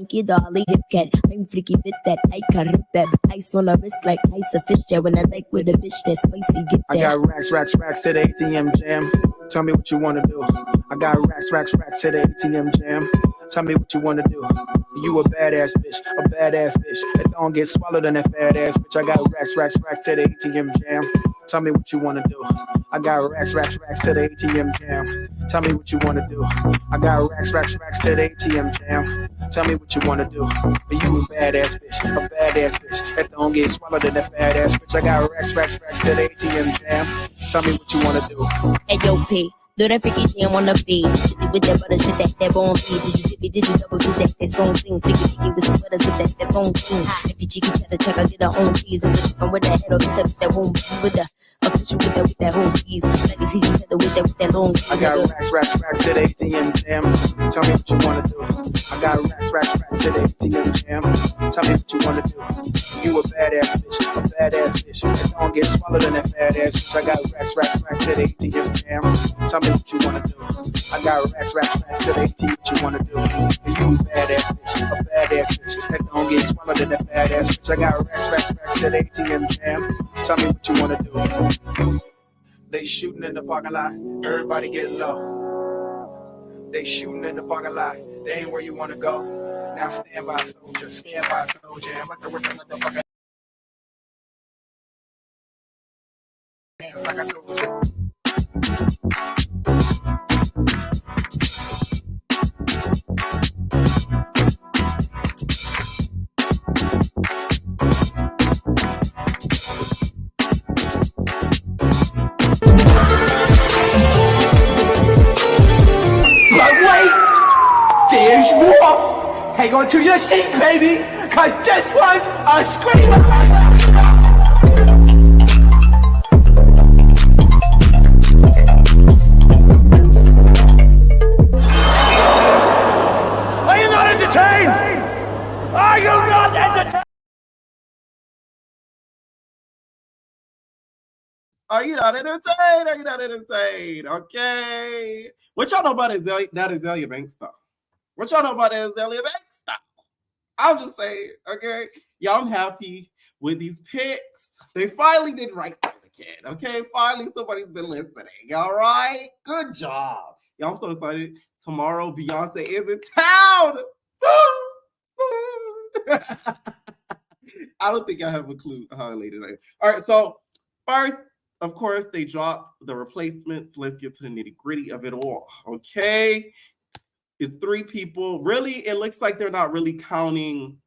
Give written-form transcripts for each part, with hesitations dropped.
Pinky Dolly, hip cat. I'm freaky fit that I can rip that. Ice on her wrist like ice a fish. Yeah, when I like with a bitch that's spicy, get that. I got racks to the ATM jam. Tell me what you wanna do. I got racks to the ATM jam. Tell me what you wanna do. You a badass bitch. That don't get swallowed in that fat ass bitch. I got racks to the ATM jam. Tell me what you wanna do. I got racks to the ATM jam. Tell me what you wanna do. I got racks to the ATM jam. Tell me what you wanna do. You a badass bitch. That don't get swallowed in that fat ass bitch. I got racks to the ATM jam. Tell me what you wanna do. Hey, yo, P. Do that freaky jam on the beat. Busy with that butter shit, that bone feed. Did you double do that song sing? Freaky with some butter, so that bone sing. If you cheeky check, I get her own cheese. There's a chicken with that head on the steps that won't be with the official with that whole skis. Let me see each other wish that with that long. I got racks to the ATM jam. Tell me what you wanna do. I got racks to the ATM jam. Tell me what you wanna do. You a badass bitch. That don't get swallowed in that fat ass bitch. I got racks to the ATM jam. Tell me what you wanna do. I got racks to the ATM. What you wanna do? You a badass bitch. That don't get swallowed in that fat ass bitch. I got racks to the ATM jam. Tell me what you wanna do. They shooting in the parking lot. Everybody get low. They shooting in the parking lot. They ain't where you wanna go. Now stand by soldier. I'm like the motherfucker. Like I told you. But wait, there's more. Hang on to your seat, baby, cause this one's a screamer. Are you not entertained? Are you not entertained? Are you not entertained? Okay. What y'all know about that Azalea Banks stuff? What y'all know about that Azalea Banks stuff? I'll just say, okay. Y'all, I'm happy with these picks. They finally did right by the kid, okay? Finally, somebody's been listening, all right? Good job. Y'all, I'm so excited. Tomorrow, Beyonce is in town. I don't think I have a clue how late tonight. All right, so first, of course, they dropped the replacements. Let's get to the nitty-gritty of it all, okay? It's 3 people. Really, it looks like they're not really counting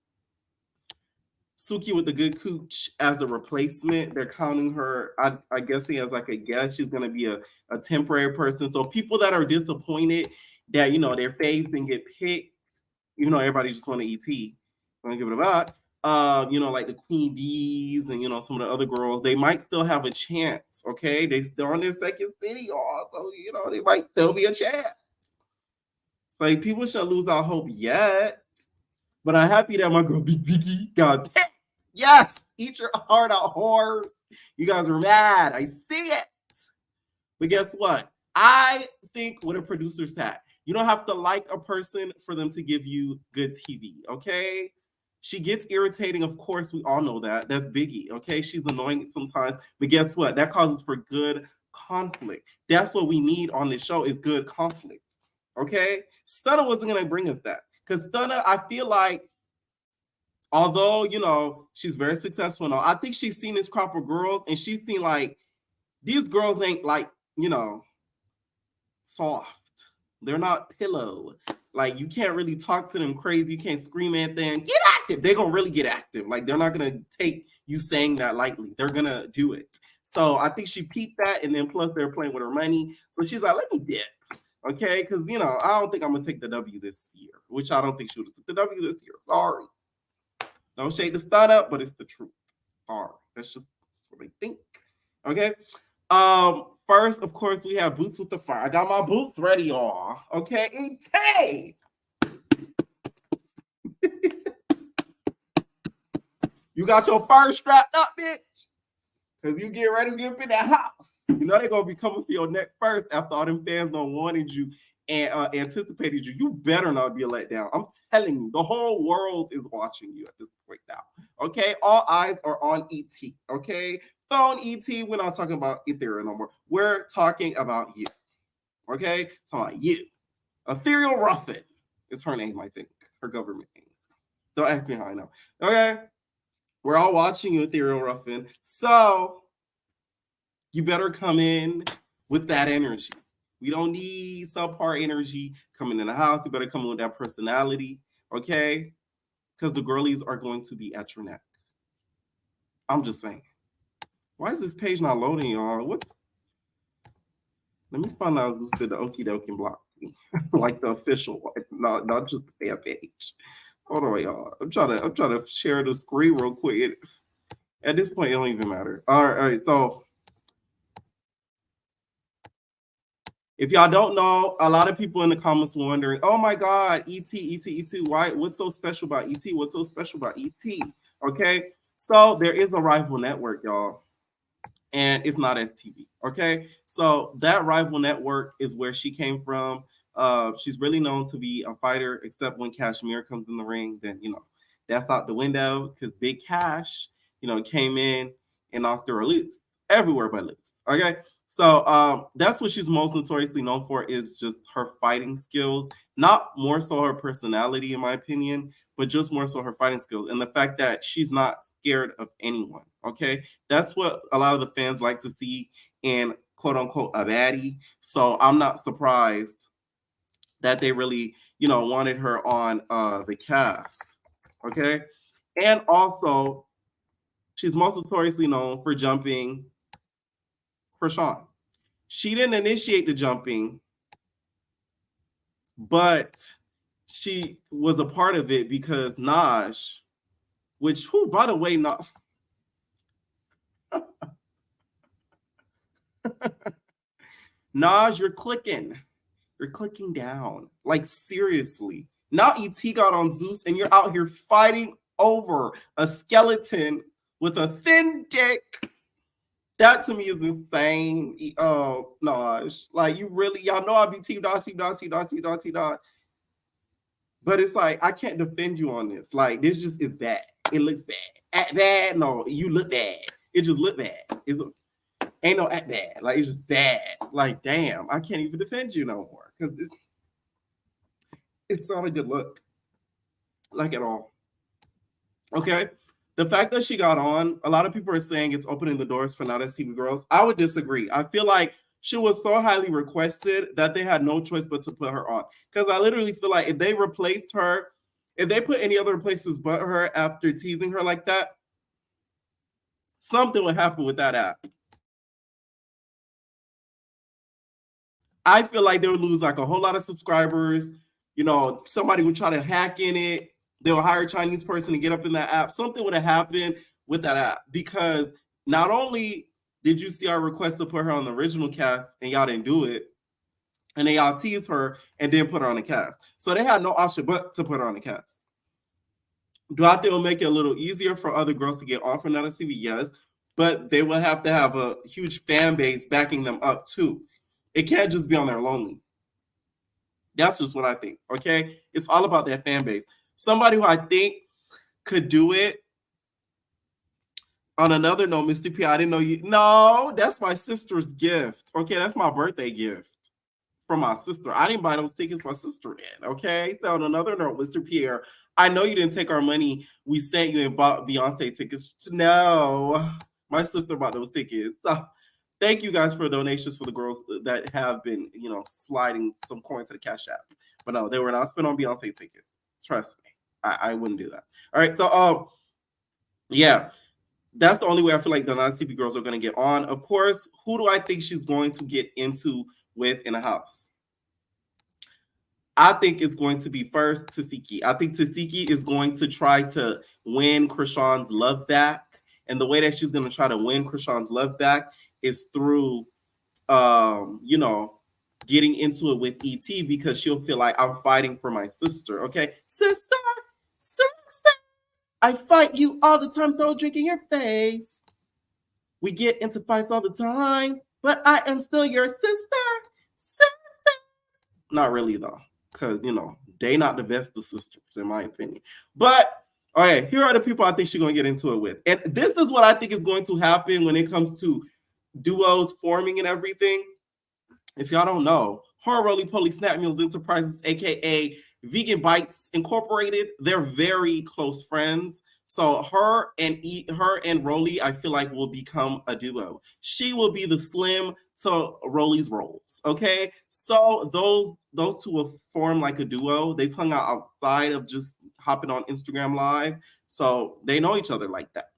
Suki with the good cooch as a replacement. They're counting her, I guess, as like a guest. She's going to be a temporary person. So people that are disappointed that, you know, their faves didn't get picked, even though everybody just wanted ET, I'm going to give it a back. You know, like the Queen Bees and, you know, some of the other girls, they might still have a chance, okay? They still on their second city, y'all. So, you know, they might still be a chance. Like, people shouldn't lose our hope yet. But I'm happy that my girl Big Biggie got picked. Yes, eat your heart out, whores. You guys were mad. I see it. But guess what? I think with a producer's hat, you don't have to like a person for them to give you good TV, okay? She gets irritating, of course, we all know that. That's Biggie, okay? She's annoying sometimes, but guess what? That causes for good conflict. That's what we need on this show is good conflict, okay? Stunna wasn't going to bring us that because Stunna, I feel like, although, you know, she's very successful now, I think she's seen this crop of girls and she's seen like, these girls ain't like, you know, soft. They're not pillow. Like, you can't really talk to them crazy. You can't scream at them. Get active. They're going to really get active. Like, they're not going to take you saying that lightly. They're going to do it. So I think she peeped that. And then plus they're playing with her money. So she's like, let me dip. Okay? Because, you know, I don't think I'm going to take the W this year. Which I don't think she would have took the W this year. Sorry. Don't shake the stun up, but it's the truth. Sorry. That's what I think. Okay? First, of course, we have Boots with the Fire. I got my boots ready, y'all. Okay? Hey! You got your fur strapped up, bitch? Because you get ready to get up in that house. You know they're gonna be coming for your neck first after all them fans don't wanted you and anticipated you. You better not be a letdown. I'm telling you, the whole world is watching you at this point now. Okay, all eyes are on ET. Okay, phone ET. We're not talking about Ethereum no more. We're talking about you. Okay, talking about you. Ethereal Ruffin is her name, I think. Her government name. Don't ask me how I know. Okay, we're all watching you, Ethereal Ruffin. So you better come in with that energy. We don't need subpar energy coming in the house. You better come in with that personality, okay? Because the girlies are going to be at your neck. I'm just saying. Why is this page not loading, y'all? What? Let me find out who did the okie dokie block me. Like the official one, not just the fan page. Hold on, y'all. I'm trying to share the screen real quick. At this point, it don't even matter. All right. So if y'all don't know, a lot of people in the comments wondering, oh my God, ET, why? What's so special about ET? What's so special about ET? Okay, so there is a rival network, y'all, and it's not STV. Okay, so that rival network is where she came from. She's really known to be a fighter, except when Kashmir comes in the ring, then that's out the window because Big Cash, came in and knocked her loose everywhere but loose. Okay. So that's what she's most notoriously known for, is just her fighting skills, not more so her personality, in my opinion, but just more so her fighting skills and the fact that she's not scared of anyone. Okay, that's what a lot of the fans like to see in quote unquote a baddie. So I'm not surprised that they really, wanted her on the cast. Okay, and also she's most notoriously known for jumping Krishan. She didn't initiate the jumping, but she was a part of it because Naj, who, by the way, Naj, you're clicking down. Like, seriously. Now ET got on Zeus and you're out here fighting over a skeleton with a thin dick. That to me is insane. Oh, Naj. Like, y'all know I be team dog. But it's like, I can't defend you on this. Like, this just is bad. It looks bad. Act bad? No, you look bad. It just look bad. Ain't no act bad. Like, it's just bad. Like, damn, I can't even defend you no more. Because it's not a good look. Like, at all. Okay? The fact that she got on, a lot of people are saying it's opening the doors for Not STV girls. I would disagree. I feel like she was so highly requested that they had no choice but to put her on. Because I literally feel like if they replaced her, if they put any other places but her after teasing her like that, something would happen with that app. I feel like they would lose like a whole lot of subscribers. Somebody would try to hack in it. They'll hire a Chinese person to get up in that app. Something would have happened with that app because not only did you see our request to put her on the original cast and y'all didn't do it, and then y'all teased her and then put her on the cast. So they had no option but to put her on the cast. Do I think it'll make it a little easier for other girls to get on for Not STV? Yes, but they will have to have a huge fan base backing them up too. It can't just be on their lonely. That's just what I think, okay? It's all about that fan base. Somebody who I think could do it. On another note, Mr. P, I didn't know you. No, that's my sister's gift. Okay, that's my birthday gift from my sister. I didn't buy those tickets. My sister did. Okay, so on another note, Mr. Pierre, I know you didn't take our money. We sent you and bought Beyonce tickets. No, my sister bought those tickets. So, thank you guys for donations for the girls that have been, sliding some coins to the Cash App. But no, they were not spent on Beyonce tickets. Trust me, I wouldn't do that. All right, so yeah, that's the only way I feel like the Not STV girls are going to get on. Of course, who do I think she's going to get into with in a house? I think it's going to be first Tasiki. I think Tasiki is going to try to win Krishan's love back. And the way that she's going to try to win Krishan's love back is through, getting into it with ET because she'll feel like I'm fighting for my sister. Okay, sister, I fight you all the time, throw a drink in your face. We get into fights all the time. but I am still your sister. Not really though, because they not the best of sisters in my opinion. But all right, here are the people I think she's gonna get into it with, and this is what I think is going to happen when it comes to duos forming and everything. If y'all don't know, her Roly Poly Snap Meals Enterprises, aka Vegan Bites Incorporated, they're very close friends. So her and Roly, I feel like will become a duo. She will be the Slim to Roly's Rolls. Okay, so those two will form like a duo. They've hung out outside of just hopping on Instagram Live, so they know each other like that.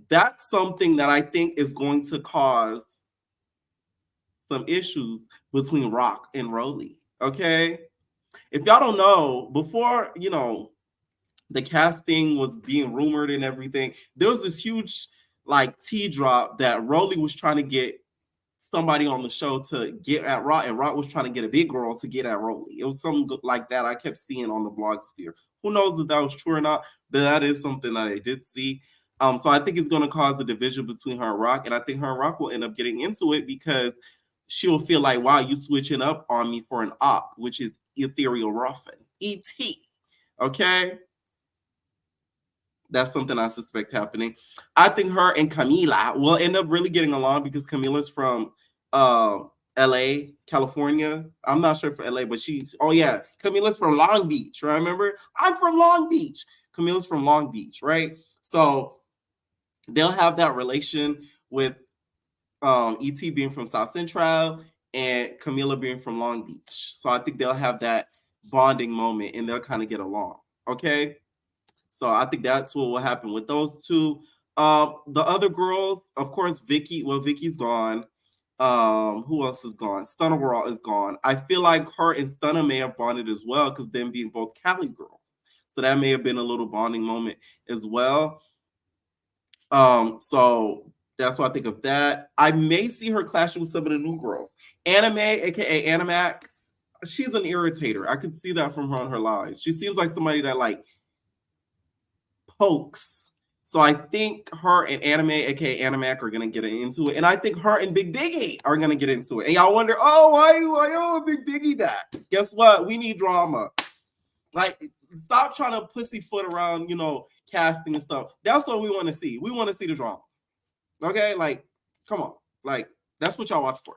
That's something that I think is going to cause some issues between Rock and Roly. Okay, if y'all don't know, before the casting was being rumored and everything, there was this huge like tea drop that Roly was trying to get somebody on the show to get at Rock, and Rock was trying to get a big girl to get at Roly. It was something like that I kept seeing on the blog sphere. Who knows if that was true or not, but that is something that I did see. So I think it's going to cause a division between her and Rock, and I think her and Rock will end up getting into it because she'll feel like, wow, you switching up on me for an op, which is Ethereal Ruffin, ET. Okay? That's something I suspect happening. I think her and Camila will end up really getting along because Camila's from LA, California. I'm not sure for LA, but Camila's from Long Beach, right? Remember? I'm from Long Beach. Camila's from Long Beach, right? So they'll have that relation with ET being from South Central and Camila being from Long Beach. So I think they'll have that bonding moment and they'll kind of get along. Okay. So I think that's what will happen with those two. The other girls, of course, Vicky. Well, Vicky's gone. Who else is gone? Stunna Girl is gone. I feel like her and Stunna may have bonded as well because them being both Cali girls. So that may have been a little bonding moment as well. So that's what I think of that. I may see her clashing with some of the new girls. Anime, aka Animac, she's an irritator. I could see that from her on her lives. She seems like somebody that like pokes. So I think her and Anime, aka Animac, are gonna get into it, and I think her and Big Biggie are gonna get into it. And y'all wonder, why Big Biggie that? Guess what? We need drama. Like, stop trying to pussyfoot around, casting and stuff. That's what we want to see. We want to see the drama. Okay, like, come on, like that's what y'all watch for.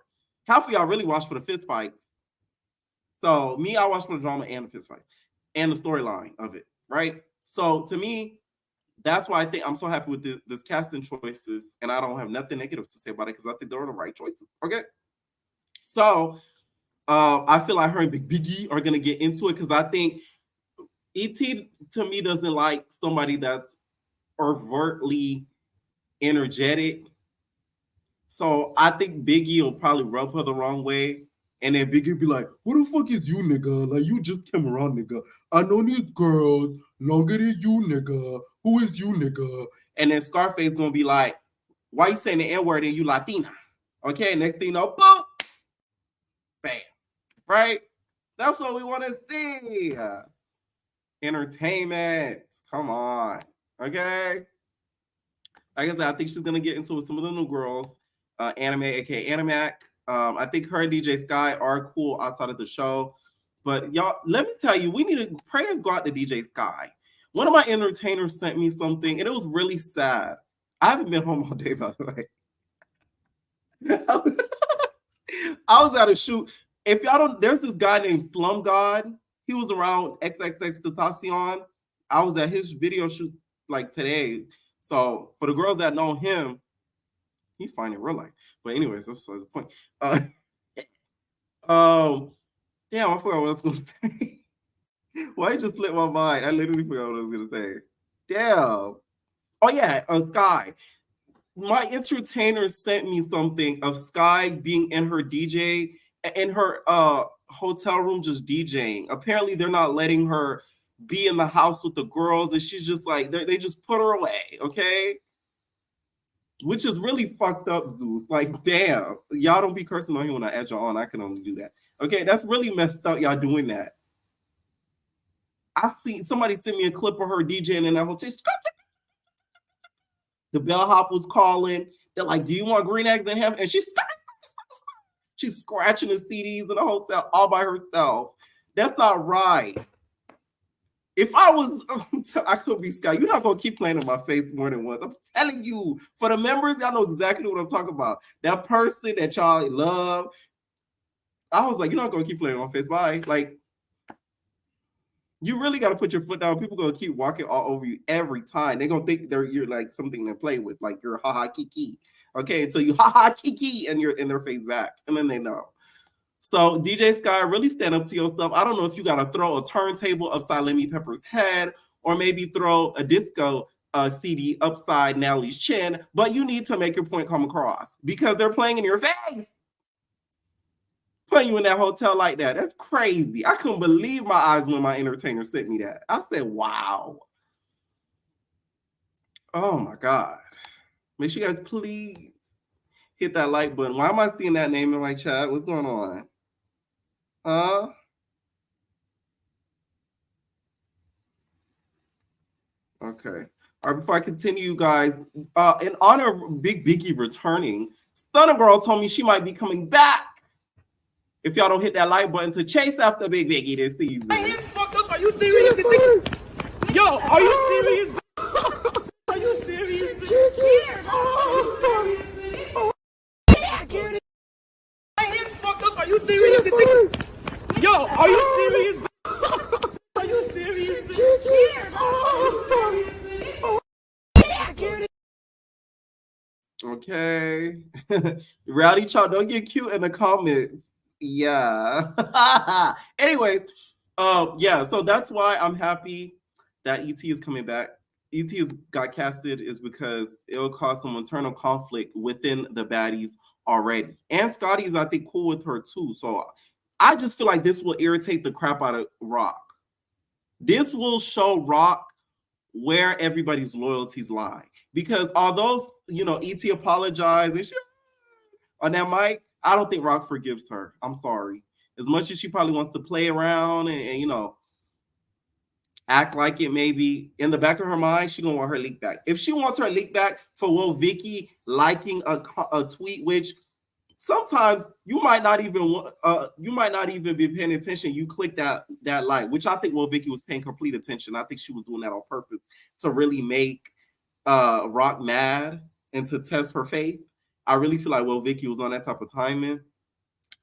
Half of y'all really watch for the fist fights. So me, I watch for the drama and the fist fights and the storyline of it, right? So to me, that's why I think I'm so happy with this casting choices, and I don't have nothing negative to say about it because I think they're the right choices. Okay, so I feel like her and Big Biggie are gonna get into it because I think ET to me doesn't like somebody that's overtly energetic. So I think Biggie will probably rub her the wrong way. And then Biggie be like, who the fuck is you, nigga? Like, you just came around, nigga. I know these girls longer than you, nigga. Who is you, nigga? And then Scarface gonna be like, why you saying the N-word and you Latina? Okay, next thing you know, boom, bam, right? That's what we want to see. Entertainment. Come on. Okay. Like I said, I think she's gonna get into some of the new girls. Anime, aka Animac. I think her and DJ Sky are cool outside of the show. But y'all, let me tell you, we need to prayers go out to DJ Sky. One of my entertainers sent me something, and it was really sad. I haven't been home all day, by the way. I was at a shoot. If y'all don't, there's this guy named Slum God. He was around XXX Tentacion. I was at his video shoot like today. So for the girls that know him, he fine in real life. But anyways, that's the point. Damn, I forgot what I was gonna say. Why it just slipped my mind? I literally forgot what I was gonna say. Damn. Oh yeah, Sky. My entertainer sent me something of Sky being in her hotel room just DJing. Apparently, they're not letting her be in the house with the girls, and she's just like they just put her away, okay? Which is really fucked up, Zeus. Like, damn, y'all don't be cursing on him when I add y'all on. I can only do that. Okay, that's really messed up. Y'all doing that. I see somebody send me a clip of her DJing in that hotel. The bellhop was calling. They're like, "Do you want green eggs and ham?" And she's She's scratching the CDs in the hotel all by herself. That's not right. If I was, I could be Sky. You're not going to keep playing in my face more than once. I'm telling you, for the members, y'all know exactly what I'm talking about. That person that y'all love. I was like, you're not going to keep playing in my face. Bye. Like, you really got to put your foot down. People going to keep walking all over you every time. They're going to think you're like something to play with, like you're ha-ha kiki. Okay, until you ha-ha kiki and you're in their face back. And then they know. So DJ Sky, really stand up to your stuff. I don't know if you got to throw a turntable upside Lemmy Pepper's head or maybe throw a disco CD upside Natalie's chin, but you need to make your point come across because they're playing in your face. Putting you in that hotel like that. That's crazy. I couldn't believe my eyes when my entertainer sent me that. I said, wow. Oh my God. Make sure you guys please hit that like button. Why am I seeing that name in my chat? What's going on? Okay. All right, before I continue, you guys, in honor of Big Biggie returning, Stunner Girl told me she might be coming back. If y'all don't hit that like button to chase after Big Biggie this season. My hands fucked up. Are you serious? Yo, are you serious? Are you serious? My hands fucked up. Are you serious? Yo, are you serious? Are you serious? Okay. Rowdy Child, don't get cute in the comments. Yeah. Anyways, yeah, so that's why I'm happy that ET is coming back. ET has got casted is because it'll cause some internal conflict within the baddies already. And Scotty's, I think, cool with her too. So I just feel like this will irritate the crap out of Rock. This will show Rock where everybody's loyalties lie. Because although, you know, ET apologized and on that mic, I don't think Rock forgives her. I'm sorry. As much as she probably wants to play around and you know, act like it maybe in the back of her mind, she gonna want her leak back. If she wants her leak back for Will Vicky liking a tweet, which sometimes you might not even be paying attention. You click that like, which I think Will Vicky was paying complete attention. I think she was doing that on purpose to really make Rock mad and to test her faith. I really feel like Will Vicky was on that type of timing.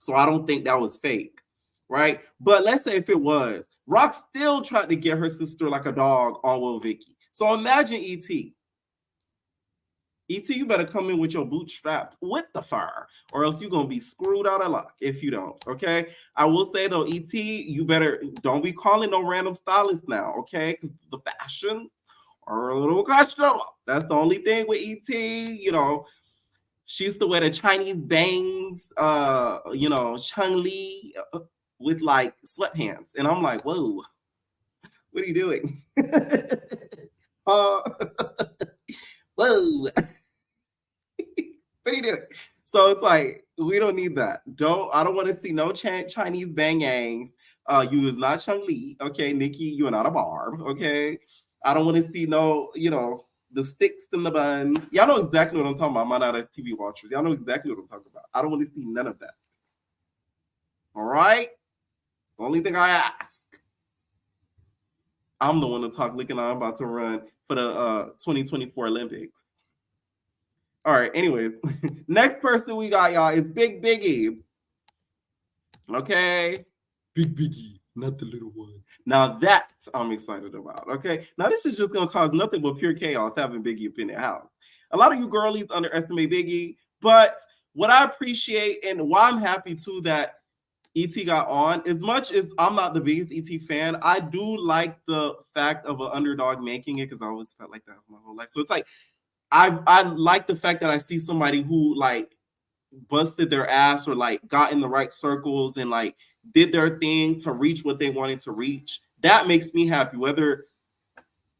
So I don't think that was fake, right? But let's say if it was, Rock still tried to get her sister like a dog on Will Vicky. So imagine ET. ET, you better come in with your boots strapped with the fur, or else you're going to be screwed out of luck if you don't, okay? I will say, though, ET, you better don't be calling no random stylist now, okay? Because the fashion are a little questionable. That's the only thing with ET, you know. She used to wear the Chinese bangs, you know, Chun-Li with, like, sweatpants. And I'm like, whoa, what are you doing? Whoa. What are you doing? So it's like, we don't need that. I don't want to see no Chinese bangangs. You is not Chun-Li, okay? Nikki, you are not a Barb, okay? I don't want to see no, you know, the sticks in the buns. Y'all know exactly what I'm talking about. My not as TV watchers. Y'all know exactly what I'm talking about. I don't want to see none of that. All right? It's the only thing I ask. I'm the one to talk licking. I'm about to run for the 2024 Olympics. All right, anyways. Next person we got, y'all, is Big Biggie. Okay? Big Biggie, not the little one. Now that I'm excited about, okay? Now this is just going to cause nothing but pure chaos having Biggie up in their house. A lot of you girlies underestimate Biggie, but what I appreciate and why I'm happy too that ET got on, as much as I'm not the biggest ET fan, I do like the fact of an underdog making it because I always felt like that my whole life. So it's like, I like the fact that I see somebody who like busted their ass or like got in the right circles and like did their thing to reach what they wanted to reach. That makes me happy, whether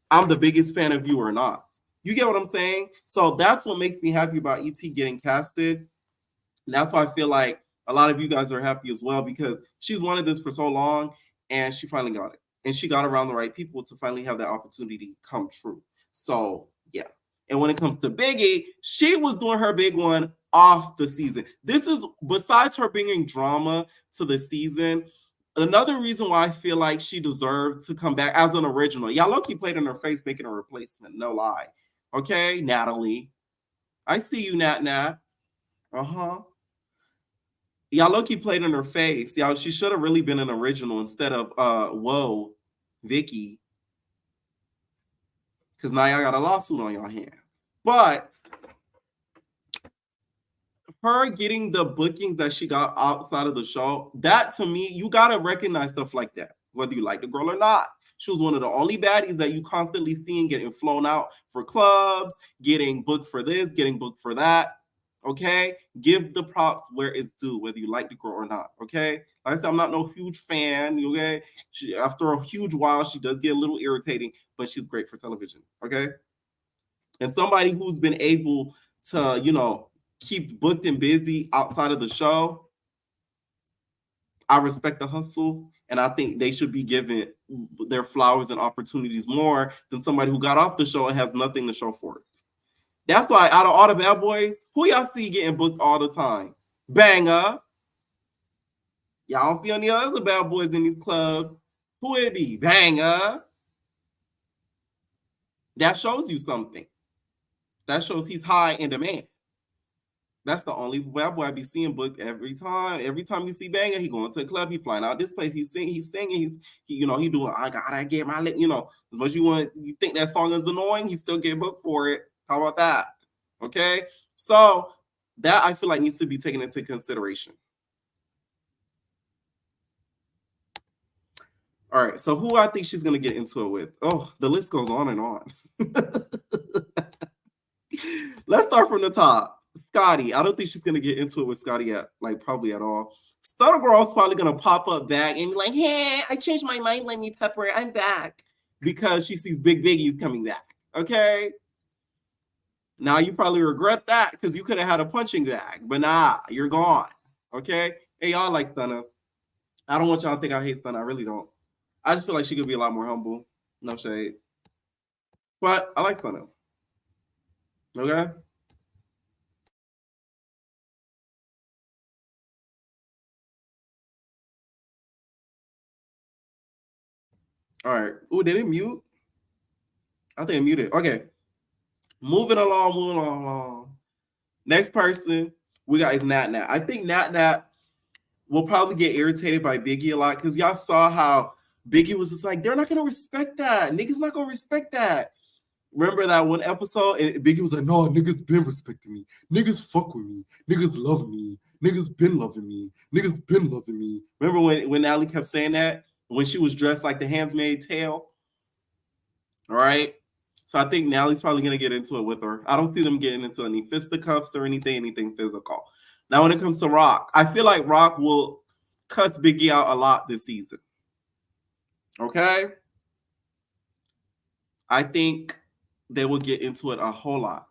I'm the biggest fan of you or not. You get what I'm saying? So that's what makes me happy about ET getting casted. And that's why I feel like a lot of you guys are happy as well, because she's wanted this for so long and she finally got it. And she got around the right people to finally have that opportunity come true. So yeah. And when it comes to Biggie, she was doing her big one off the season. This is, besides her bringing drama to the season, another reason why I feel like she deserved to come back as an original. Y'all low-key played in her face making a replacement, no lie. Okay, Natalie. I see you, Nat. Uh-huh. Y'all low-key played in her face. Y'all, she should have really been an original instead of, whoa, Vicky. Because now y'all got a lawsuit on your hands. But her getting the bookings that she got outside of the show, that to me, you got to recognize stuff like that, whether you like the girl or not. She was one of the only baddies that you constantly seeing getting flown out for clubs, getting booked for this, getting booked for that. Okay? Give the props where it's due, whether you like the girl or not. Okay? Like I said, I'm not no huge fan. Okay? After a huge while, she does get a little irritating, but she's great for television. Okay? And somebody who's been able to, keep booked and busy outside of the show, I respect the hustle, and I think they should be given their flowers and opportunities more than somebody who got off the show and has nothing to show for it. That's why out of all the bad boys, who y'all see getting booked all the time? Banger. Y'all don't see any other bad boys in these clubs. Who it be? Banger. That shows you something. That shows he's high in demand. That's the only bad boy I be seeing booked every time. Every time you see Banger, he going to a club, he flying out this place, he's singing, he doing, I gotta get my lip, as much as you think that song is annoying, he still get booked for it. How about that? Okay, so that I feel like needs to be taken into consideration. All right, so who I think she's gonna get into it with? Oh, the list goes on and on. Let's start from the top. Scotty, I don't think she's gonna get into it with Scotty probably at all. Stunner Girl's probably gonna pop up back and be like, "Hey, I changed my mind, let me Pepper, I'm back," because she sees Big Biggie's coming back. Okay. Now you probably regret that because you could have had a punching bag, but nah, you're gone. Okay. Hey, y'all like Stunner. I don't want y'all to think I hate Stunner. I really don't. I just feel like she could be a lot more humble. No shade. But I like Stunner. Okay. All right. Oh, did it mute? I think it muted. Okay. Moving along. Next person we got is Nat. I think Nat will probably get irritated by Biggie a lot because y'all saw how Biggie was just like, they're not going to respect that. Niggas not going to respect that. Remember that one episode? And Biggie was like, no, niggas been respecting me. Niggas fuck with me. Niggas love me. Niggas been loving me. Niggas been loving me. Remember when Allie kept saying that? When she was dressed like the Handmaid's Tale? All right. So I think Nallie's probably going to get into it with her. I don't see them getting into any fisticuffs or anything physical. Now, when it comes to Rock, I feel like Rock will cuss Biggie out a lot this season. Okay? I think they will get into it a whole lot.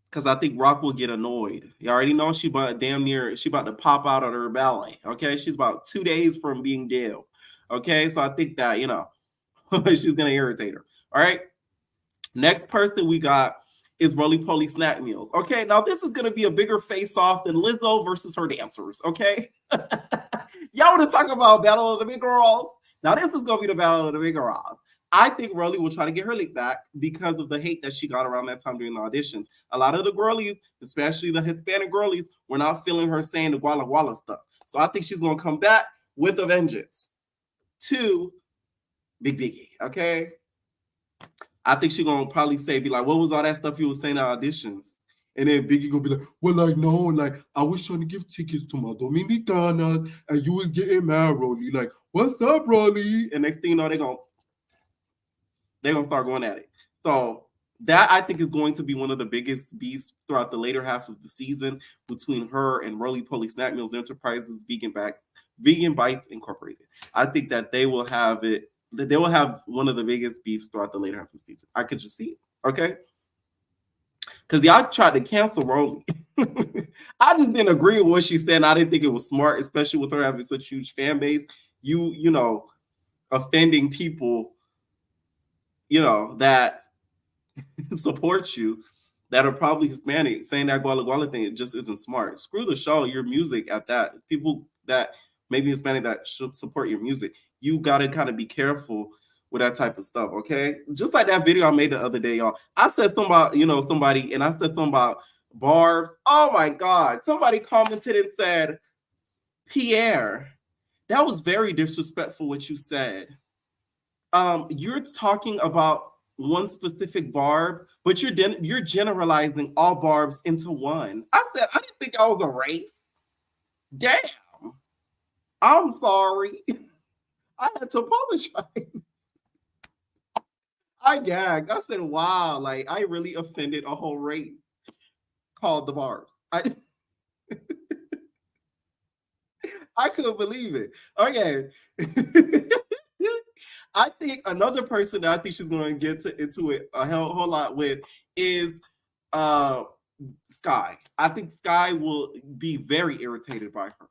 Because I think Rock will get annoyed. You already know she about to pop out of her ballet. Okay? She's about 2 days from being dead. Okay? So I think that, she's going to irritate her. All right? Next person we got is Roly Poly Snack Meals. Okay, now this is going to be a bigger face-off than Lizzo versus her dancers, okay? Y'all want to talk about Battle of the Big Girls? Now this is going to be the Battle of the Big Girls. I think Roly will try to get her lick back because of the hate that she got around that time during the auditions. A lot of the girlies, especially the Hispanic girlies, were not feeling her saying the Walla Walla stuff. So I think she's going to come back with a vengeance to Big Biggie, okay? I think she's going to probably be like, what was all that stuff you were saying at auditions? And then Biggie going to be like, well, no, I was trying to give tickets to my Dominicanas, and you was getting mad, Rolly. Like, what's up, Rolly? And next thing you know, they're going to start going at it. So that, I think, is going to be one of the biggest beefs throughout the later half of the season between her and Roly Poly Snack Meals Enterprises, Vegan Bites Incorporated. I think that they will have one of the biggest beefs throughout the later half of the season. I could just see it, okay? Because y'all tried to cancel Rolly. I just didn't agree with what she said. And I didn't think it was smart, especially with her having such a huge fan base. You know, offending people, that support you that are probably Hispanic saying that Guala Guala thing, it just isn't smart. Screw the show, your music at that. People that maybe Hispanic that should support your music, you got to kind of be careful with that type of stuff, okay? Just like that video I made the other day, y'all. I said something about, somebody, and I said something about barbs. Oh my God. Somebody commented and said, Pierre, that was very disrespectful what you said. You're talking about one specific barb, but you're generalizing all barbs into one. I said, I didn't think I was a race. Damn. I'm sorry. I had to apologize. I gagged. I said, wow, like I really offended a whole race called the barbs. I couldn't believe it. Okay. I think another person that I think she's going to get into it a whole lot with is Sky. I think Sky will be very irritated by her.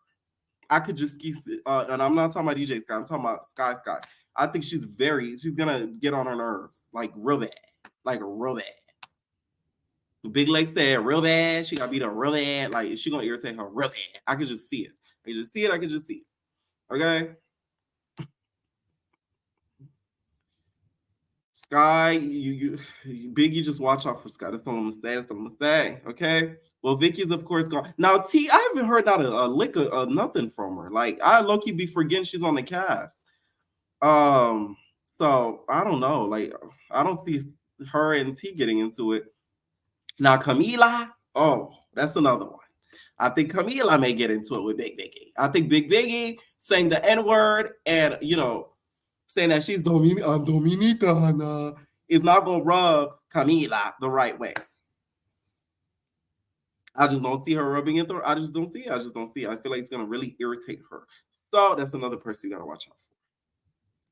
I could just and I'm not talking about DJ Sky. I'm talking about Sky. I think she's gonna get on her nerves, like real bad, Big Leg said real bad. She got beat up real bad. Like she gonna irritate her real bad. I could just see it. I could just see it. Okay. Sky, you Biggie, just watch out for Sky. That's all I'm gonna say. Okay. Well, Vicky's of course gone. Now T, I haven't heard not a lick of nothing from her. Like I low-key be forgetting she's on the cast. So I don't know. Like I don't see her and T getting into it. Now Camila, oh, that's another one. I think Camila may get into it with Big Biggie. I think Big Biggie saying the N-word and saying that she's Dominicana is not gonna rub Camila the right way. I just don't see her rubbing it through. I just don't see it. I feel like it's gonna really irritate her. So that's another person you gotta watch out for.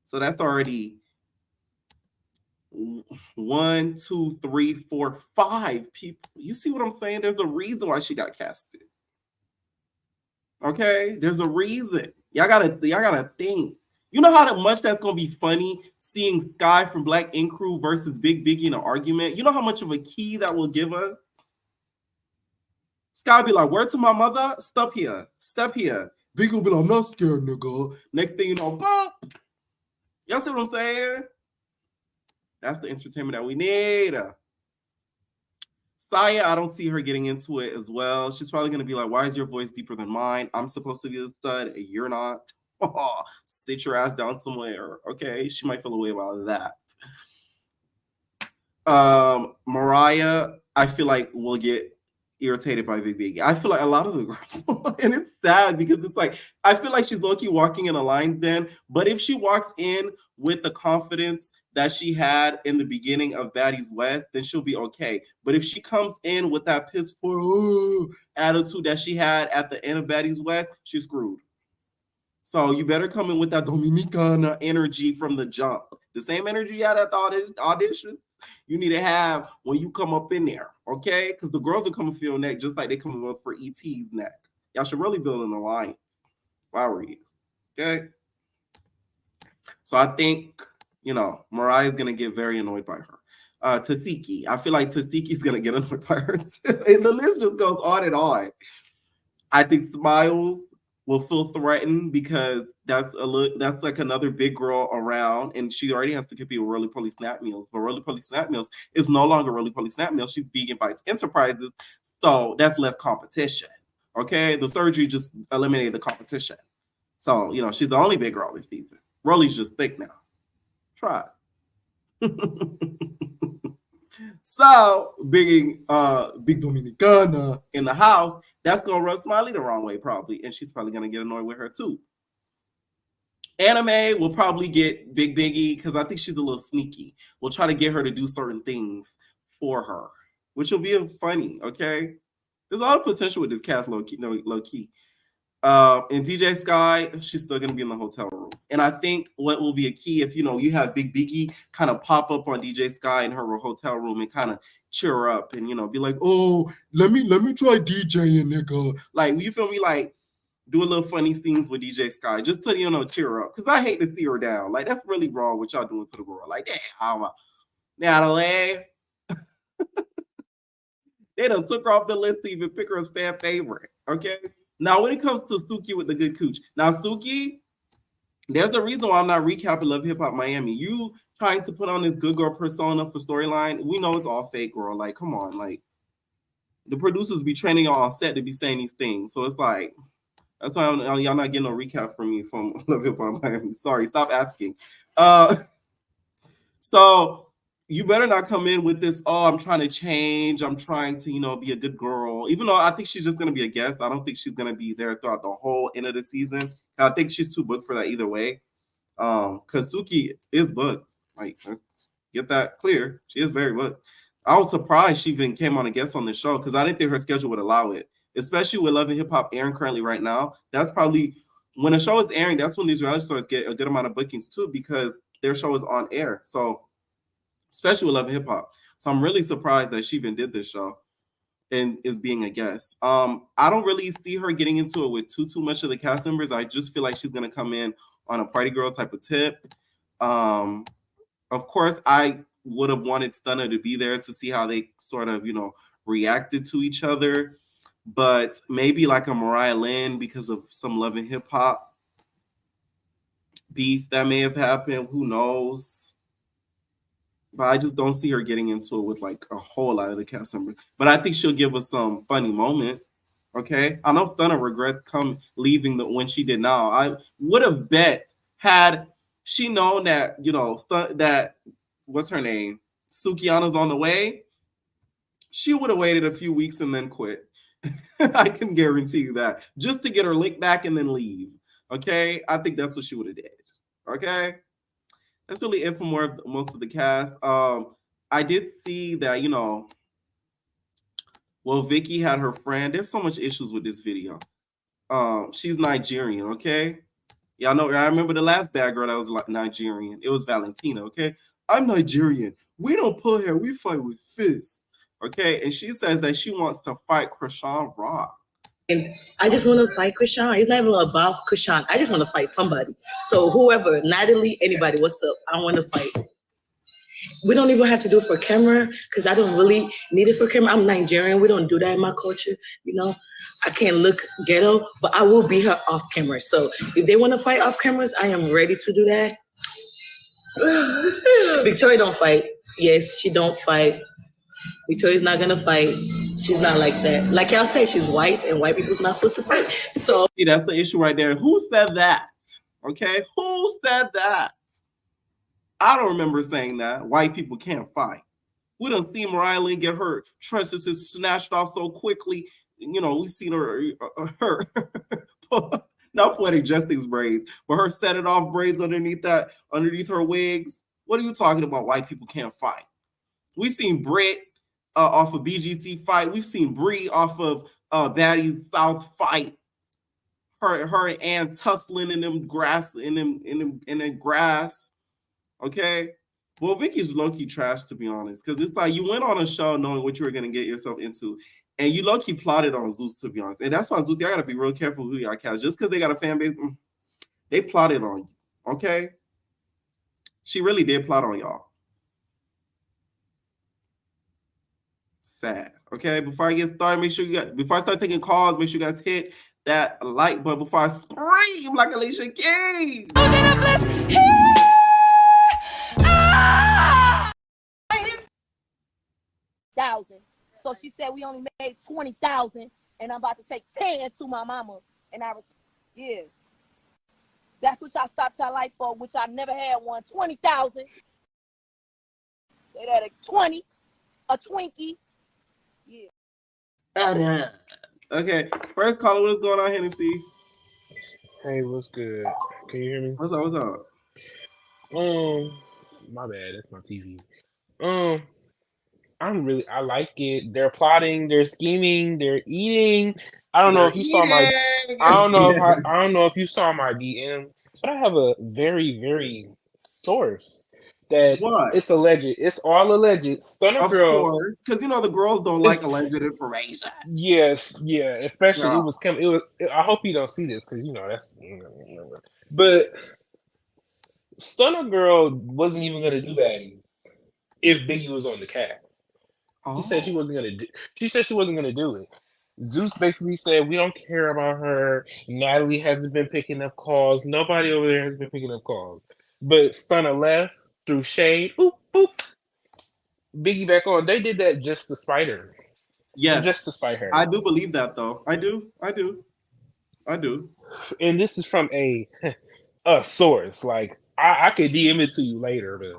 So that's already 1, 2, 3, 4, 5 people. You see what I'm saying? There's a reason why she got casted. Okay, there's a reason. Y'all gotta think. You know how much that's gonna be funny seeing Sky from Black Ink Crew versus Big Biggie in an argument? You know how much of a key that will give us? Sky be like, word to my mother, step here. Biggie will be like, I'm not scared, nigga. Next thing you know, boom. Y'all see what I'm saying? That's the entertainment that we need. Saya, I don't see her getting into it as well. She's probably going to be like, why is your voice deeper than mine? I'm supposed to be the stud. You're not. Oh, sit your ass down somewhere. Okay, she might feel a way about that. Mariah, I feel like will get irritated by Big Biggie. I feel like a lot of the girls, and it's sad because it's like, I feel like she's low-key walking in a lion's den, but if she walks in with the confidence that she had in the beginning of Baddies West, then she'll be okay. But if she comes in with that piss poor attitude that she had at the end of Baddies West, she's screwed. So you better come in with that Dominicana energy from the jump. The same energy you had at the audition, you need to have when you come up in there, okay? Because the girls will come and feel your neck just like they come up for ET's neck. Y'all should really build an alliance if I were you, okay? So I think, Mariah's going to get very annoyed by her. Tasiki, I feel like Tasiki's going to get annoyed by her too. And the list just goes on and on. I think Smiles will feel threatened because that's like another big girl around, and she already has to compete with Roly Poly Snap Meals. But Roly Poly Snap Meals is no longer Roly Poly Snap Meals. She's Vegan Bites Enterprises, so that's less competition. Okay, the surgery just eliminated the competition. So she's the only big girl this season. Roly's just thick now. Try. So big Dominicana in the house, that's gonna rub Smiley the wrong way probably, and she's probably gonna get annoyed with her too. Anime will probably get Big Biggie because I think she's a little sneaky. We'll try to get her to do certain things for her, which will be funny. Okay, there's a lot of potential with this cast, low key. And DJ Sky, she's still gonna be in the hotel room. And I think what will be a key if you have Big Biggie kind of pop up on DJ Sky in her hotel room and kind of cheer her up and be like, oh, let me try DJing, nigga. Like, you feel me? Like, do a little funny scenes with DJ Sky just to cheer her up. Because I hate to see her down. Like, that's really wrong what y'all doing to the girl. Like, damn, Natalie, They done took her off the list to even pick her as fan favorite. Okay. Now, when it comes to Stookie with the good cooch, now Stookie, there's a reason why I'm not recapping Love Hip Hop Miami. You trying to put on this good girl persona for storyline, we know it's all fake, girl. Like, come on, like the producers be training y'all on set to be saying these things. So it's like, that's why y'all not getting no recap from me from Love Hip Hop Miami. Sorry, stop asking. So you better not come in with this, oh, I'm trying to change. I'm trying to, be a good girl. Even though I think she's just going to be a guest. I don't think she's going to be there throughout the whole end of the season. I think she's too booked for that either way. Because Suki is booked. Like, let's get that clear. She is very booked. I was surprised she even came on a guest on the show because I didn't think her schedule would allow it. Especially with Love and Hip Hop airing currently right now. That's probably, when a show is airing, that's when these reality stars get a good amount of bookings too because their show is on air. So, especially with Love and Hip Hop. So I'm really surprised that she even did this show and is being a guest. I don't really see her getting into it with too much of the cast members. I just feel like she's gonna come in on a party girl type of tip. Of course, I would have wanted Stunner to be there to see how they sort of, reacted to each other. But maybe like a Mariah Lynn because of some Love and Hip Hop beef that may have happened. Who knows? But I just don't see her getting into it with like a whole lot of the cast members. But I think she'll give us some funny moments. Okay, I know Stunner regrets leaving when she did now. I would have bet had she known that that what's her name, Sukiana's on the way, she would have waited a few weeks and then quit. I can guarantee you that, just to get her link back and then leave. Okay, I think that's what she would have did. Okay. That's really it for most of the cast. I did see that, Vicky had her friend. There's so much issues with this video. She's Nigerian, okay? Y'all know, I remember the last bad girl that was Nigerian. It was Valentina, okay? I'm Nigerian. We don't pull hair, we fight with fists, okay? And she says that she wants to fight Krishan Rock. And I just want to fight Krishan. It's not even about Krishan. I just want to fight somebody. So whoever, Natalie, anybody, what's up? I want to fight. We don't even have to do it for camera because I don't really need it for camera. I'm Nigerian. We don't do that in my culture. I can't look ghetto, but I will be her off camera. So if they want to fight off cameras, I am ready to do that. Victoria don't fight. Yes, she don't fight. Victoria's not going to fight. She's not like that. Like y'all say, she's white and white people's not supposed to fight. So see, that's the issue right there. Who said that? Okay, who said that? I don't remember saying that. White people can't fight. We done seen Mariah Lynn get her tresses snatched off so quickly. We seen her not poetic justice braids, but her set it off braids underneath her wigs. What are you talking about? White people can't fight. We seen Britt off of BGC fight. We've seen Bree off of Baddies South fight. Her and Ann tussling in them grass in them grass. Okay. Well, Vicky's low-key trash, to be honest, because it's like you went on a show knowing what you were gonna get yourself into, and you low-key plotted on Zeus, to be honest. And that's why Zeus, y'all gotta be real careful who y'all cast. Just because they got a fan base, they plotted on you. Okay. She really did plot on y'all. Sad. Okay, before I get started, before I start taking calls, make sure you guys hit that like button before I scream like Alicia Keys. Thousand. So she said we only made 20,000, and I'm about to take 10 to my mama. And yeah. That's what y'all stopped y'all life for, which I never had one. 20,000. Say that at 20, a Twinkie. Yeah. Okay, first caller, what's going on, Hennessy? Hey, what's good? Can you hear me? What's up? My bad. That's my TV. I like it. They're plotting. They're scheming. They're eating. I don't know if you saw my. I don't know if you saw my DM, but I have a very, very source that it's alleged. It's all alleged. Stunner of girl. Of course, because the girls don't like alleged information. Yes, yeah. Especially it was. I hope you don't see this because that's. But Stunner girl wasn't even gonna do Baddies if Biggie was on the cast. She said she wasn't gonna do. She said she wasn't gonna do it. Zeus basically said, "We don't care about her. Natalie hasn't been picking up calls. Nobody over there has been picking up calls." But Stunner left through shade. Boop boop. Biggie back on. They did that just to spite her. Yes, Just to spite her. I do believe that though. I do. And this is from a source. Like I could DM it to you later, but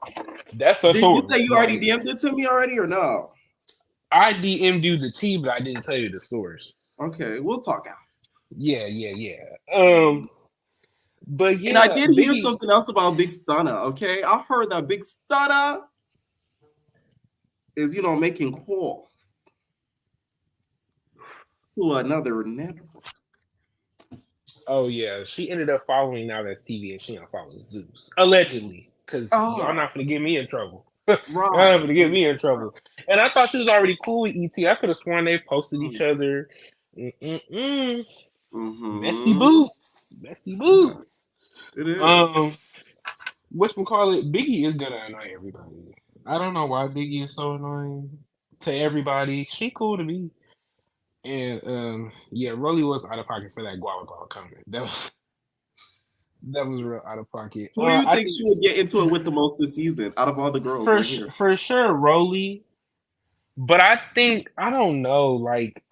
that's a Did source. you say you already DM'd it to me already or no? I DM'd you the T, but I didn't tell you the source. Okay, we'll talk out. Yeah. But yeah, And I did hear Biggie, something else about Big Stunner. Okay, I heard that Big Stunner is making calls to another network. Oh yeah, she ended up following Now That's TV, and she unfollowed Zeus allegedly, because y'all not gonna get me in trouble. Right. Y'all not gonna get me in trouble. And I thought she was already cool with ET. I could have sworn they posted each other. Messy boots. It is. Whatchamacallit, Biggie is gonna annoy everybody. I don't know why Biggie is so annoying to everybody. She cool to me. And yeah, Rolly was out of pocket for that guava comment. That was real out of pocket. Who do you think she would get into it with the most this season out of all the girls? For sure, Rolly. But I don't know. Like,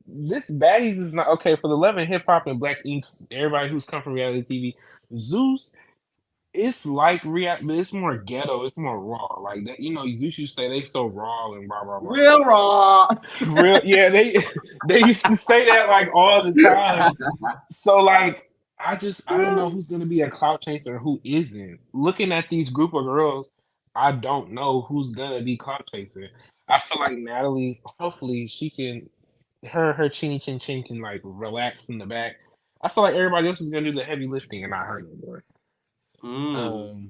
this Baddies is not okay for the Love and Hip Hop and Black Inks. Everybody who's come from reality TV, Zeus. It's like but it's more ghetto. It's more raw. Like that, Zeus used to say they so raw and blah blah blah. Real raw. Real, yeah. They used to say that like all the time. So like, I don't know who's gonna be a clout chaser and who isn't. Looking at these group of girls, I don't know who's gonna be clout chasing. I feel like Natalie. Hopefully, she can. Her chinny chin chin can like relax in the back. I feel like everybody else is gonna do the heavy lifting and not her anymore. Do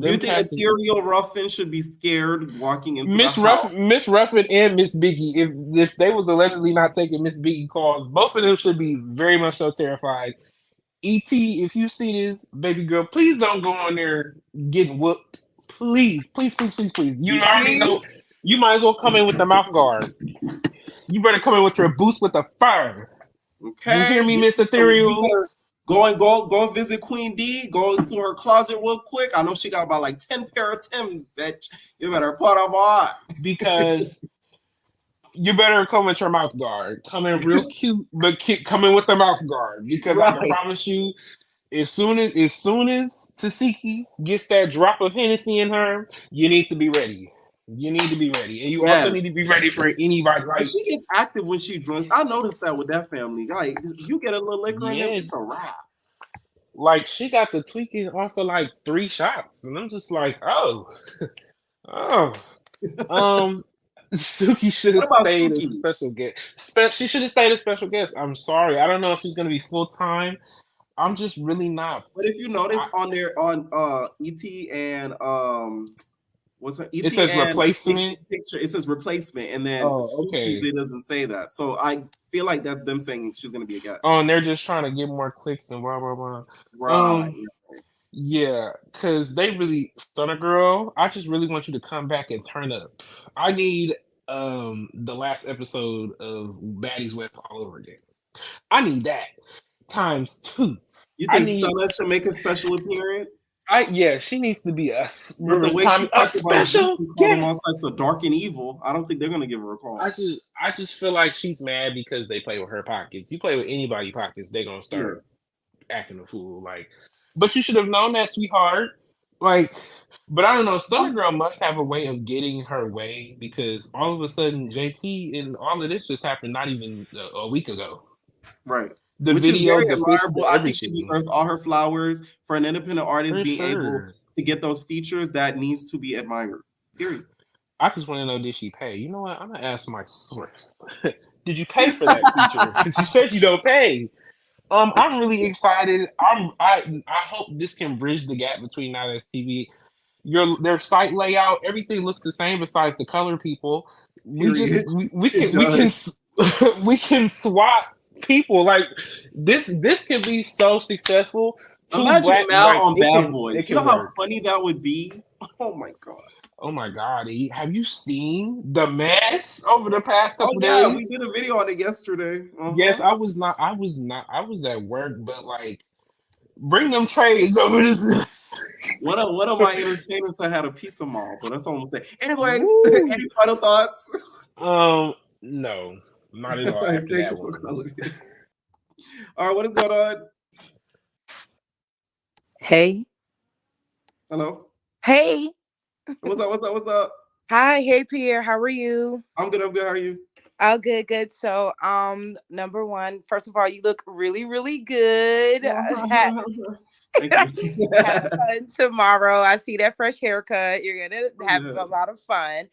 you think Ethereal Ruffin should be scared walking into Miss Ruffin and Miss Biggie? If they was allegedly not taking Miss Biggie calls, both of them should be very much so terrified. ET, if you see this, baby girl, please don't go on there getting whooped. Please. You already know. You might as well come in with the mouth guard. You better come in with your boots with the fire. Okay. You hear me, Miss Ethereal? Go visit Queen D. Go into her closet real quick. I know she got about like 10 pair of Timbs, bitch. You better put them on. Because you better come with your mouth guard. Come in real cute, but come in with the mouth guard. Because I can promise you, as soon as Tasiki gets that drop of Hennessy in her, you need to be ready. And you also need to be ready for anybody. Like, she gets active when she drinks. I noticed that with that family. Like, you get a little liquor in it, it's a wrap. Like, she got the tweaking off of like 3 shots, and I'm just like, oh. Suki should have stayed a special guest. She should have stayed a special guest. I'm sorry, I don't know if she's gonna be full time. I'm just really not. But if you notice on ET and what's her? It says replacement. Picture. It says replacement, and then it doesn't say that. So I feel like that's them saying she's gonna be a guest. Oh, and they're just trying to get more clicks and blah blah blah. Right. Yeah, because they really Stunner Girl. I just really want you to come back and turn up. I need the last episode of Baddies West all over again. I need that times 2. You think Stunner should make a special appearance? She needs to be a special guest. All types of dark and evil. I don't think they're gonna give her a call. I just feel like she's mad because they play with her pockets. You play with anybody's pockets, they're gonna start acting a fool. Like, but you should have known that, sweetheart. Like, but I don't know. Stunner Girl must have a way of getting her way, because all of a sudden JT and all of this just happened not even a week ago. Right. Which is very admirable. I think she deserves all her flowers for an independent artist being able to get those features. That needs to be admired. Period. I just want to know, did she pay? You know what? I'm gonna ask my source. Did you pay for that feature? Because you said you don't pay. I'm really excited. I hope this can bridge the gap between Now That's TV. Their site layout, everything looks the same besides the color people. We can swap people. Like, this can be so successful. Imagine Mal on Bad Boys. You know how funny that would be? Oh my god. Oh my God! Have you seen the mess over the past Oh couple yeah, we days? did a video on it yesterday. Yes, I was not. I was not. I was at work, but like, bring them trades over this. One of my entertainers I had a piece of mall, but that's all I'm gonna say. Anyways, Woo. any final thoughts? No, not at all. After Thank you that for one. calling in. All right, what is going on? Hey. Hello. Hey. What's up? What's up? What's up? Hi. Hey, Pierre. How are you? I'm good. I'm good. How are you? Oh, good, good. So, number one, first of all, you look really, really good. Thank you. Have fun tomorrow. I see that fresh haircut. You're gonna have Yeah. a lot of fun.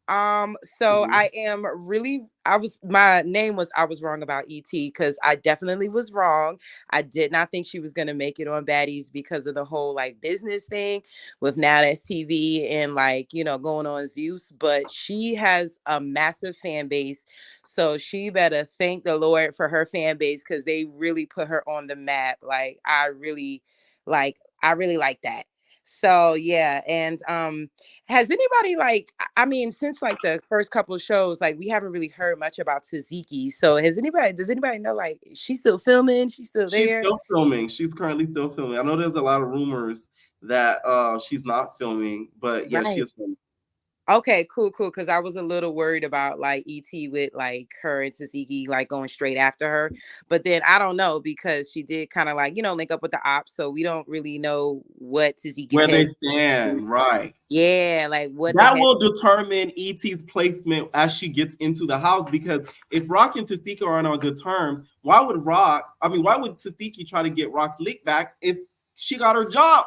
So Mhm. I am really I was wrong about ET because I definitely was wrong. I did not think she was gonna make it on Baddies because of the whole like business thing with Now That's TV and like going on Zeus, but she has a massive fan base. So she better thank the Lord for her fan base because they really put her on the map. Like I really like that. So yeah, and has anybody like I mean, since like the first couple of shows, like we haven't really heard much about Tzatziki. So does anybody know like she's still filming? She's still She's there? still filming. She's currently still filming. I know there's a lot of rumors that she's not filming, but yeah, she Right. is filming. Okay, cool, cool. Because I was a little worried about like ET with like her and Tzatziki like going straight after her. But then I don't know because she did kind of like, link up with the ops. So we don't really know what Tzatziki's Where they head. stand, right? Yeah, like what the That head. will determine ET's placement as she gets into the house. Because if Rock and Tzatziki aren't on good terms, why would Tzatziki try to get Rock's leak back if she got her job?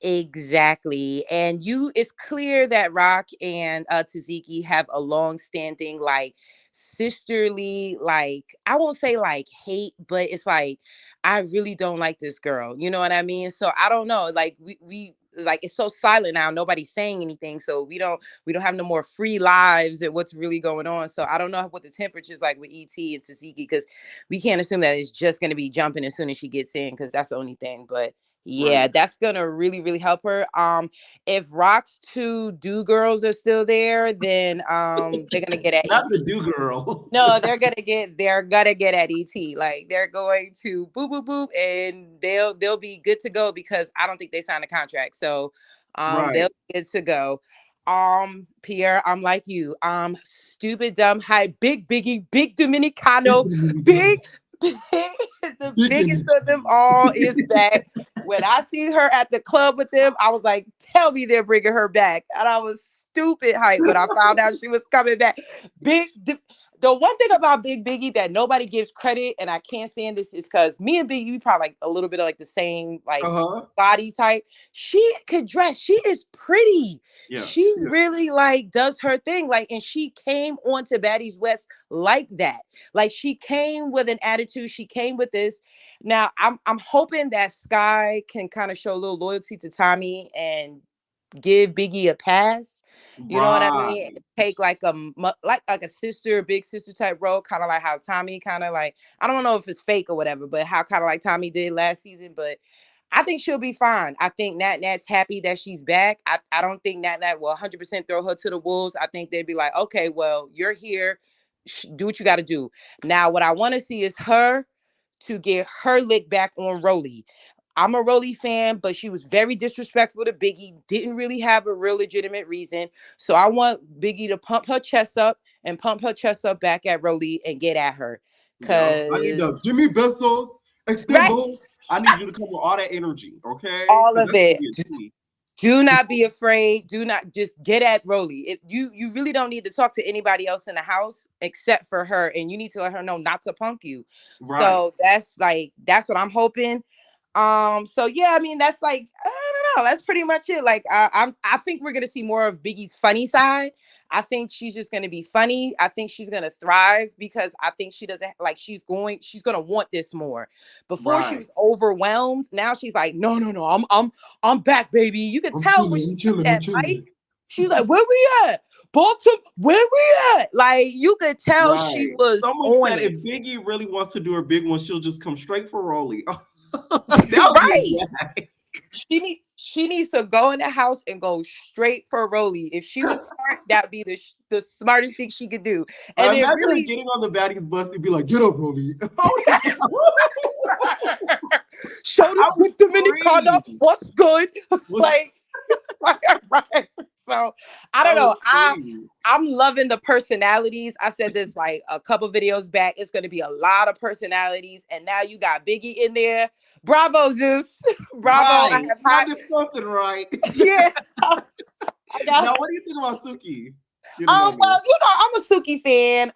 Exactly. And it's clear that Rock and Tzatziki have a long-standing, like sisterly, like I won't say like hate, but it's like I really don't like this girl. You know what I mean? So I don't know. Like we like it's so silent now. Nobody's saying anything. So we don't have no more free lives and what's really going on. So I don't know what the temperature is like with ET and Tzatziki because we can't assume that it's just gonna be jumping as soon as she gets in because that's the only thing. But yeah, Right. that's gonna really, really help her. If Rock's two do girls are still there, then they're gonna get at Not ET. the do girls. No, they're gonna get at ET. Like they're going to boop boop boop and they'll be good to go because I don't think they signed a contract. So they'll Right. be good to go. Pierre, I'm like you. Stupid, dumb, high, big Biggie, big Dominicano, big the biggest of them all is back. When I see her at the club with them, I was like, tell me they're bringing her back. And I was stupid hype when I found out she was coming back. The one thing about Big Biggie that nobody gives credit, and I can't stand this, is because me and Biggie, we probably like a little bit of like the same like Uh-huh. body type. She could dress. She is pretty. Yeah. She really like does her thing. Like, and she came onto Baddies West like that. Like she came with an attitude. She came with this. Now I'm hoping that Sky can kind of show a little loyalty to Tommy and give Biggie a pass. You know what I Right. mean? Take like like a sister, big sister type role, kind of like how Tommy kind of like I don't know if it's fake or whatever, but how kind of like Tommy did last season. But I think she'll be fine. I think Nat's happy that she's back. I don't think Nat will 100% throw her to the wolves. I think they'd be like, okay, well, you're here. Do what you got to do. Now, what I want to see is her to get her lick back on Rolly. I'm a Rolly fan, but she was very disrespectful to Biggie. Didn't really have a real legitimate reason. So I want Biggie to pump her chest up and pump her chest up back at Rolly and get at her. Yeah. I need Cause to give me bestos, right, extendos. I need you to come with all that energy, okay? all Because of that's gonna it. be a T. Do not be afraid. Do not just get at Rolly. If you really don't need to talk to anybody else in the house except for her, and you need to let her know not to punk you. Right. So that's what I'm hoping. So yeah, I mean that's like I don't know. That's pretty much it. Like I think we're gonna see more of Biggie's funny side. I think she's just gonna be funny. I think she's gonna thrive because I think she doesn't like she's gonna want this more. Before she Right. was overwhelmed. Now she's like, no, I'm back, baby. You could tell when she took that mic. She's like, where we at? Baltimore, where we at? Like you could tell she Right. was Someone on said it. if Biggie really wants to do her big one, she'll just come straight for Rolly. That would be Right. a gag. she needs to go in the house and go straight for Rolly. If she was smart, that'd be the smartest thing she could do. And I then imagine her really getting on the Baddies bus and be like, "Get up, Rolly." show I the was quick Dominicana. screaming. What's good? Was- Like, right. So I don't I know. was screaming. I'm loving the personalities. I said this like a couple videos back. It's going to be a lot of personalities, and now you got Biggie in there. Bravo, Zeus. Bravo. I Right. have I high. did something right. Yeah. I got. Now, what do you think about Suki? Getting on there? Well, I'm a Suki fan.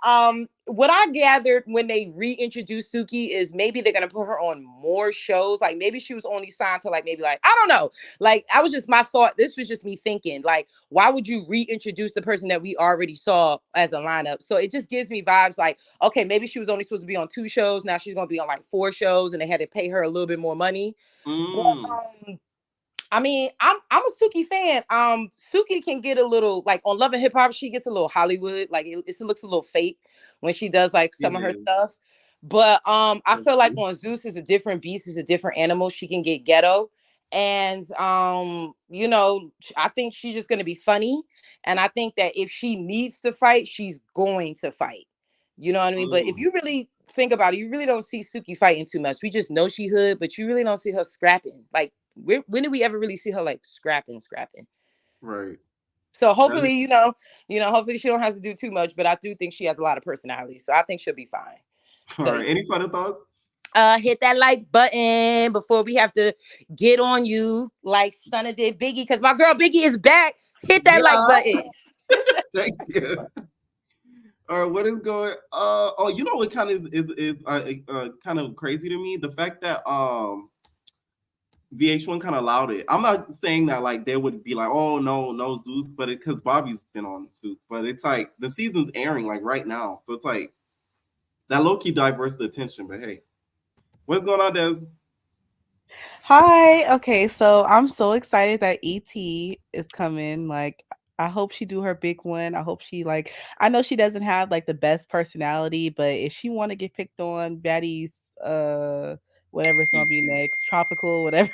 What I gathered when they reintroduced Suki is maybe they're gonna put her on more shows. Like maybe she was only signed to like maybe like I don't know. Like I was just my thought. This was just me thinking. Like why would you reintroduce the person that we already saw as a lineup? So it just gives me vibes like okay, maybe she was only supposed to be on 2 shows. Now she's gonna be on like 4 shows, and they had to pay her a little bit more money. But I mean, I'm a Suki fan. Suki can get a little like on Love and Hip Hop. She gets a little Hollywood, like it looks a little fake when she does like some of her stuff. But I feel like on Zeus is a different beast, is a different animal. She can get ghetto, and you know, I think she's just gonna be funny. And I think that if she needs to fight, she's going to fight. You know what I mean? But if you really think about it, you really don't see Suki fighting too much. We just know she hood, but you really don't see her scrapping. Like, when did we ever really see her like scrapping? Right. So hopefully, hopefully she don't have to do too much. But I do think she has a lot of personality, so I think she'll be fine. All right. Any final thoughts? Hit that like button before we have to get on you like Stunna did Biggie, because my girl Biggie is back. Hit that like button. Thank you. All right, what is going? You know what kind of is kind of crazy to me? The fact that VH1 kind of allowed it. I'm not saying that like they would be like, oh no Zeus, but because Bobby's been on Zeus, but it's like the season's airing like right now, so it's like that low key diverts the attention. But hey, what's going on, Des? Hi. Okay, so I'm so excited that ET is coming. Like, I hope she do her big one. I hope she like. I know she doesn't have like the best personality, but if she want to get picked on, Baddies, whatever's gonna be next, tropical, whatever.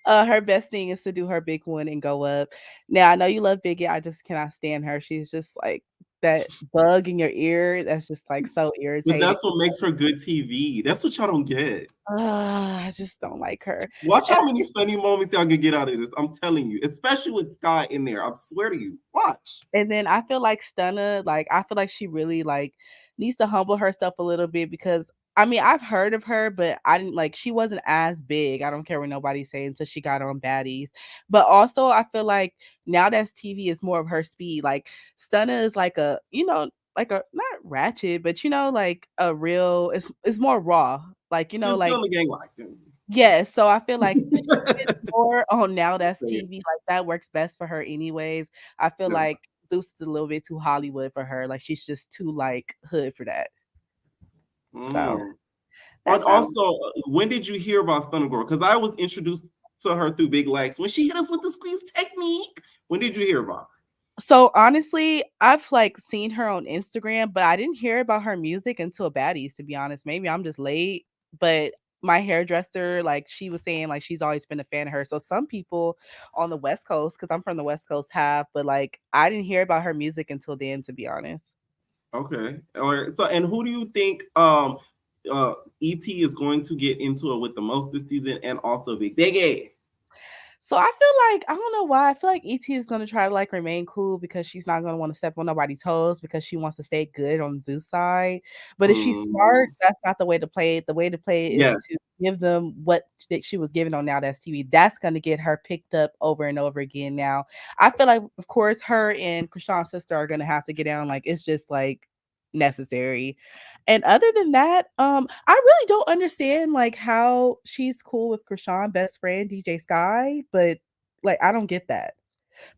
Her best thing is to do her big one and go up. Now I know you love Biggie. I just cannot stand her. She's just like that bug in your ear. That's just like so But irritating. that's what makes her good TV. That's what y'all don't get. I just don't like her. Watch how many funny moments y'all can get out of this. I'm telling you, especially with Sky in there. I swear to you. Watch. And then I feel like Stunna, like I feel like she really like needs to humble herself a little bit, because I mean I've heard of her, but I didn't like she wasn't as big. I don't care what nobody's saying until she got on Baddies. But also I feel like now that's TV is more of her speed. Like Stunna is like a, like a not ratchet, but like a real it's more raw. Like, She's like still in the gang like them. yes, so I feel like she fits more on Now That's TV. Like that works best for her anyways. I feel like Zeus is a little bit too Hollywood for her. Like she's just too like hood for that. So But also, when did you hear about Stunna Girl? Because I was introduced to her through Big Legs when she hit us with the squeeze technique. When did you hear about her? So honestly, I've like seen her on Instagram, but I didn't hear about her music until Baddies, to be honest. Maybe I'm just late, but my hairdresser, like she was saying, like she's always been a fan of her. So some people on the West Coast, because I'm from the West Coast, have, but like I didn't hear about her music until then, to be honest. Okay. All right. So, and who do you think ET is going to get into it with the most this season, and also Big A? So I feel like, I don't know why, I feel like ET is going to try to like remain cool because she's not going to want to step on nobody's toes, because she wants to stay good on Zeus' side. But if she's smart, that's not the way to play it. The way to play it is to give them what she was given on Now That's TV. That's going to get her picked up over and over again. Now, I feel like, of course, her and Krishan's sister are going to have to get down. Like, it's just like necessary. And other than that, I really don't understand like how she's cool with Krishan, best friend DJ Sky, but like I don't get that,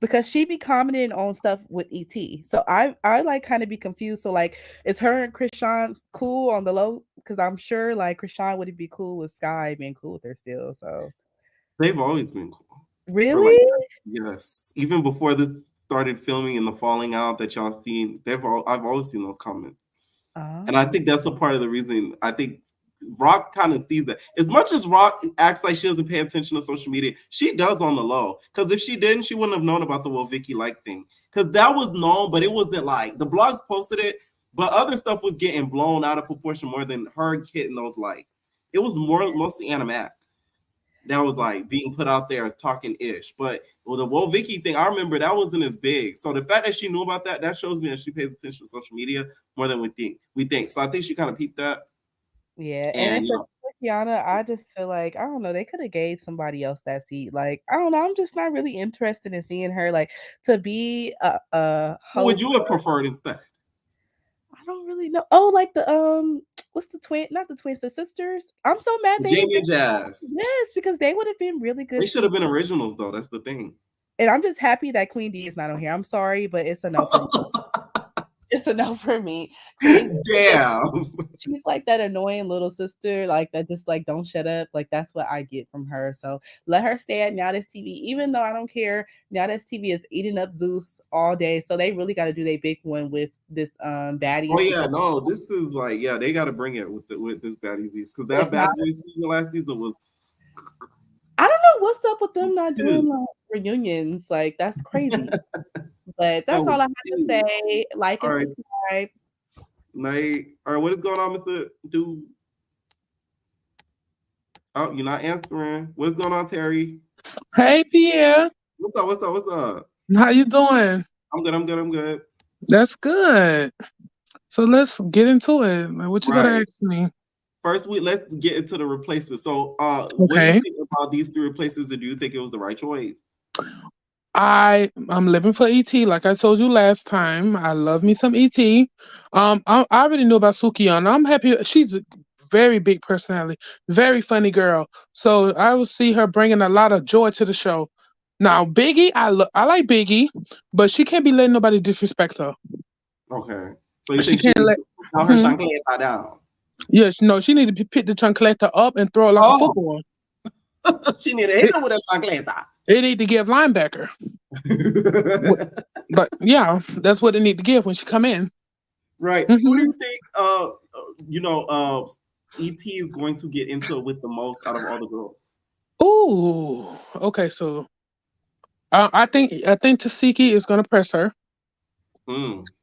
because she be commenting on stuff with ET. So I like kind of be confused. So like, is her and Krishan cool on the low? Because I'm sure like Krishan wouldn't be cool with Sky being cool with her still. So they've always been cool. Really? Yes. Even before this started filming and the falling out that y'all seen, I've always seen those comments. And I think that's a part of the reason. I think Rock kind of sees that. As much as Rock acts like she doesn't pay attention to social media, she does on the low. Because if she didn't, she wouldn't have known about the Will Vicky like thing. Because that was known, but it wasn't like the blogs posted it, but other stuff was getting blown out of proportion more than her getting those likes. It was mostly Animac that was like being put out there as talking ish. But the Will Vicky thing, I remember that wasn't as big. So the fact that she knew about that shows me that she pays attention to social media more than we think. So I think she kind of peeped that. Yeah, and for Kiana, I just feel like I don't know, they could have gave somebody else that seat. Like, I don't know, I'm just not really interested in seeing her like to be a host. Who would you have preferred instead? I don't really know. Oh, like the what's the twin? Not the twins, the sisters. I'm so mad they Jamie and Jazz. Yes, because they would have been really good. They should have been originals though. That's the thing. And I'm just happy that Queen D is not on here. I'm sorry, but it's a no for me. It's a no for me. Damn. She's like that annoying little sister, like that just like don't shut up. Like that's what I get from her. So let her stay at Now That's TV, even though I don't care. Now That's TV is eating up Zeus all day. So they really got to do their big one with this Baddies. Oh yeah, no, this is like, yeah, they got to bring it with this Baddies because that Baddies season last season was. I don't know what's up with them not doing like reunions. Like that's crazy. But that's all I have to say. Like and subscribe. Night. All right, what is going on, Mr. Dude? Oh, you're not answering. What's going on, Terry? Hey, Pierre. What's up? How you doing? I'm good. That's good. So let's get into it. What you gotta ask me? First, let's get into the replacements. So, what do you think about these 3 replacements, and do you think it was the right choice? I'm living for ET, like I told you last time. I love me some ET. I already knew about Sukiyana. I'm happy. She's a very big personality, very funny girl. So I will see her bringing a lot of joy to the show. Now Biggie, I like Biggie, but she can't be letting nobody disrespect her. Okay, so you she can't let her chancleta down. Yes, no, she need to pick the chancleta up and throw it like a football. She need to hit her with a chancleta. It need to give linebacker. But yeah, that's what it need to give when she come in. Right. Who do you think ET is going to get into it with the most out of all the girls? Ooh, okay, so I think Tasiki is gonna press her.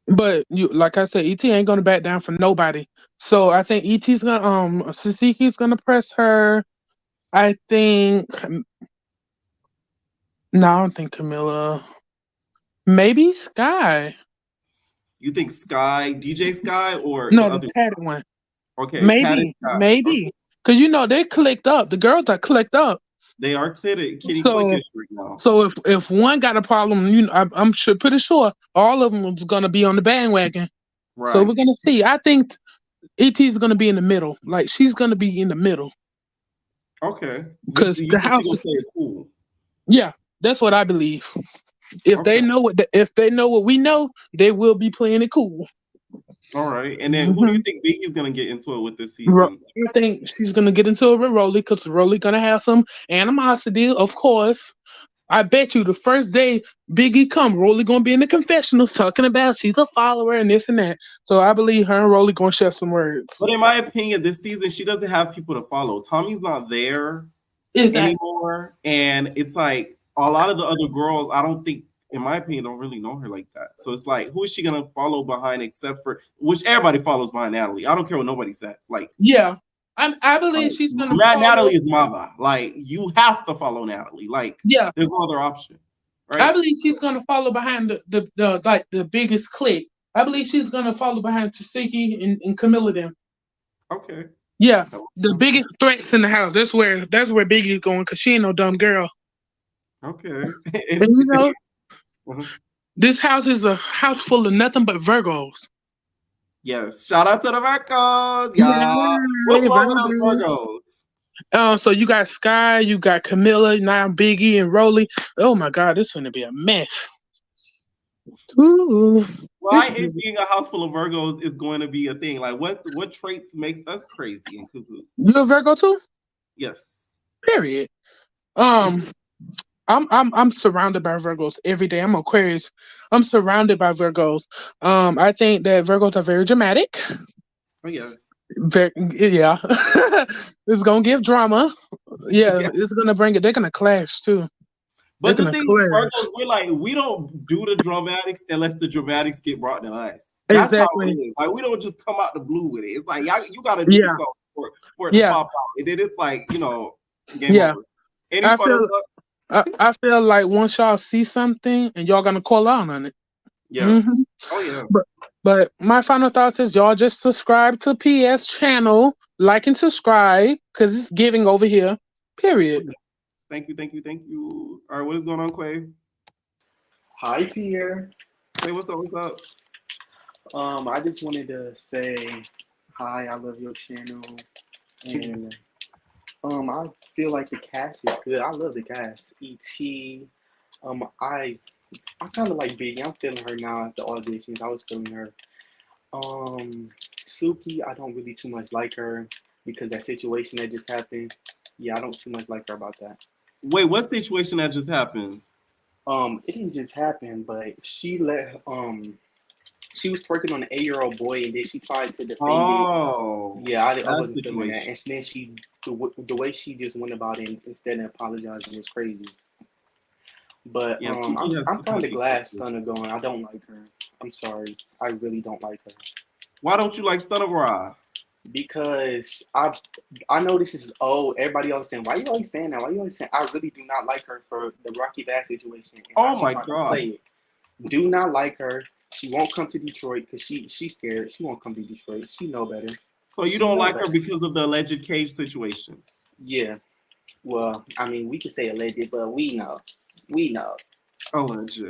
But like I said, ET ain't gonna back down for nobody. So I think ET's gonna Tasiki's gonna press her. I don't think Camilla. Maybe Sky. You think Sky, DJ Sky, or no, the tatted one? Okay, maybe. Because they clicked up. The girls are clicked up. They are kitty clickish right now. So if one got a problem, I'm pretty sure all of them is gonna be on the bandwagon. Right. So we're gonna see. I think ET is gonna be in the middle. Like she's gonna be in the middle. Okay. Because the house is cool. Yeah, that's what I believe. If they know what we know, they will be playing it cool. All right. And then who do you think Biggie's gonna get into it with this season? I think she's gonna get into it with Rolly because Rolly gonna have some animosity, of course. I bet you the first day Biggie come, Rolly gonna be in the confessionals talking about she's a follower and this and that. So I believe her and Rolly gonna share some words. But in my opinion, this season she doesn't have people to follow. Tommy's not there anymore, and it's like a lot of the other girls, I don't think, in my opinion, don't really know her like that. So it's like, who is she gonna follow behind except for which everybody follows behind Natalie? I don't care what nobody says. Like, yeah. I believe she's gonna follow. Natalie is mother. Like, you have to follow Natalie. Like, yeah, there's no other option. Right? I believe she's gonna follow behind the biggest clique. I believe she's gonna follow behind Tasiki and Camilla them. Okay. Yeah, the biggest threats in the house. That's where Biggie's going because she ain't no dumb girl. Okay. And this house is a house full of nothing but Virgos. Yes. Shout out to the Virgos. Yeah. What's wrong with those Virgos? So you got Sky, you got Camilla, now Biggie and Rolly. Oh my God, this is gonna be a mess. Ooh. Why is being a house full of Virgos is going to be a thing? Like, what traits make us crazy and cuckoo? You a Virgo too? Yes. Period. I'm surrounded by Virgos every day. I'm Aquarius. I'm surrounded by Virgos. I think that Virgos are very dramatic. Oh yes. Yeah. It's gonna give drama. Yeah, Yeah. it's gonna bring it. They're gonna clash too. They're But the gonna thing is, clash. Virgos, we don't do the dramatics unless the dramatics get brought to us. That's how it Exactly. is. Like we don't just come out the blue with it. It's like y'all, you got to do Yeah. something for it to Yeah. pop out, and then it's like game Yeah. over. Any I final feel. thoughts? I feel like once y'all see something and y'all gonna call out on it. Yeah. hmm Oh yeah. But my final thoughts is y'all just subscribe to PS channel, like and subscribe, cause it's giving over here. Period. Thank you, thank you, thank you. All right, what is going on, Quay? Hi, Pierre. Hey, what's up? What's up? I just wanted to say hi. I love your channel, and I feel like the cast is good. I love the cast. Et. I kind of like Biggie. I'm feeling her now at the auditions. I was feeling her. Suki, I don't really too much like her because that situation that just happened. Yeah, I don't too much like her about that. Wait, what situation that just happened? It didn't just happen, but she was twerking on an 8-year-old boy, and then she tried to defend it. Oh, Yeah, I that wasn't feeling that. situation. And then the way she just went about it instead of apologizing was crazy. But Yeah, Suki has I'm too kind much of glad issues. Stunner going. I don't like her. I'm sorry. I really don't like her Why don't you like Stunner Bra? because I know this is old. Everybody always saying, "Why you always saying that? Why you always saying?" I really do not like her for the Rocky Bass situation and how Oh she my tried to play god. it. Do not like her. She won't come to Detroit because she's scared. She won't come to Detroit. She know better. So you She don't know like her better. because of the alleged cage situation? Yeah. Well, I mean, we could say alleged, but we know. We know. Alleged.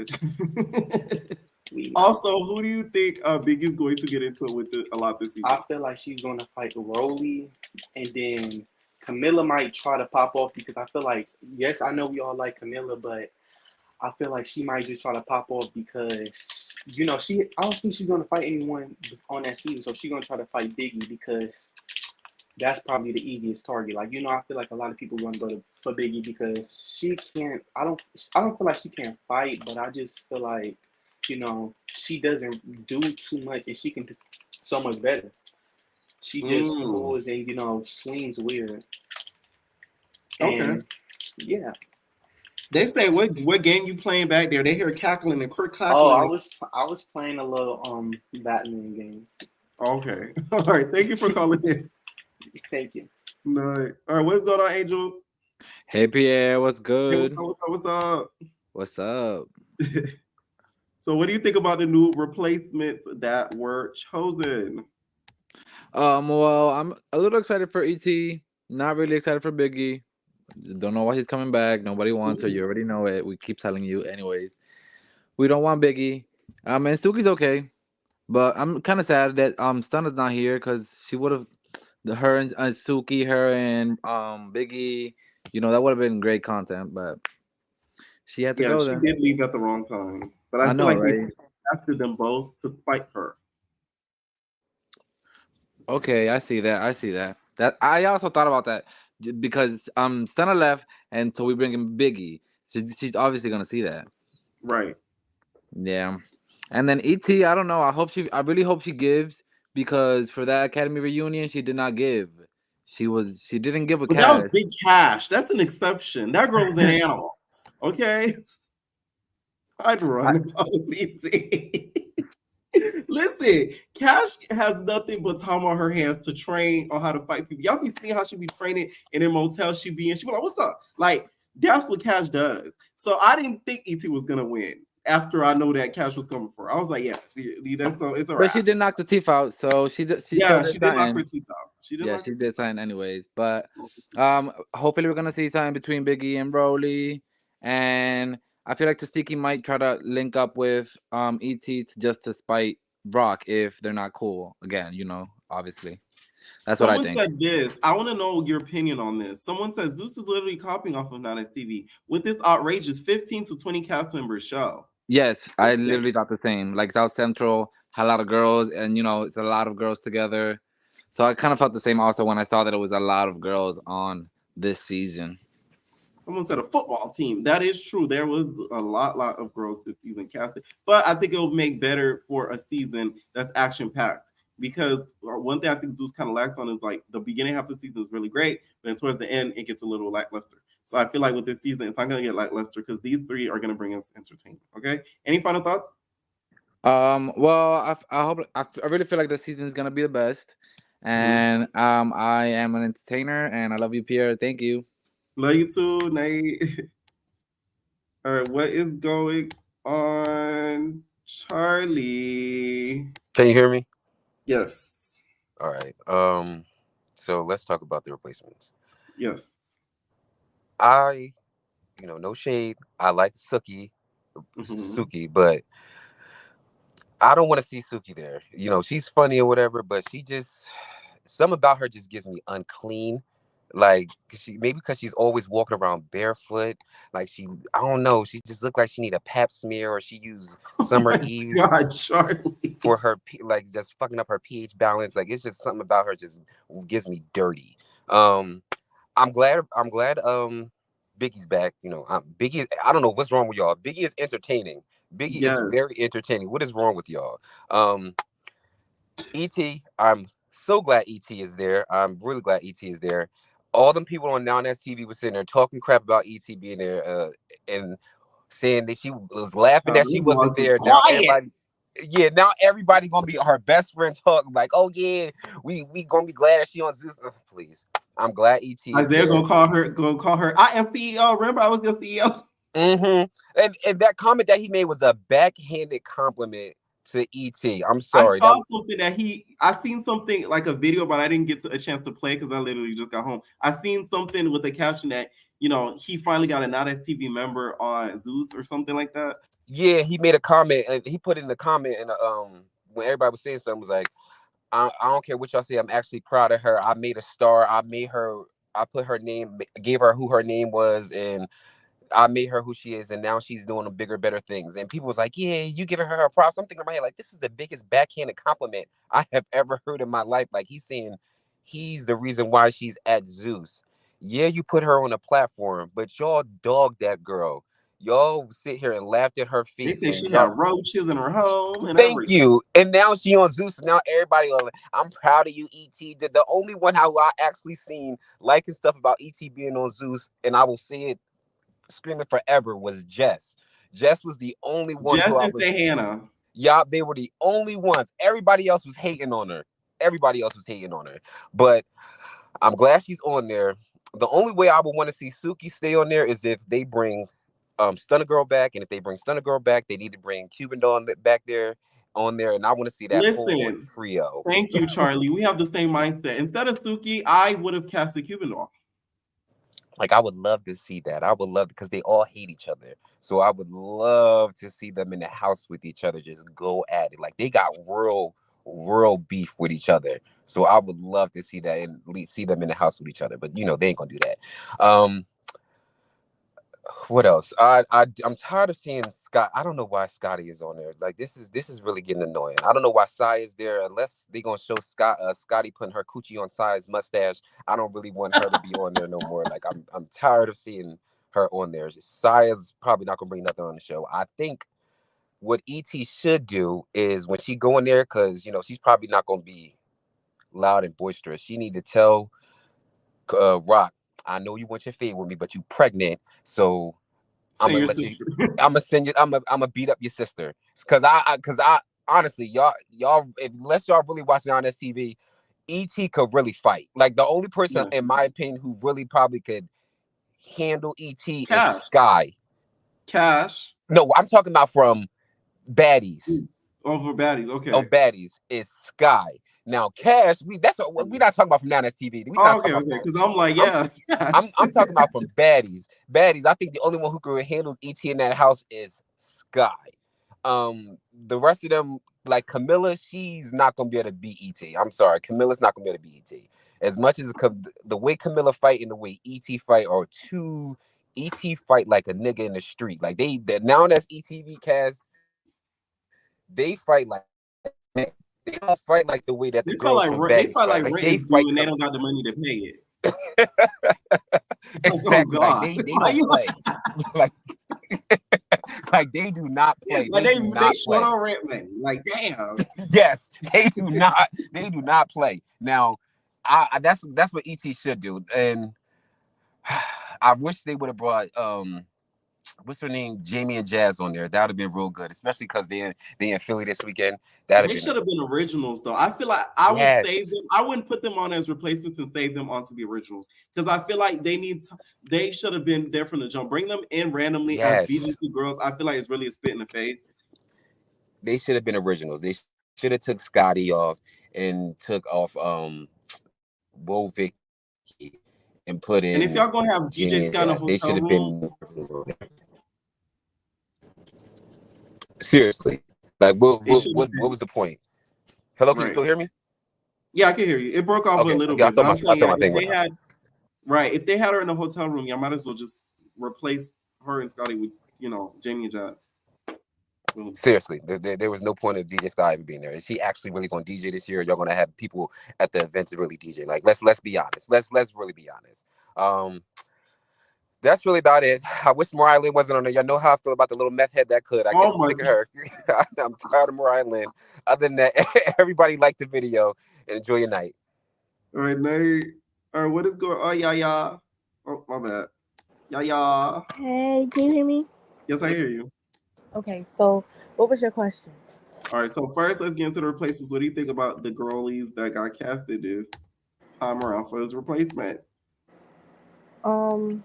We know. Also, who do you think Big is going to get into it with a lot this season? I feel like she's going to fight Rolly, and then Camilla might try to pop off because I feel like, yes, I know we all like Camilla, but I feel like she might just try to pop off because, I don't think she's going to fight anyone on that season. So she's going to try to fight Biggie because that's probably the easiest target. Like, I feel like a lot of people want to go for Biggie because she can't. I don't feel like she can't fight, but I just feel like, she doesn't do too much, and she can do so much better. She just pulls and swings weird, Okay. and yeah. They say what game you playing back there? They hear cackling and quick Oh, cackling. I was playing a little Batman game. Okay. All right. Thank you for calling in. Thank you. No. All right. What's going on, Angel? Hey Pierre, what's Hey, what's good? up? What's up? What's up? So, what do you think about the new replacements that were chosen? Well, I'm a little excited for ET. Not really excited for Biggie. Don't know why he's coming back. Nobody wants her. You already know it. We keep telling you, anyways. We don't want Biggie. And Suki's okay, but I'm kind of sad that Stunna's not here because she would have her and Suki, her and Biggie. That would have been great content, but she had to Yeah, go she there. did leave at the wrong time, but I I feel know, like they right? casted them both to fight her. Okay, I see that. I see that. That I also thought about that because Stunner left, and so we bring in Biggie. She's obviously gonna see that. Right. Yeah, and then ET. I don't know. I really hope she gives because for that Academy reunion, she did not give. She didn't give a But that was cash. Big Cash. That's an exception. That girl was an animal. Okay. I'd run if I was ET. Listen, Cash has nothing but time on her hands to train on how to fight people. Y'all be seeing how she be training in a motel she be in. She be like, what's up? Like, that's what Cash does. So I didn't think ET was gonna win after I know that Cash was coming for her. I was like, yeah, it's a But she wrap. did knock the teeth out, so she still Yeah, did she did knock her something. teeth out. She did Yeah, knock she her teeth did something anyways. But out. hopefully we're gonna see something between Biggie and Broly, and I feel like Tasiki might try to link up with ET just to spite Brock if they're not cool again. Obviously that's what I Someone think. said this. I want to know your opinion on this. Someone says Zeus is literally copying off of Nice TV with this outrageous 15 to 20 cast members show. Yes, What I do you think? literally thought the same. Like South Central had a lot of girls, and it's a lot of girls together. So I kind of felt the same also when I saw that it was a lot of girls on this season. Someone said a football team. That is true. There was a lot of girls this season casted, but I think it will make better for a season that's action packed because one thing I think Zeus kind of lacks on is like the beginning half of the season is really great, but then towards the end it gets a little lackluster. So I feel like with this season, it's not going to get lackluster because these three are going to bring us entertainment. Okay. Any final thoughts? Well, I hope I really feel like the season is gonna be the best, and I am an entertainer, and I love you, Pierre. Thank you. Love you too, Nate. All right, what is going on, Charlie? Can you hear me? Yes. All right. So let's talk about the replacements. Yes. No shade. I like Suki, but I don't want to see Suki there. She's funny or whatever, but something about her just gives me unclean. Like maybe because she's always walking around barefoot. Like I don't know. She just looked like she need a pap smear, or she used Summer Eve's for her, like just fucking up her pH balance. Like it's just something about her just gives me dirty. I'm glad. Biggie's back. Biggie. I don't know what's wrong with y'all. Biggie is entertaining. Biggie is very entertaining. What is wrong with y'all? E.T. I'm so glad E.T. is there. I'm really glad E.T. is there. All them people on Now That's TV was sitting there talking crap about E.T. being there and saying that she was laughing that she wasn't there. Now everybody gonna be her best friend talking like, oh yeah, we gonna be glad that she on Zeus. Please, I'm glad E.T. Isaiah gonna call her. I am CEO. Remember, I was your CEO. And that comment that he made was a backhanded compliment to E.T. I'm sorry. I seen something like a video, but I didn't get a chance to play because I literally just got home. I seen something with a caption that he finally got a Not As TV member on Zeus or something like that. Yeah, he made a comment and he put in the comment and when everybody was saying something was like, I don't care what y'all say. I'm actually proud of her. I made a star. I put her name, gave her who her name was, and I made her who she is, and now she's doing bigger, better things. And people was like, yeah, you giving her props. I'm thinking in my head, like, this is the biggest backhanded compliment I have ever heard in my life. Like, he's saying he's the reason why she's at Zeus. Yeah, you put her on a platform, but y'all dogged that girl. Y'all sit here and laughed at her feet. They say she had roaches in her home. Thank you. And now she on Zeus. And now everybody, I'm proud of you, E.T. The only one how I actually seen liking stuff about E.T. being on Zeus, and I will say it screaming forever, was Jess. Jess was the only one. Jess and Hannah. Yeah, they were the only ones. Everybody else was hating on her. But I'm glad she's on there. The only way I would want to see Suki stay on there is if they bring Stunner Girl back, and if they bring Stunner Girl back, they need to bring Cuban Dawn back there on there, and I want to see that whole trio. Thank you, Charlie. We have the same mindset. Instead of Suki, I would have casted Cuban Dawn. Like, I would love to see that. I would love, because they all hate each other. So I would love to see them in the house with each other, just go at it. Like, they got real beef with each other. So I would love to see that and see them in the house with each other. But, they ain't going to do that. What else? I'm tired of seeing Scott. I don't know why Scotty is on there. Like, this is really getting annoying. I don't know why Sai is there, unless they're gonna show Scotty putting her coochie on Sai's mustache. I don't really want her to be on there no more. Like, I'm tired of seeing her on there. Sai is probably not gonna bring nothing on the show. I think what E.T. should do is when she go in there, because she's probably not gonna be loud and boisterous. She need to tell Rock, I know you want your fade with me, but you pregnant, so I'm gonna beat up your sister. Cause I honestly, y'all, unless y'all really watching on this TV, E.T. could really fight. Like, the only person, in my opinion, who really probably could handle E.T. is Sky. Cash. No, I'm talking about from Baddies. Over Baddies, okay. On Baddies is Sky. Now, Cash, we're not talking about from Now That's TV. Okay. Because I'm like, I'm talking about from Baddies. Baddies, I think the only one who can handle E.T. in that house is Sky. The rest of them, like Camilla, she's not gonna be able to beat E.T. I'm sorry, Camilla's not gonna be able to beat E.T. As much as the way Camilla fight and the way E.T. fight are two. E.T. fight like a nigga in the street. Like they Now That's ETV cast. They fight like. They don't fight like the way that the girls from Baddies fight. They fight and they don't got the money to pay it. Exactly. Oh, God. They don't play. Like they do not play. Like They do they not short play. on rent money. Like damn. Yes, they do not. They do not play. Now, that's what ET should do, and I wish they would have brought what's her name, Jamie and Jazz on there. That would have been real good, especially because they in Philly this weekend. That'd They have should been have been originals though. I feel like I would save yes. them. I wouldn't put them on as replacements and save them on to be originals because I feel like they should have been there from the jump. Bring them in randomly as Yes, BDC girls. I feel like it's really a spit in the face. they should have been originals. They should have took Scotty off and took off Wo Vicky and put in And if y'all gonna have Jamie DJ and Scott in a Jazz. They should hotel have room, been seriously. Like it should have what been was the point? Hello, can you right. still hear me? Yeah, I can hear you. It broke off a Okay, little okay. bit, but I'm I saying thought yeah, my if thing went they out. had right, if they had her in the hotel room, y'all might as well just replace her and Scotty with Jamie and Jazz. Boom. Seriously, there was no point of DJ Sky even being there. Is she actually really going to DJ this year? Y'all going to have people at the event to really DJ? Like, let's be honest. Let's really be honest. That's really about it. I wish Mariah Lynn wasn't on there. Y'all know how I feel about the little meth head that could. Oh I'm my sick of her. I'm tired of Mariah Lynn. Other than that, everybody like the video and enjoy your night. All right, Nate. All right, what is going on? Yeah. Oh, my bad. Yeah. Hey, can you hear me? Yes, I hear you. Okay, so what was your question? All right, so first, let's get into the replacements. What do you think about the girlies that got casted this time around for his replacement? Um,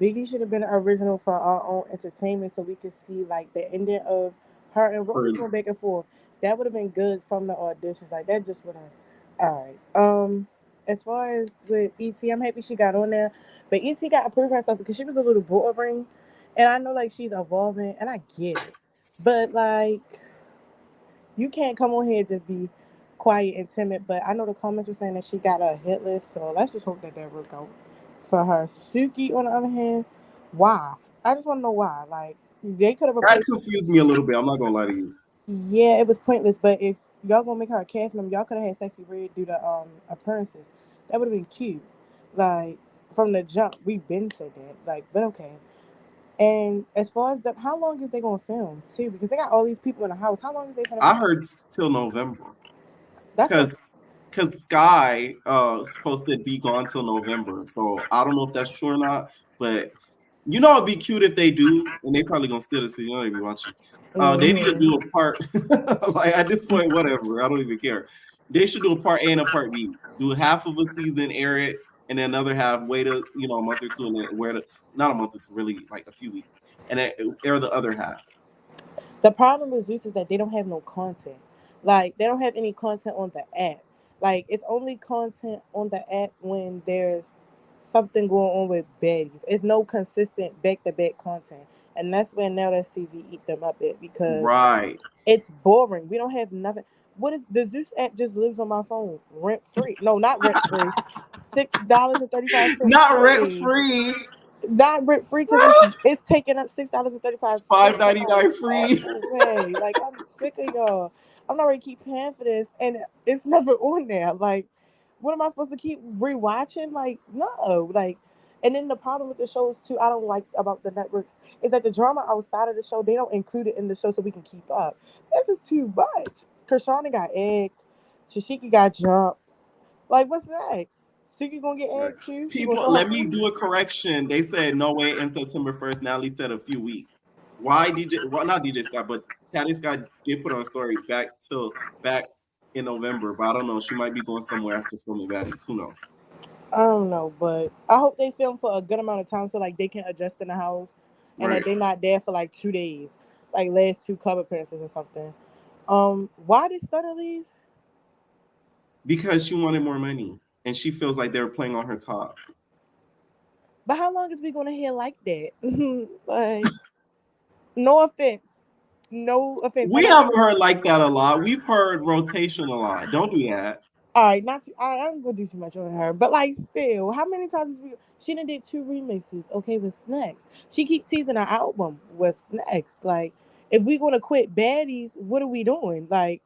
Biggie should have been original for our own entertainment so we could see like the ending of her and Rory going back and forth. That would have been good from the auditions. Like that just would have. All right. As far as with ET, I'm happy she got on there, but ET got to prove herself because she was a little boring, and I know like she's evolving, and I get it, but like you can't come on here and just be quiet and timid. But I know the comments were saying that she got a hit list, so let's just hope that that worked out for her. Suki, on the other hand, why? I just want to know why. Like they could have That replaced. confused me a little bit. I'm not gonna lie to you. Yeah, it was pointless. But if y'all gonna make her a cast member, y'all could have had Sexy Red do the appearances. That would have been cute. Like from the jump, we've been said that. Like, but okay. And as far as how long is they gonna film too? Because they got all these people in the house. How long is they gonna? I heard till November That's what. because Guy supposed to be gone till November. So I don't know if that's true or not, but it'd be cute if they do, and they probably gonna steal it, so you don't even be watching. They need to do a part like at this point, whatever. I don't even care. They should do a part A and a part B. Do half of a season, air it, and then another half, wait a month or two, and then not a month or two, really like a few weeks, and then air the other half. The problem with Zeus is that they don't have no content. Like they don't have any content on the app. Like it's only content on the app when there's something going on with Baddies. It's no consistent back to back content. And that's when Now That's TV eat them up at because Right. it's boring. We don't have nothing. What is the Zeus app just lives on my phone rent free? No, not rent free. $6.35 Not rent free. free. Not rent free because it's taking up $6.35. $5.99 free. Way. Like I'm sick of y'all. I'm not ready to keep paying for this, and it's never on there. Like, what am I supposed to keep rewatching? Like, no. Like, and then the problem with the shows too, I don't like about the network is that the drama outside of the show they don't include it in the show so we can keep up. This is too much. Krishana got egged. Shashiki got jumped. Like, what's next? Suki gonna get egged too? She gonna People, show let her me food? do a correction. They said no way in September 1st. Natalie said a few weeks. Why DJ? Well, not DJ Scott, but Tally Scott did put on a story back in November, but I don't know. She might be going somewhere after filming Baddies. Who knows? I don't know, but I hope they film for a good amount of time so like they can adjust in the house and that Right. they're not there for like 2 days, like last two cover appearances or something. Why did Stunner leave? Because she wanted more money, and she feels like they were playing on her top. But how long is we gonna hear like that? Like, no offense, no offense. We Like haven't heard like that a lot. We've heard rotation a lot. Don't do that. all right, not too, I'm gonna do too much on her, but like still, how many times she done did 2 remixes? Okay, what's next? She keep teasing her album. What's next? Like, if we gonna quit Baddies, what are we doing? Like,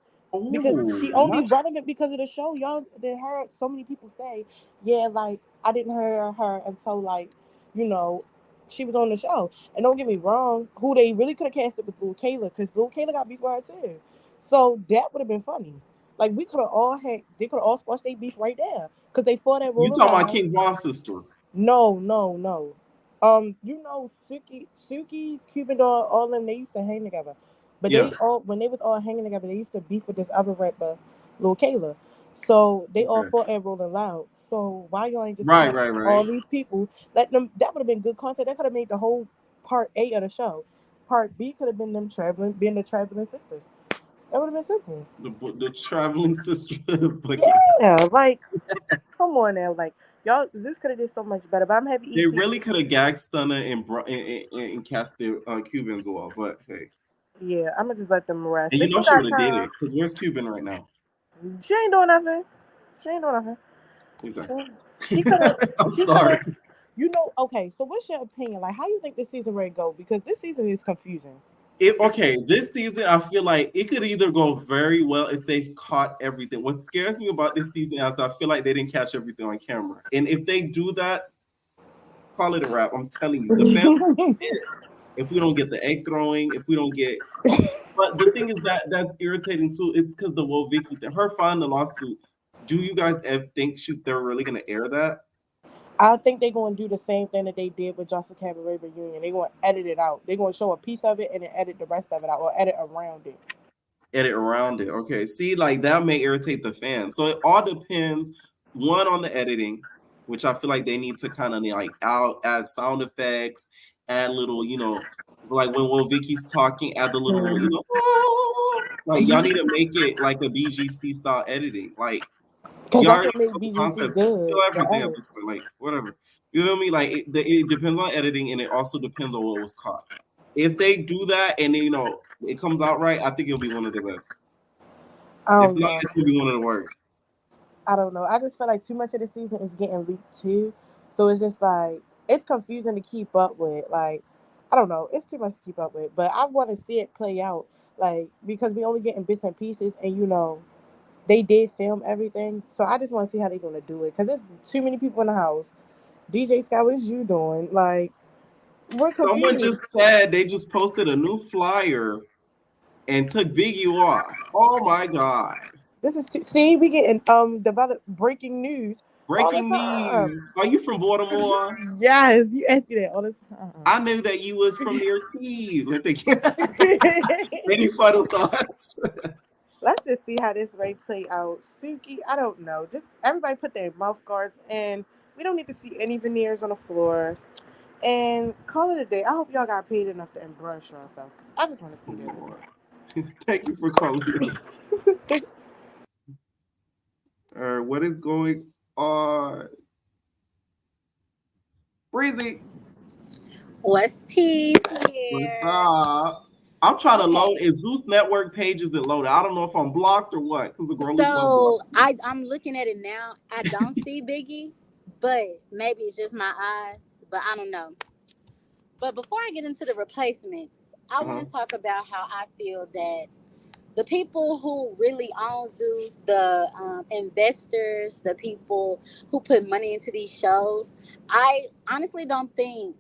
because Oh, she only not relevant because of the show. Y'all did heard so many people say, yeah, like I didn't hear her until like, you know, she was on the show. And don't get me wrong, who they really could have casted was Lil Kayla, because Lil Kayla got beef with her too. So that would have been funny. Like they could have all squashed their beef right there, because they fought at You Rolling talking about Loud. King Von's sister? No. Suki, Cuban Doll, all them, they used to hang together. But Yeah. they all, when they was all hanging together, they used to beef with this other rapper, Lil Kayla. So they all Okay. fought at Rolling Loud. So why y'all ain't just Right. all these people? Let them. That would have been good content. That could have made the whole part A of the show. Part B could have been them being the traveling sisters. That would have been simple. The traveling sister. Yeah, like come on now, like y'all. Zeus could have did so much better. But I'm happy. They ET. really could have gagged Stunner and cast the Cubans off, but hey. Yeah, I'm gonna just let them rest. And They you know still she got would have did time. it, because where's Cuban right now? She ain't doing nothing. She ain't doing nothing. Exactly. She could have. I'm sorry. Okay. So what's your opinion? Like, how you think this season will go? Because this season is confusing. This season, I feel like it could either go very well if they've caught everything. What scares me about this season is I feel like they didn't catch everything on camera. And if they do that, call it a wrap. I'm telling you, the fans if we don't get the egg throwing, if we don't get. But the thing is that's irritating too. It's because the Vicky thing, her filing the lawsuit. Do you guys ever think they're really gonna air that? I think they're going to do the same thing that they did with Johnson Cabaret reunion. They're going to edit it out. They're going to show a piece of it and then edit the rest of it out, or edit around it. Edit around it. Okay. See, like that may irritate the fans. So it all depends, one, on the editing, which I feel like they need to kind of like add sound effects, add little, like when Will Vicky's talking, add the little, like y'all need to make it like a BGC style editing. Like because y'all that's already what makes know the BGC concept. good. Kill everything at this point. Like whatever. You know what I mean? Like it depends on editing, and it also depends on what was caught. If they do that and it comes out right, I think it'll be one of the best. If not, it's gonna be one of the worst. I don't know. I just feel like too much of the season is getting leaked too, so it's just like it's confusing to keep up with. Like I don't know, it's too much to keep up with. But I want to see it play out, like because we only getting bits and pieces, and they did film everything, so I just want to see how they're gonna do it because there's too many people in the house. DJ Sky, what is you doing? Like, we're Someone confused. just said they just posted a new flyer and took Biggie off. Oh my god! This is see, we getting develop breaking news all the Breaking time. news. Are you from Baltimore? Yes, you ask me that all the time. I knew that you was from near T. Any final thoughts? Let's just see how this race play out. Suki, I don't know. Just everybody put their mouth guards in. We don't need to see any veneers on the floor. And call it a day. I hope y'all got paid enough to embrace yourself. I just want to see that. Thank you for calling me. What is going on? Breezy. What's tea? What's up? I'm trying to load. Is Zeus Network page isn't loaded? I don't know if I'm blocked or what. Because the girl is So I'm looking at it now. I don't see Biggie, but maybe it's just my eyes. But I don't know. But before I get into the replacements, I want to talk about how I feel that the people who really own Zeus, the investors, the people who put money into these shows, I honestly don't think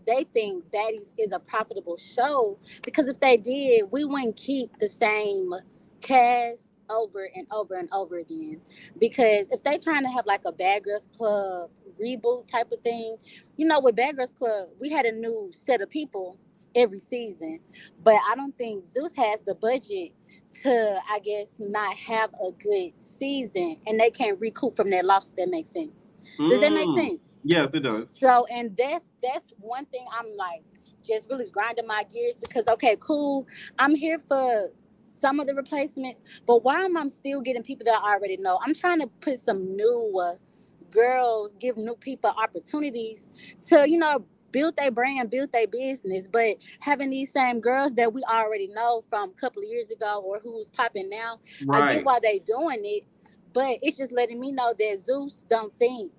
they think Baddies is a profitable show, because if they did, we wouldn't keep the same cast over and over and over again. Because if they trying to have like a Bad Girls Club reboot type of thing, with Bad Girls Club, we had a new set of people every season. But I don't think Zeus has the budget to, I guess, not have a good season, and they can't recoup from that loss. If that makes sense. Does that make sense? Yes, it does. So, and that's one thing I'm like just really grinding my gears, because okay, cool, I'm here for some of the replacements, but why am I still getting people that I already know? I'm trying to put some new girls, give new people opportunities to build their brand, build their business, but having these same girls that we already know from a couple of years ago or who's popping now, right. I get why they doing it, but it's just letting me know that Zeus don't think,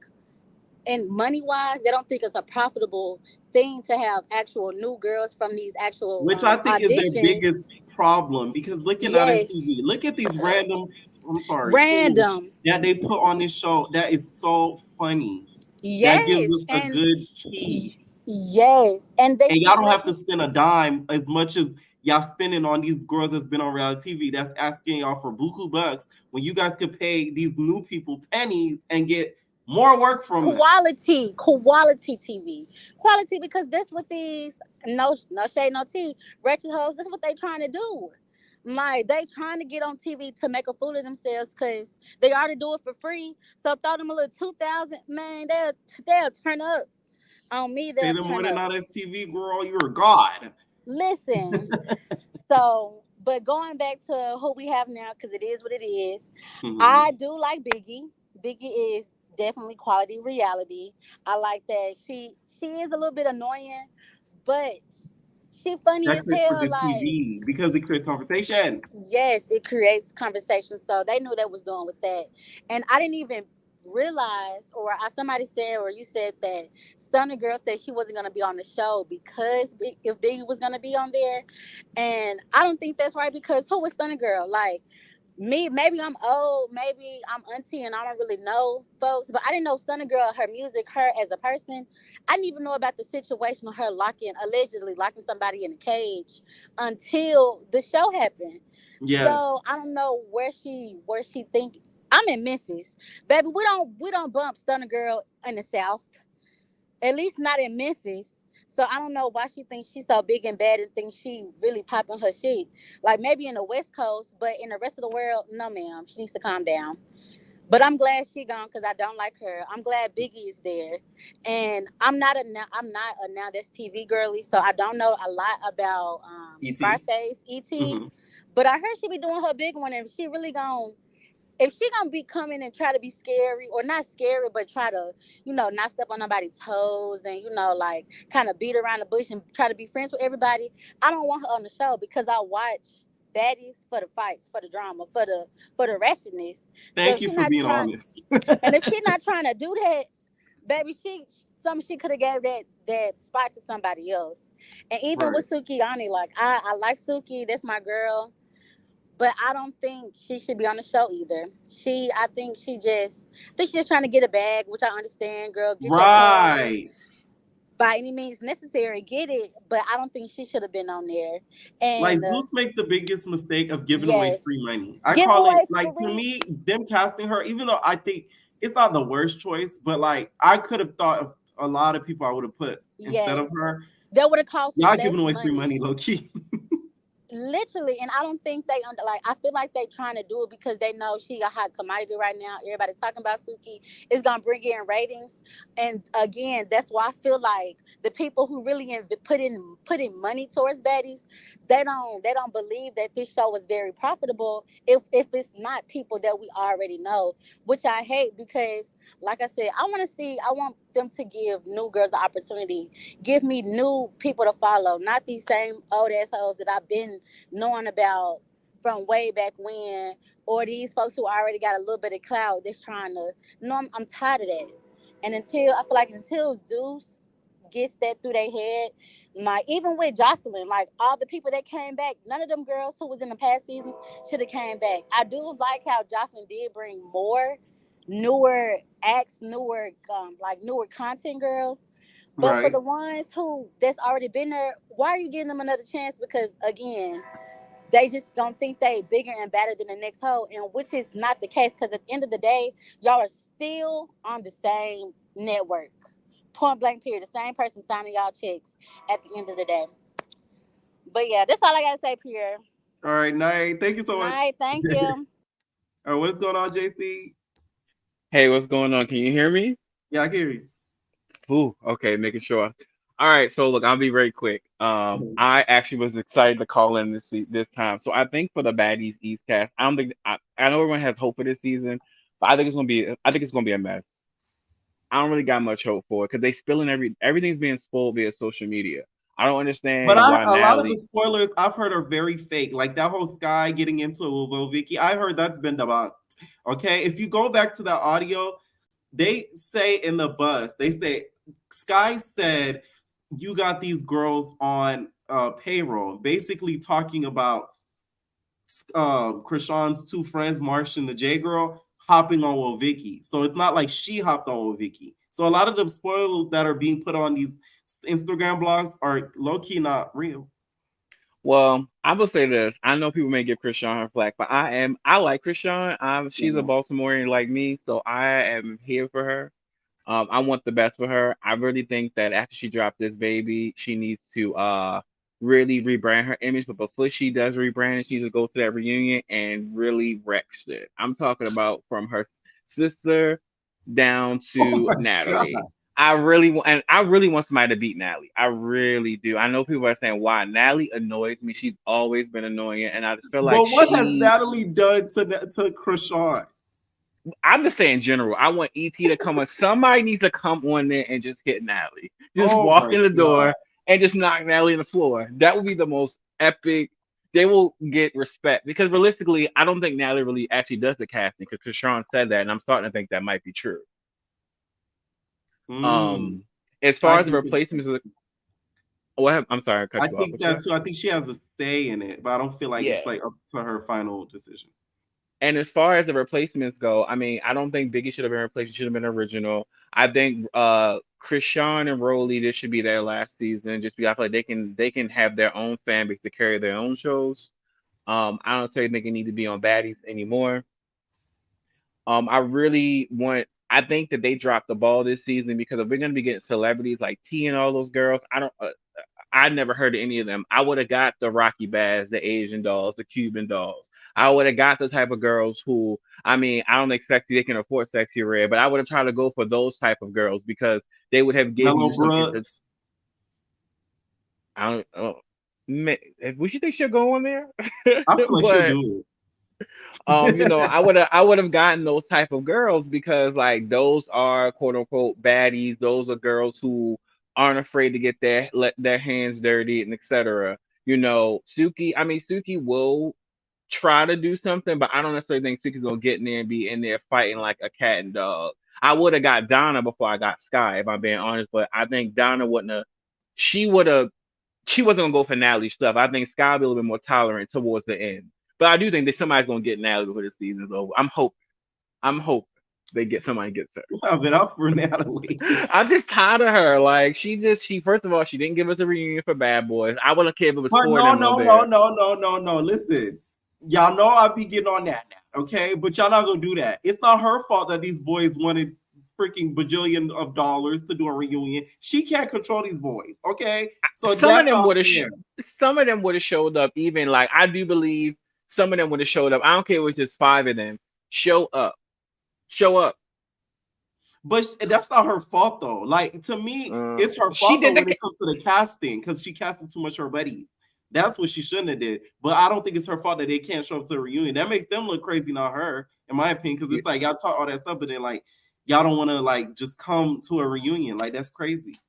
and money-wise, they don't think it's a profitable thing to have actual new girls from these actual which I think auditions. is their biggest problem, because looking at this TV, look at these random that they put on this show that is so funny. Yes, that gives us a good key. Yes, and they And y'all think don't like have to spend a dime as much as y'all spending on these girls that's been on reality TV. That's asking y'all for buku bucks when you guys could pay these new people pennies and get more work from them. quality TV, quality, because that's what these no shade no tea wretched hoes. That's what they trying to do. Like they trying to get on TV to make a fool of themselves because they already do it for free. So throw them a little 2,000, man. They'll turn up on me. Pay They'll them more turn than up. all this TV, girl. You're a god. Listen. So, but going back to who we have now, because it is what it is. Mhm. I do like Biggie. Biggie is definitely quality reality. I like that she is a little bit annoying, but she funny That's as it for hell. good Like, TV because it creates conversation. yes, it creates conversation. So they knew they was doing with that, and I didn't even realize, or somebody said, or you said that Stunner Girl said she wasn't gonna be on the show because if Biggie was gonna be on there, and I don't think that's right because who was Stunner Girl? Like me, maybe I'm old, maybe I'm auntie and I don't really know folks, but I didn't know Stunner Girl, her music, her as a person. I didn't even know about the situation of her allegedly locking somebody in a cage until the show happened. Yes. So I don't know where she think. I'm in Memphis, baby. We don't bump Stunner Girl in the South, at least not in Memphis. So I don't know why she thinks she's so big and bad and thinks she really popping her shit. Like maybe in the West Coast, but in the rest of the world, no, ma'am. She needs to calm down. But I'm glad she gone because I don't like her. I'm glad Biggie is there, and I'm not a now that's TV girly, so I don't know a lot about E.T. Scarface, ET. Mhm. But I heard she be doing her big one, and she really gonna if she gonna be coming and try to be scary or not scary but try to not step on nobody's toes and like kind of beat around the bush and try to be friends with everybody, I don't want her on the show because I watch Baddies for the fights, for the drama, for the ratchetness. So Thank if you she's for not being trying, honest. and if she's not trying to do that, baby, she could have gave that spot to somebody else. And even Right. with Suki Ani, like I like Suki, that's my girl, but I don't think she should be on the show either. I think she's just trying to get a bag, which I understand, girl. Get your coins Right. by any means necessary, get it. But I don't think she should have been on there. Like And Zeus makes the biggest mistake of giving away free yes, money. I give call it away like to free. me, them casting her, even though I think it's not the worst choice, but like I could have thought of a lot of people I would have put instead of Yes, her. that would have cost Y'all giving less away free money. money, low key. Literally, and I don't think they under like. I feel like they trying to do it because they know she a hot commodity right now. Everybody talking about Suki. It's gonna bring in ratings, and again, that's why I feel like the people who really putting money towards Baddies, they don't believe that this show is very profitable. If it's not people that we already know, which I hate because, like I said, I want them to give new girls the opportunity, give me new people to follow, not these same old assholes that I've been knowing about from way back when, or these folks who already got a little bit of clout that's trying to. No, I'm tired of that. And until Zeus gets that through their head, like even with Jocelyn, like all the people that came back, none of them girls who was in the past seasons should have came back. I do like how Jocelyn did bring more newer acts, newer content girls. But for Right. the ones who that's already been there, why are you giving them another chance? Because again, they just don't think they bigger and better than the next hoe, and which is not the case. Because at the end of the day, y'all are still on the same network. Point blank period. The same person signing y'all checks at the end of the day. But yeah, that's all I gotta say, Pierre. All right, night. Thank you so much. Night, thank you. All right, what's going on, JC? Hey, what's going on? Can you hear me? Yeah, I can hear you. Ooh, okay, making sure. All right, so look, I'll be very quick. Mhm. I actually was excited to call in this time. So I think for the Baddies East cast, I don't think I know everyone has hope for this season, but I think it's gonna be a mess. I don't really got much hope for it because they spilling everything's being spoiled via social media. I don't But understand why a lot of the Natalie. spoilers I've heard are very fake. Like that whole Sky getting into it with Lil Vicky. I heard that's been debunked. Okay, if you go back to that audio, they say in the bus, they say Sky said you got these girls on payroll, basically talking about Krishan's two friends, Marsh and the J girl, hopping on with Vicky. So it's not like she hopped on with Vicky. So a lot of the spoilers that are being put on these Instagram blogs are low key not real. Well, I will say this. I know people may give Krishan her flack, but I like Krishan. She's a Baltimorean like me, so I am here for her. I want the best for her. I really think that after she dropped this baby, she needs to really rebrand her image. But before she does rebrand, she needs to go to that reunion and really wreck shit. I'm talking about from her sister down Oh to my Natalie. god. I really want somebody to beat Natalie. I really do. I know people are saying why. Natalie annoys me. She's always been annoying, and I just feel like But what has Natalie done to Krishan? I'm just saying in general. I want ET to come on. Somebody needs to come on there and just hit Natalie. Just Oh walk my in the god. door and just knock Natalie on the floor. That would be the most epic. They will get respect because realistically, I don't think Natalie really actually does the casting because Krishan said that, and I'm starting to think that might be true. Mm. As I far as the do think replacements, I'm sorry, I cut I you off. think What you that said? too. I think she has a say in it, but I don't feel like Yeah. it's like up to her final decision. And as far as the replacements go, I mean, I don't think Biggie should have been replaced. He should have been original. I think Krishan and Rolly, this should be their last season. Just because I feel like they can have their own fan base to carry their own shows. I don't say think they need to be on Baddies anymore. I really want. I think that they dropped the ball this season because if we're gonna be getting celebrities like T and all those girls, I never heard of any of them. I would have got the Rocky Bass, the Asian dolls, the Cuban dolls. I would have got the type of girls who, I mean, I don't think sexy, they can afford Sexy Red, but I would have tried to go for those type of girls because they would have given Mellow you some Brooks. I don't oh, man, would you think she'll go on there? I feel like she'll But do I would have gotten those type of girls because like those are quote unquote baddies. Those are girls who aren't afraid to get their hands dirty and etc. Suki. I mean, Suki will try to do something, but I don't necessarily think Suki's gonna get in there and be in there fighting like a cat and dog. I would have got Donna before I got Sky, if I'm being honest, but I think Donna wouldn't have. She would have she wasn't gonna go for Natalie's stuff. I think Sky will be a little bit more tolerant towards the end. But I do think that somebody's gonna get Natalie before the season's over. I'm hoping. I'm hoping they get somebody gets her. Have it up for Natalie. I'm just tired of her. Like she first of all, she didn't give us a reunion for Bad Boys. I wouldn't care if it was But four of no, them no, on no, there. no, no, no, no. Listen, y'all know I be getting on that now, okay? But y'all not gonna do that. It's not her fault that these boys wanted freaking bajillion of dollars to do a reunion. She can't control these boys, okay? So Some of that's them not would have fair. some of them would have showed up. Even like I do believe some of them would have showed up. I don't care if it was just five of them. Show up. Show up. But that's not her fault though. Like to me, it's her She fault though did the when it comes to the casting because she casted too much her buddies. That's what she shouldn't have did. But I don't think it's her fault that they can't show up to the reunion. That makes them look crazy, not her, in my opinion. Because it's like y'all talk all that stuff, but then like y'all don't want to like just come to a reunion. Like that's crazy.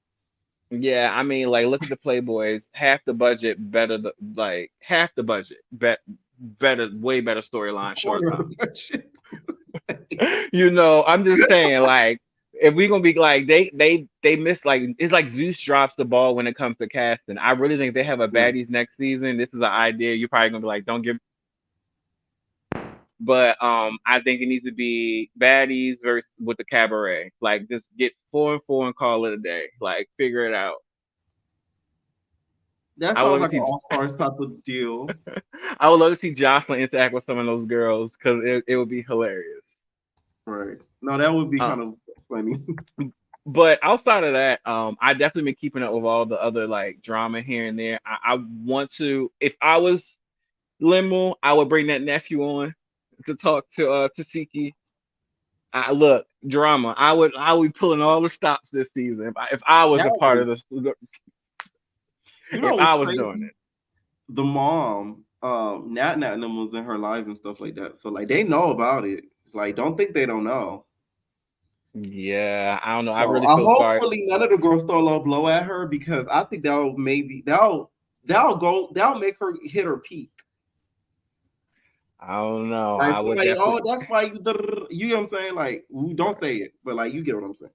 Yeah, I mean, like, look at the Playboys. Half the budget, like half the budget, better, way better storyline, short Quarter of time. the budget. I'm just saying, like, if we gonna be like they miss like it's like Zeus drops the ball when it comes to casting. I really think they have a Yeah. baddies next season. This is an idea. You're probably gonna be like, don't give. But I think it needs to be baddies versus with the cabaret. Like, just get 4 and 4 and call it a day. Like, figure it out. That I would sounds love like to an see. all-stars type of deal. I would love to see Jocelyn interact with some of those girls because it would be hilarious. Right. No, that would be Uh, kind of funny. but outside of that, I definitely been keeping up with all the other like drama here and there. I want to, if I was Limo, I would bring that nephew on to talk to Siki. I look drama. I would be pulling all the stops this season if I was That a part of was, this. you If know I what's was doing crazy? it. The mom, Nat and them was in her live and stuff like that. So like they know about it. Like, don't think they don't know. Yeah, I don't know. I So really feel sorry. hopefully none of the girls throw a low blow at her because I think that'll make her hit her peak. I don't know. Like I would somebody, definitely. that's why you know what I'm saying? Like, don't say it, but like you get what I'm saying.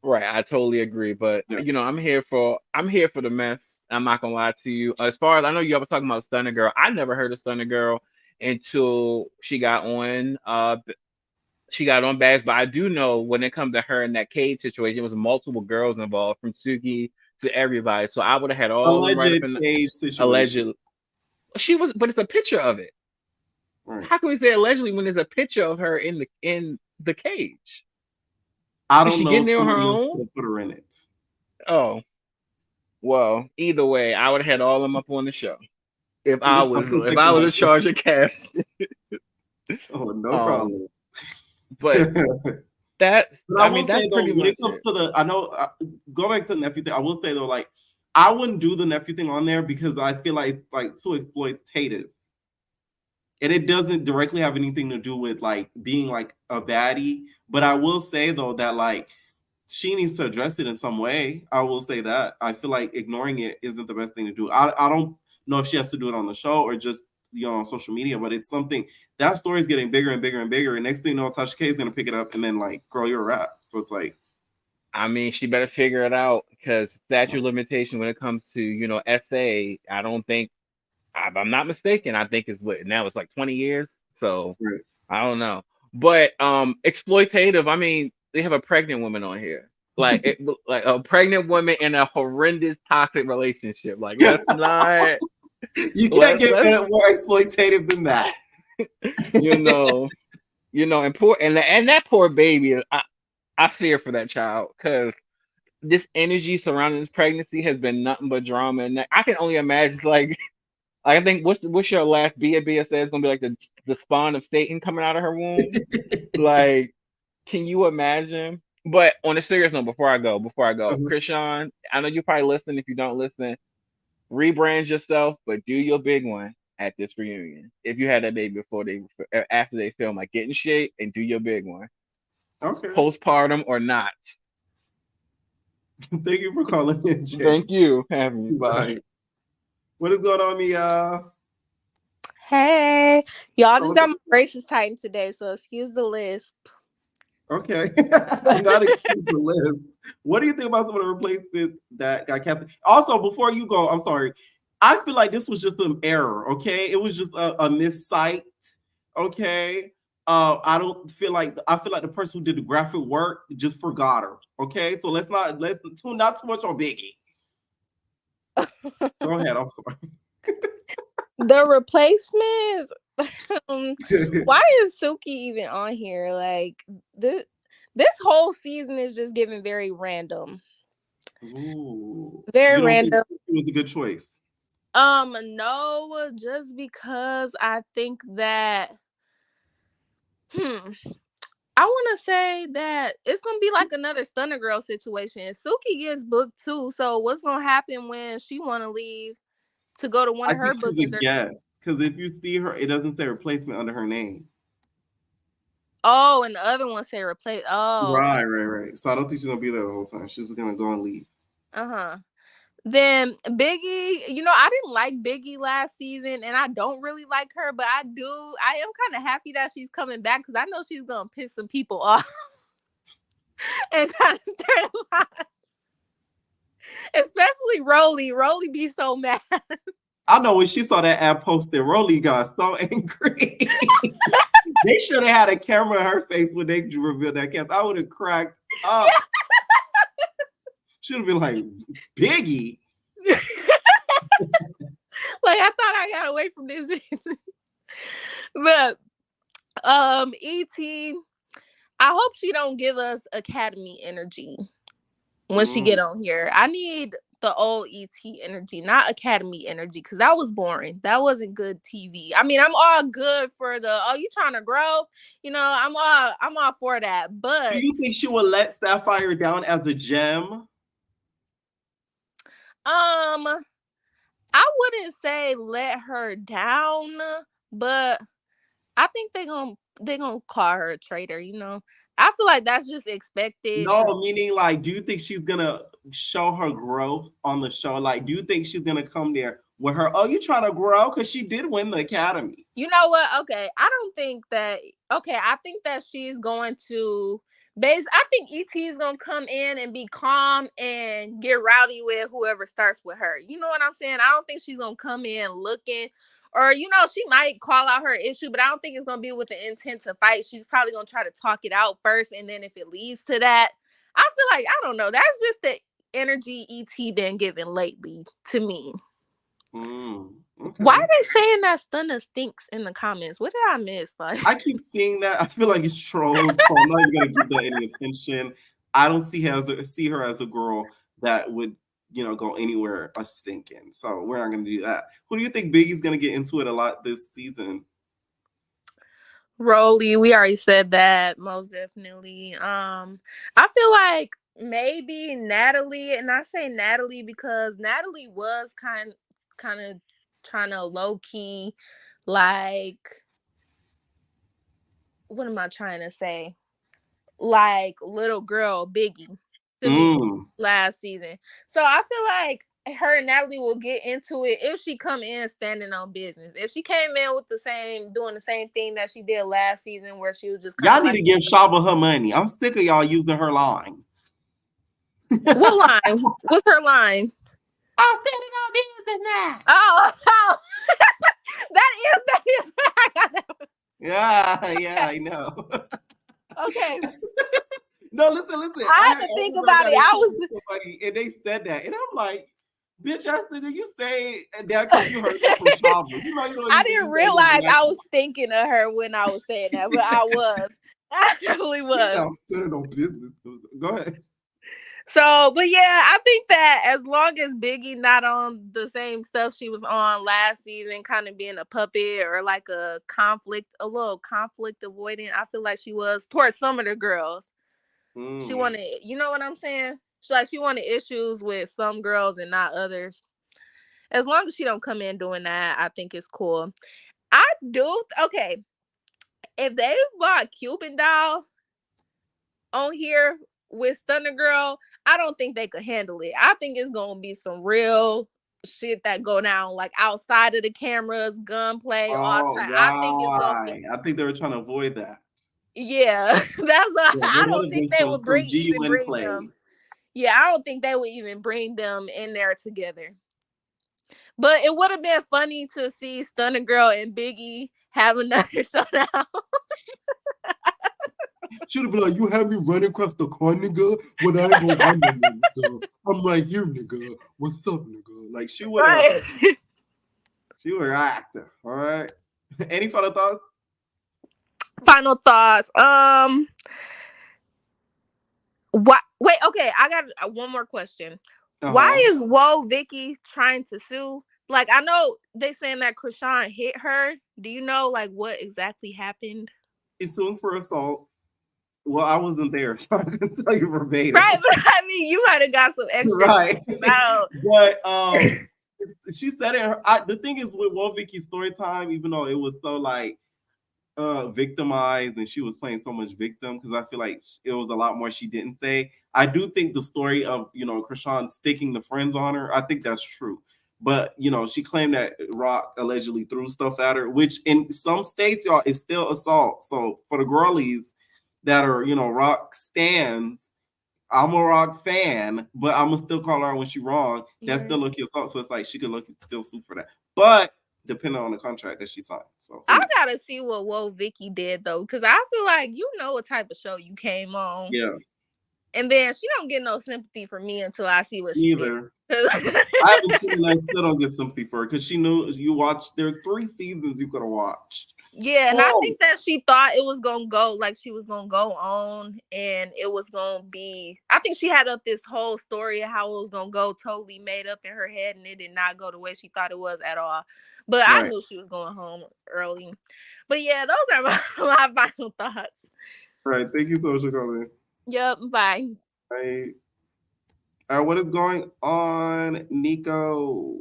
Right, I totally agree. But Yeah. I'm here for the mess. I'm not gonna lie to you. As far as I know, you was talking about Stunner Girl. I never heard of Stunner Girl until she got on Bags. But I do know when it comes to her in that cage situation, it was multiple girls involved, from Suki to everybody. So I would have had all of them right up Alleged in cage situation. alleged. She was, but it's a picture of it. Right. How can we say allegedly when there's a picture of her in the cage? I Did don't she know get if there on her somebody else own? could have put her in it. Oh, well, either way, I would have had all of them up on the show if I'm I gonna was take them in off. charge of cast. Oh, no problem. But that's But I I mean will say that's though, pretty when it much comes it. to the, I know, go back to the nephew thing. I will say though, like, I wouldn't do the nephew thing on there because I feel like it's like too exploitative, and it doesn't directly have anything to do with like being like a baddie. But I will say though that like she needs to address it in some way. I will say that I feel like ignoring it isn't the best thing to do. I don't know if she has to do it on the show or just on social media, but it's something that story is getting bigger and bigger and bigger. And next thing you know, Tasha K is gonna pick it up and then like, girl, you're a rap. So it's like, I mean, she better figure it out because statute of limitation when it comes to SA. I don't think, if I'm not mistaken, I think it's what now it's like 20 years. So right. I don't know, but exploitative. I mean, they have a pregnant woman on here, like like a pregnant woman in a horrendous toxic relationship. Like let's not. You can't get more exploitative than that. you know, and that poor baby. I fear for that child because this energy surrounding this pregnancy has been nothing but drama, and I can only imagine like. I think what's your last Bia says gonna be like the spawn of Satan coming out of her womb. Like, can you imagine? But on a serious note, before I go, Krishan, I know you probably listen. If you don't listen, rebrand yourself, but do your big one at this reunion. If you had that baby after they film, like get in shape and do your big one. Okay. Postpartum or not. Thank you for calling in, Jay. Thank you. Have me. Bye. What is going on, Mia? Hey, y'all just got my braces tightened today, so excuse the lisp. Okay. Not excuse the list. What do you think about some of the replacements that got cast? Also, before you go, I'm sorry. I feel like this was just an error, okay? It was just a miscite, okay? I feel like the person who did the graphic work just forgot her, okay? So let's not too much on Biggie. Go ahead, I'm sorry. The replacements. Why is Suki even on here? Like this whole season is just giving very random. Ooh. Very you don't random. Think it was a good choice? No, just because I think that I want to say that it's going to be like another Stunner Girl situation. Suki gets booked too. So what's going to happen when she want to leave to go to one of her bookings? She's a guest. Because if you see her, it doesn't say replacement under her name. Oh, and the other one say replace. Oh. Right. So I don't think she's going to be there the whole time. She's going to go and leave. Uh-huh. Then Biggie, I didn't like Biggie last season, and I don't really like her, but I am kind of happy that she's coming back because I know she's gonna piss some people off and kind of stir them up. Especially Rolly. Rolly be so mad. I know when she saw that ad posted, Rolly got so angry. They should have had a camera in her face when they revealed that cast. I would have cracked up. Should have been like, Biggie. Like, I thought I got away from this. But E.T., I hope she don't give us Academy energy when she get on here. I need the old E.T. energy, not Academy energy, because that was boring. That wasn't good TV. I mean, I'm all good for you trying to grow? I'm all for that. But do you think she will let Sapphire down as the gem? I wouldn't say let her down, but I think they're gonna call her a traitor, I feel like that's just expected. No, meaning like, do you think she's gonna show her growth on the show? Like, do you think she's gonna come there with her, you trying to grow? Because she did win the Academy. You know what? Okay, I don't think that. Okay, I think that she's going to I think ET is gonna come in and be calm and get rowdy with whoever starts with her. You know what I'm saying? I don't think she's gonna come in looking, or she might call out her issue, but I don't think it's gonna be with the intent to fight. She's probably gonna try to talk it out first, and then if it leads to that, I feel like, I don't know. That's just the energy ET been giving lately to me. Okay. Why are they saying that Stunner stinks in the comments? What did I miss? Like, I keep seeing that. I feel like it's trolls, so I'm not even gonna give that any attention. I don't see her as a girl that would, go anywhere a stinking. So we're not gonna do that. Who do you think Biggie's gonna get into it a lot this season? Rolly, we already said that, most definitely. I feel like maybe Natalie, and I say Natalie because Natalie was kind of trying to low key, like, what am I trying to say? Like little girl Biggie to me last season. So I feel like her and Natalie will get into it if she come in standing on business. If she came in with doing the same thing that she did last season, where she was just y'all need to give Shaba her money. I'm sick of y'all using her line. What line? What's her line? I'm standing on business now. Oh, that is. I got that. Yeah, I know. Okay. No, listen. I had to think about it. I was somebody, and they said that, and I'm like, bitch ass nigga, you say that because you heard that from Shaba. You don't I didn't realize I was thinking of her when I was saying that, but I was. I really was. I'm spending on business. Go ahead. So, but yeah, I think that as long as Biggie not on the same stuff she was on last season, kind of being a puppet or like a little conflict avoidant, I feel like she was towards some of the girls. She wanted, you know what I'm saying? She wanted issues with some girls and not others. As long as she don't come in doing that, I think it's cool. Okay. If they bought Cuban Doll on here with Stunner Girl, I don't think they could handle it. I think it's gonna be some real shit that go down like outside of the cameras, gunplay, all time. I think it's gonna be. I think they were trying to avoid that. Yeah, that's why I don't think they would bring play. them. Yeah, I don't think they would even bring them in there together. But it would have been funny to see Stunner Girl and Biggie have another showdown. Should have been like, you have me running across the car, nigga. When I ain't gonna run no more, nigga. I'm right here, nigga. What's up, nigga? Like she would have. Right. She was an actor. All right. Any final thoughts? Final thoughts. What? Wait. Okay, I got one more question. Why is Whoa Vicky trying to sue? Like, I know they saying that Krishan hit her. Do you know like what exactly happened? He's suing for assault. Well, I wasn't there, so I can tell you verbatim. Right, but I mean, you might have got some extra. Right. But she said it. The thing is with Whoa Vicky's story time, even though it was so like victimized and she was playing so much victim, because I feel like it was a lot more she didn't say. I do think the story of Krishan sticking the friends on her, I think that's true. But she claimed that Rock allegedly threw stuff at her, which in some states, y'all, is still assault. So for the girlies that are Rock stans, I'm a Rock fan, but I'm gonna still call her out when she's wrong. That's still lucky assault. So it's like she could still sue for that. But depending on the contract that she signed. So I gotta see what Whoa Vicky did though, because I feel like what type of show you came on. Yeah. And then she don't get no sympathy from me until I see what she did. I haven't seen that. Still don't get sympathy for her because she knew you watched. There's 3 seasons you could have watched. Yeah, and I think that she thought it was gonna go like she was gonna go on, and it was gonna be. I think she had up this whole story of how it was gonna go, totally made up in her head, and it did not go the way she thought it was at all. But I knew she was going home early. But yeah, those are my final thoughts. All right, thank you so much for coming. Yep, bye. Bye. All right, what is going on, Nico?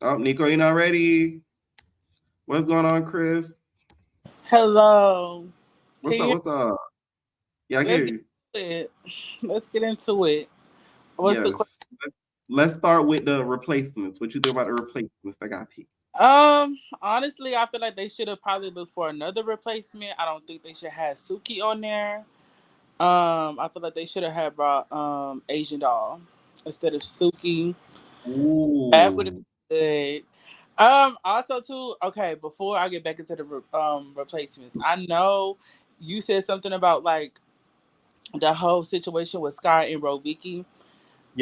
Oh, Nico, you're not ready. What's going on, Chris? Hello. What's up? Yeah, I hear you. Let's get into it. What's the question? Let's start with the replacements. What you think about the replacements that got picked? Honestly, I feel like they should have probably looked for another replacement. I don't think they should have Suki on there. I feel like they should have had brought Asian Doll instead of Suki. Ooh. That would have been good. Also too, okay, before I get back into the replacements, I know you said something about like the whole situation with Sky and Roviki.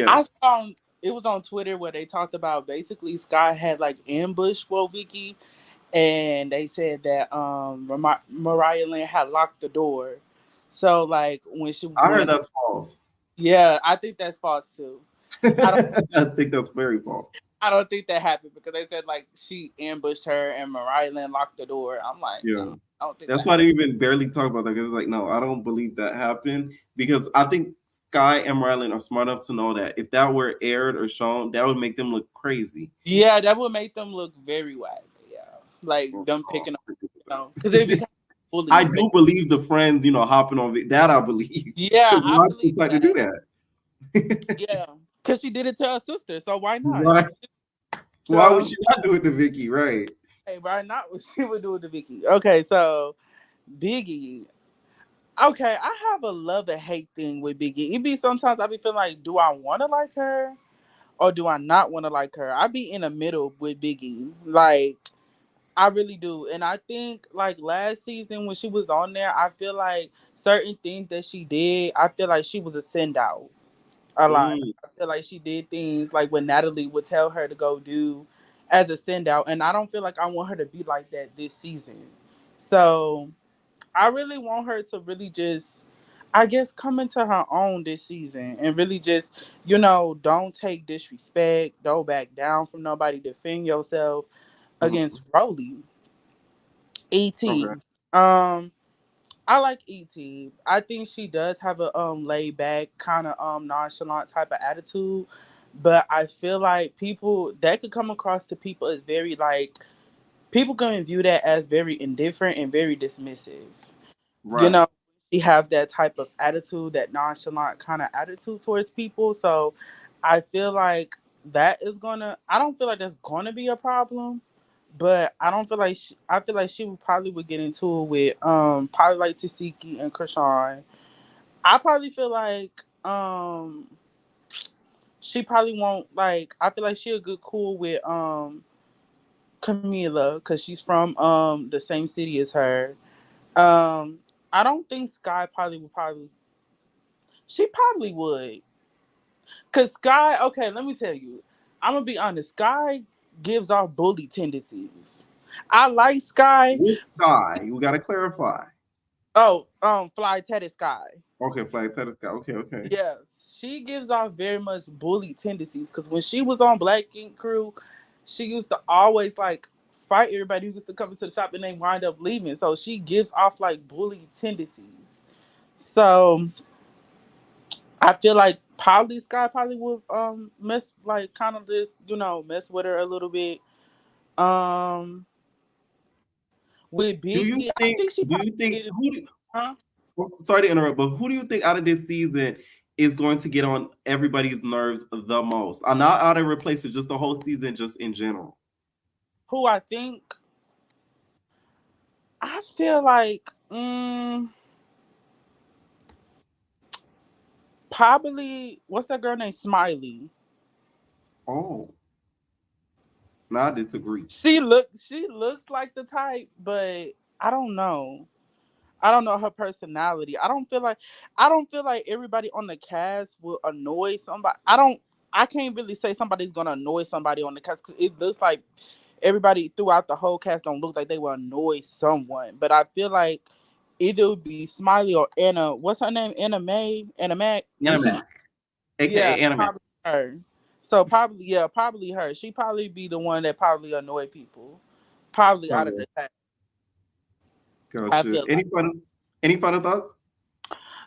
I Yes. found it was on Twitter where they talked about basically Sky had like ambushed Roviki, and they said that Mariah Lynn had locked the door. So like when she I heard went, that's false. yeah, I think that's false too. I don't I think that's very false. I don't think that happened because they said like she ambushed her and Mariah Lynn locked the door. I'm like, Yeah. I don't think That's that why happened. they even barely talk about that because it's like, no, I don't believe that happened because I think Sky and Marlon are smart enough to know that if that were aired or shown, that would make them look crazy. Yeah, that would make them look very whack. Yeah, like them picking up, because they become I bullying. do believe the friends, hopping on that. I believe Yeah, because I Rock's the believe type to do that. that. Yeah, because she did it to her sister, so why not? Right? Why would So, she not do it to Vicky? Right? hey, why not? What she would do it to Vicky? Okay, so Biggie. Okay, I have a love and hate thing with Biggie. It be sometimes I be feeling like, do I want to like her or do I not want to like her? I be in the middle with Biggie. Like, I really do. And I think like last season when she was on there, I feel like certain things that she did, I feel like she was a send out a lot. Mm, I feel like she did things like what Natalie would tell her to go do as a send out. And I don't feel like I want her to be like that this season. So I really want her to really just, I guess, come into her own this season and really just, don't take disrespect, don't back down from nobody, defend yourself mm. against Rolly. Okay. Et. Um, I like Et. I think she does have a laid back, kind of nonchalant type of attitude, but I feel like people that could come across to people as very like people can view that as very indifferent and very dismissive. You Right. know, she have that type of attitude, that nonchalant kind of attitude towards people. So I feel like that is gonna. I don't feel like that's gonna be a problem, but I don't feel like I feel like she would probably would get into it with probably like Tasiki and Krishan. I probably feel like she probably won't like. I feel like she'll get cool with Camila because she's from the same city as her. Um, I don't think Sky probably would probably. She probably would, cause Sky. Okay, let me tell you. I'm gonna be honest. Sky gives off bully tendencies. I like Sky. Which Sky? You got to clarify. Oh, Fly Teddy Sky. Okay, flag tennis Sky. Okay, okay. Yes, she gives off very much bully tendencies. Cause when she was on Black Ink Crew, she used to always like fight everybody who used to come into the shop and they wind up leaving. So she gives off like bully tendencies. So I feel like probably Sky probably would mess like kind of just mess with her a little bit. Um, with Do you Biggie, I think? think she Do probably you think? get it. Who? Do, Huh? well, sorry to interrupt, but who do you think out of this season is going to get on everybody's nerves the most? I'm not out of replacement, just the whole season, just in general. Who I think? I feel like probably what's that girl named Smiley? Oh, no, I disagree. She looks like the type, but I don't know. I don't know her personality. I don't feel like everybody on the cast will annoy somebody. I can't really say somebody's gonna annoy somebody on the cast because it looks like everybody throughout the whole cast don't look like they will annoy someone. But I feel like either it would be Smiley or Anna. What's her name? Anna May? Anna Mac? Animac, Yeah, aka Animac. probably her. So probably her. She probably be the one that probably annoy people. Probably out of Okay, the cast. I gotcha. feel like. Any final thoughts?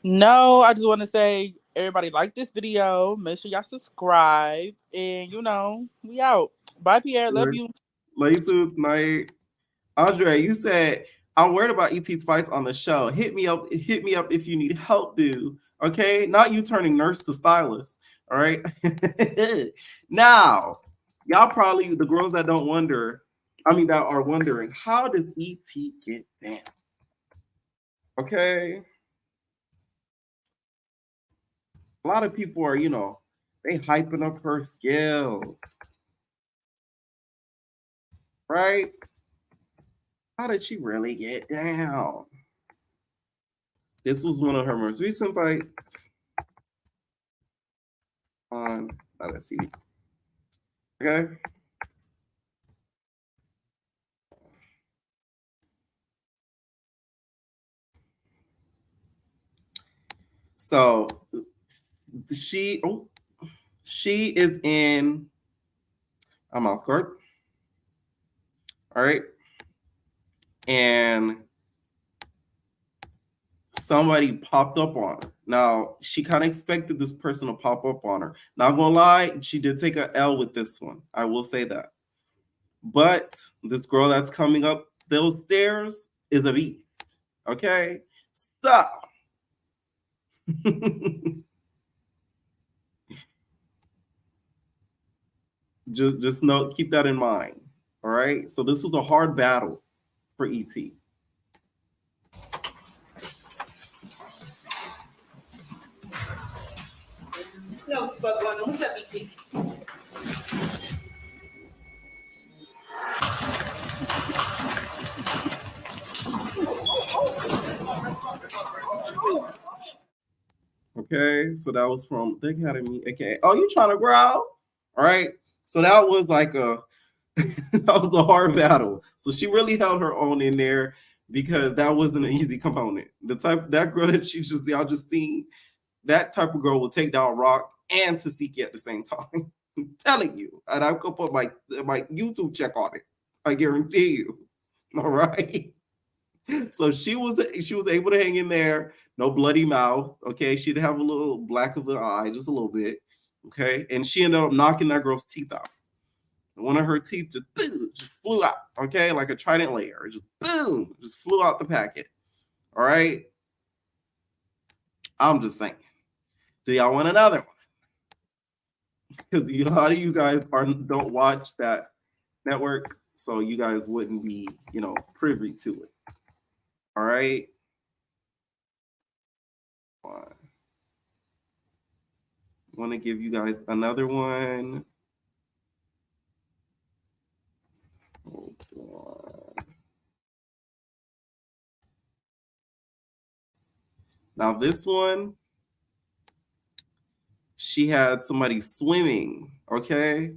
No, I just want to say everybody like this video. Make sure y'all subscribe. And we out. Bye, Pierre. Love you. Love you too, night. Andre, you said I'm worried about ET Spice on the show. Hit me up. Hit me up if you need help, boo. Okay, not you turning nurse to stylist. All right. Now, y'all probably the girls that don't wonder. I mean, that are wondering how does ET get down? Okay, a lot of people are, they hyping up her skills, right? How did she really get down? This was one of her most recent fights on CD. Okay. So she is in a mouth guard. All right. And somebody popped up on her. Now, she kind of expected this person to pop up on her. Not gonna lie, she did take a L with this one. I will say that. But this girl that's coming up those stairs is a beast. Okay? Stop. just know, keep that in mind. All right. So this was a hard battle for ET. No, fuck going on. What's up, ET? Okay, so that was from the Academy. Okay. Oh, you trying to growl? All right. So that was like a that was a hard battle. So she really held her own in there because that wasn't an easy component. The type that girl that y'all just seen, that type of girl will take down Rock and Tasiki at the same time. I'm telling you, and I could put my YouTube check on it. I guarantee you. All right. So she was able to hang in there, no bloody mouth. Okay, she'd have a little black of the eye, just a little bit. Okay, and she ended up knocking that girl's teeth out. One of her teeth just boom, just flew out. Okay, like a trident layer, just boom, just flew out the packet. All right. I'm just saying. Do y'all want another one? Because a lot of you guys don't watch that network, so you guys wouldn't be, privy to it. All right. I want to give you guys another one. Hold on. Now this one, she had somebody swimming. Okay.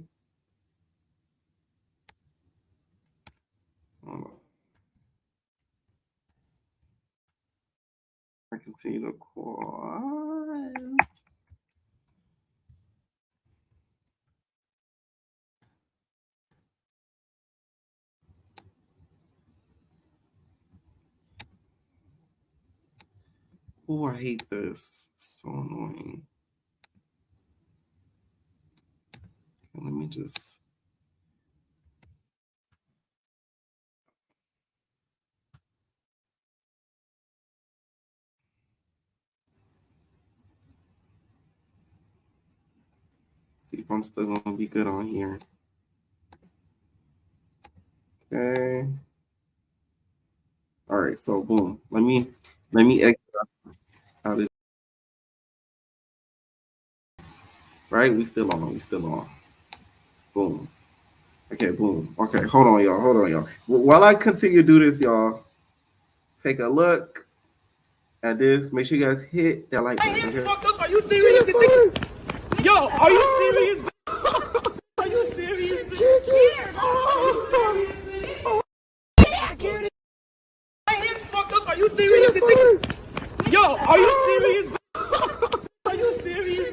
I continue to pause. Oh, I hate this. It's so annoying. Let me just. See if I'm still gonna be good on here. Okay. All right. So boom. Let me exit out of. Right. We still on. Boom. Okay. Boom. Okay. Hold on, y'all. While I continue to do this, y'all, take a look at this. Make sure you guys hit that like button. Okay? Are you serious? Yo, are you serious? Are you serious? My hands fucked up. Are you serious? Yo, are you serious? Are you serious?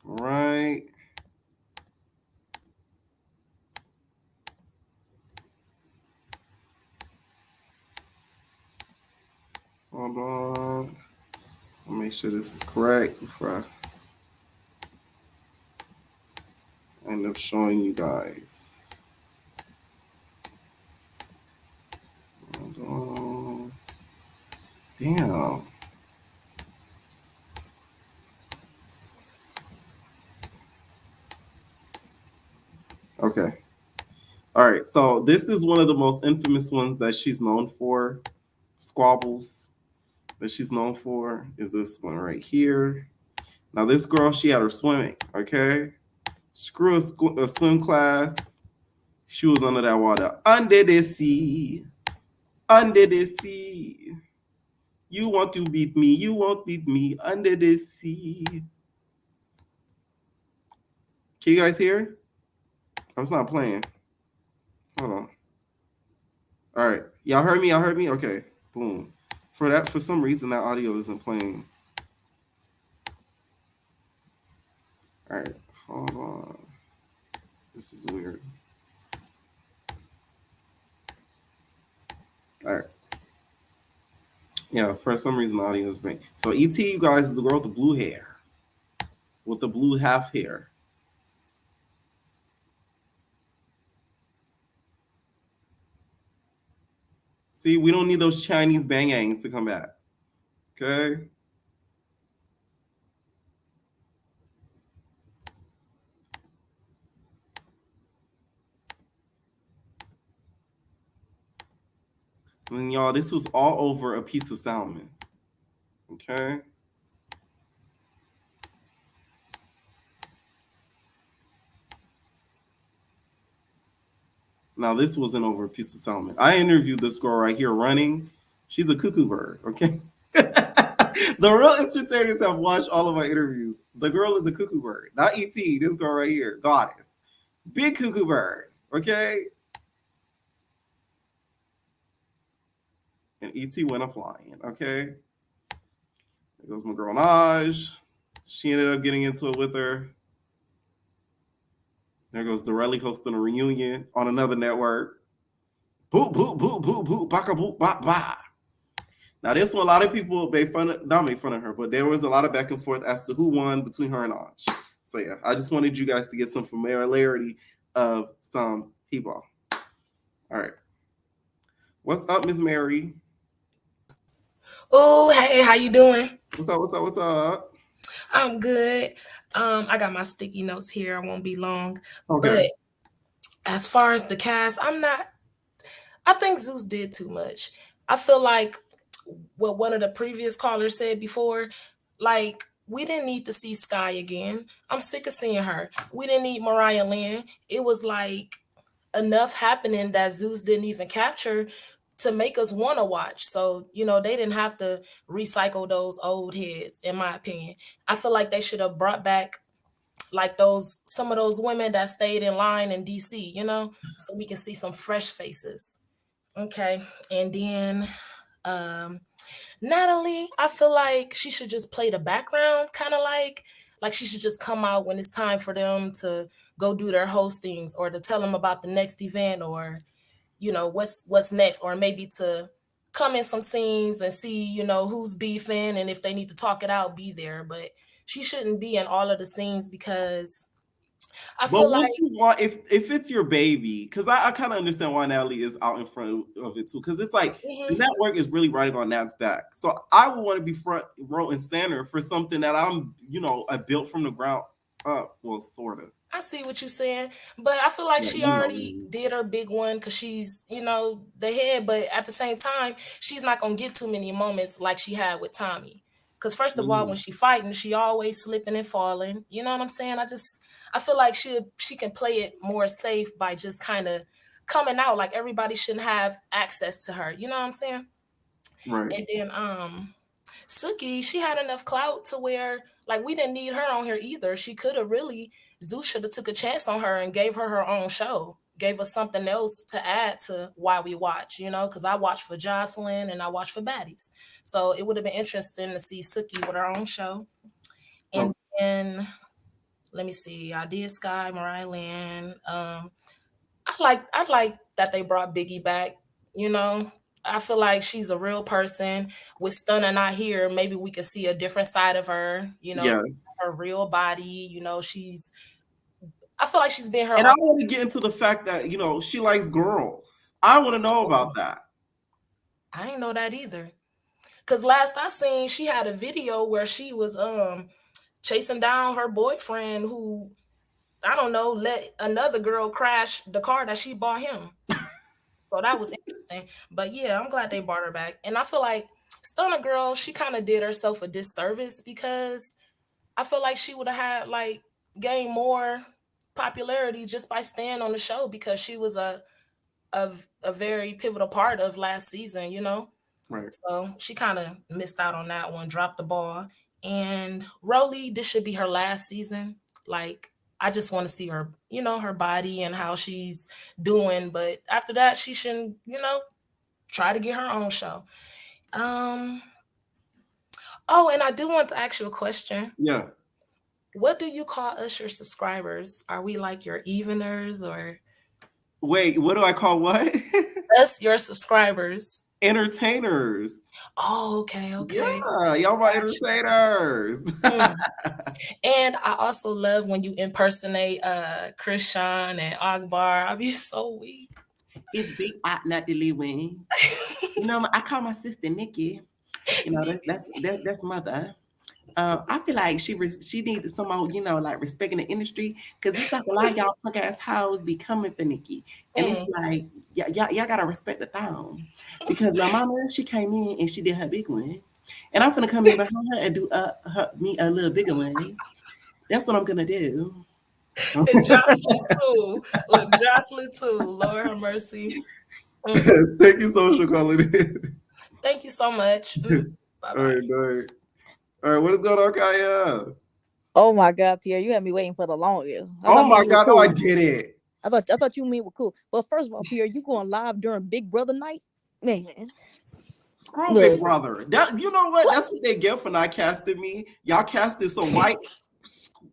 All right. Hold on. So make sure this is correct before I end up showing you guys. Hold on. Damn. Okay. All right. So this is one of the most infamous ones that she's known for. Squabbles that she's known for is this one right here. Now this girl, she had her swimming. Okay. Screw a swim class. She was under that water. Under the sea. Under the sea. You want to beat me. You won't beat me. Under the sea. Can you guys hear? I'm not playing. Hold on. All right. Y'all heard me? Y'all heard me? Okay. Boom. For some reason, that audio isn't playing. All right. Hold on. This is weird. All right. Yeah, for some reason the audio is playing. So E.T., you guys, is the girl with the blue hair. With the blue half hair. See, we don't need those Chinese bangangs to come back. Okay? And y'all, this was all over a piece of salmon. Okay? Now, this wasn't over a piece of salmon. I interviewed this girl right here running. She's a cuckoo bird, okay? The real entertainers have watched all of my interviews. The girl is a cuckoo bird, not E.T., this girl right here, goddess. Big cuckoo bird, okay? And E.T. went a flying, okay? There goes my girl Naj. She ended up getting into it with her. There goes Dorelli hosting a reunion on another network. Boop, boop, boop, boop, boop, baka, boop, ba, ba. Now, this one, a lot of people not made fun of her, but there was a lot of back and forth as to who won between her and Naj. So, yeah, I just wanted you guys to get some familiarity of some people. All right. What's up, Miss Mary? Oh, hey, how you doing? What's up, what's up, what's up? I'm good. I got my sticky notes here. I won't be long. Okay. But as far as the cast, I think Zeus did too much. I feel like what one of the previous callers said before, like, we didn't need to see Sky again. I'm sick of seeing her. We didn't need Mariah Lynn. It was like enough happening that Zeus didn't even capture to make us want to watch. So, they didn't have to recycle those old heads, in my opinion. I feel like they should have brought back like some of those women that stayed in line in DC, so we can see some fresh faces. Okay. And then Natalie, I feel like she should just play the background, kind of like she should just come out when it's time for them to go do their hostings or to tell them about the next event or what's next, or maybe to come in some scenes and see who's beefing, and if they need to talk it out, be there. But she shouldn't be in all of the scenes because I feel But like would you want if it's your baby? Because I kind of understand why Natalie is out in front of it too. Because it's like the network is really riding on Nat's back. So I would want to be front row and center for something that I built from the ground up. Well, sort of. I see what you're saying, but I feel like Yeah, she already did her big one because she's, the head. But at the same time, she's not gonna get too many moments like she had with Tommy. Because first of all, when she fighting, she always slipping and falling. You know what I'm saying? I feel like she can play it more safe by just kind of coming out. Like everybody shouldn't have access to her. You know what I'm saying? Right. And then Suki, she had enough clout to where like we didn't need her on here either. She could have really Zeus should have took a chance on her and gave her own show, gave us something else to add to why we watch, because I watched for Jocelyn and I watched for Baddies. So it would have been interesting to see Suki with her own show. And then let me see, I did Sky, Mariah Lynn. I like that they brought Biggie back, I feel like she's a real person. With Stunner not here, maybe we could see a different side of her, Yes. her real body, I feel like she's been her And own. I want to get into the fact that, she likes girls. I want to know about that. I didn't know that either. Cause last I seen, she had a video where she was chasing down her boyfriend who, I don't know, let another girl crash the car that she bought him. So that was interesting. But yeah, I'm glad they brought her back. And I feel like Stunner Girl, she kind of did herself a disservice because I feel like she would have had gained more popularity just by staying on the show because she was a very pivotal part of last season, you know? Right. So she kind of missed out on that one, dropped the ball. And Rolly, this should be her last season. Like, I just want to see her, you know, her body and how she's doing. But after that, she should, you know, try to get her own show. Oh, and I do want to ask you a question. Yeah. What do you call us your subscribers? Are we like your eveners or? Wait, what do I call what? Us your subscribers. Entertainers. Oh, okay. Yeah, y'all my entertainers. And I also love when you impersonate Krishan and Akbar. I'll be so weak. It's Big Out, not the Lee Wing. You know, I call my sister Nikki. You know, that's mother. I feel like she needs someone, you know, like respecting the industry, because it's like a lot of y'all punk ass hoes be coming for Nikki, and it's like y'all gotta respect the thong, because my mama, she came in and she did her big one, and I'm gonna come in behind her and do me a little bigger one. That's what I'm gonna do. And Jocelyn too. Look, Jocelyn too. Lord have mercy. Thank you so much for calling in. Thank you so much. Bye-bye. All right, what is going on, Kaya? Oh my God, Pierre, you had me waiting for the longest. Oh my God, cool. No, I get it. I thought you mean were cool. But first of all, Pierre, you going live during Big Brother night? Man. Screw Big Brother. That, you know what? That's what they get for not casting me. Y'all casted some white,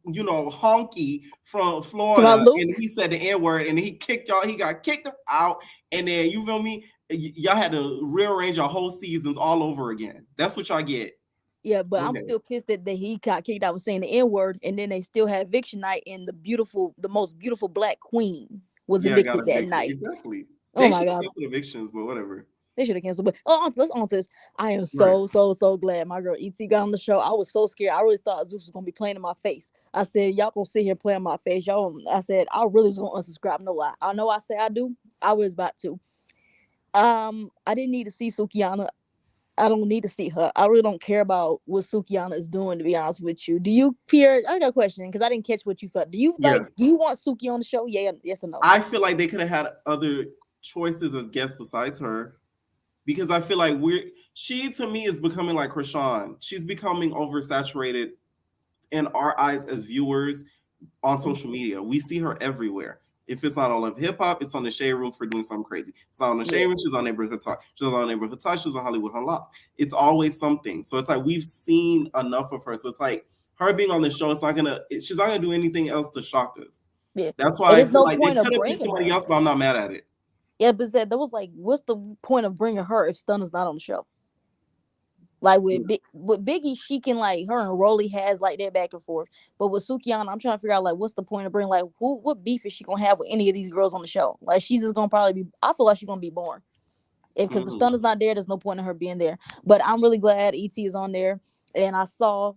you know, honky from Florida, and he said the N-word, and he kicked y'all. He got kicked out, and then, you feel me? Y'all had to rearrange your whole seasons all over again. That's what y'all get. Yeah, but I'm still pissed that he got kicked out for saying the N-word, and then they still had eviction night, and the most beautiful black queen was evicted that night. Exactly. Oh my God. They evictions, but whatever. They should have canceled. But let's on to this. I am so glad my girl ET got on the show. I was so scared. I really thought Zeus was gonna be playing in my face. I said, y'all gonna sit here playing in my face. I said I really was gonna unsubscribe. No lie. I know I say I do. I was about to. I didn't need to see Sukiana. I don't need to see her. I really don't care about what Sukiana is doing, to be honest with you. Do you, Pierre? I got a question because I didn't catch what you felt. Do you do you want Suki on the show? Yeah, yes or no? I feel like they could have had other choices as guests besides her, because I feel like she to me is becoming like Krishan. She's becoming oversaturated in our eyes as viewers on social media. We see her everywhere. If it's not on Love Hip Hop, it's on the Shade Room for doing something crazy. It's not on the Shade Room, she's on Neighborhood Talk. She's on Neighborhood Talk, she's on Hollywood Unlocked. It's always something. So it's like we've seen enough of her. So it's like her being on the show, she's not gonna do anything else to shock us. Yeah. That's why I feel like they could have been somebody else, but I'm not mad at it. Yeah, but that was like, what's the point of bringing her if Stunna's not on the show? Like with Biggie, she can like her and Rolly has like that back and forth. But with Sukiana, I'm trying to figure out like what's the point of bringing like what beef is she gonna have with any of these girls on the show? Like she's just gonna probably be. I feel like she's gonna be boring. Because if Stunna's not there, there's no point in her being there. But I'm really glad ET is on there, and I'm so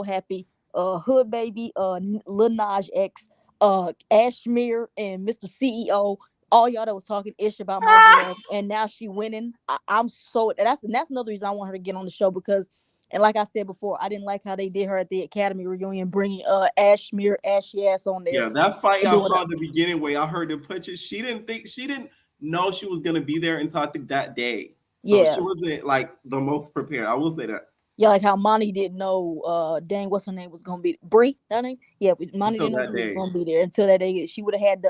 happy. Hood Baby, Lil Nas X, Ashmere, and Mr. CEO. All y'all that was talking ish about my girl, and now she winning. I'm so that's another reason I want her to get on the show because, and like I said before, I didn't like how they did her at the Academy reunion, bringing Ashmere ashy ass on there. Yeah, that fight y'all saw at the beginning where y'all heard the punches. She didn't know she was gonna be there until I think that day. So she wasn't like the most prepared. I will say that. Yeah, like how Monty didn't know dang what's her name was gonna be Bree, that name? Yeah, Monty didn't know she was gonna be there until that day. She would have had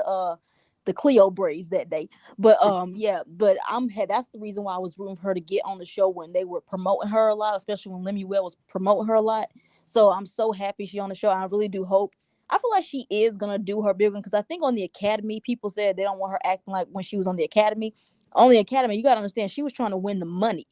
the Cleo braids that day. But but that's the reason why I was rooting for her to get on the show when they were promoting her a lot, especially when Lemuel was promoting her a lot. So I'm so happy she's on the show. I really do hope. I feel like she is gonna do her big one because I think on the Academy, people said they don't want her acting like when she was on the Academy. On the Academy, you gotta understand she was trying to win the money.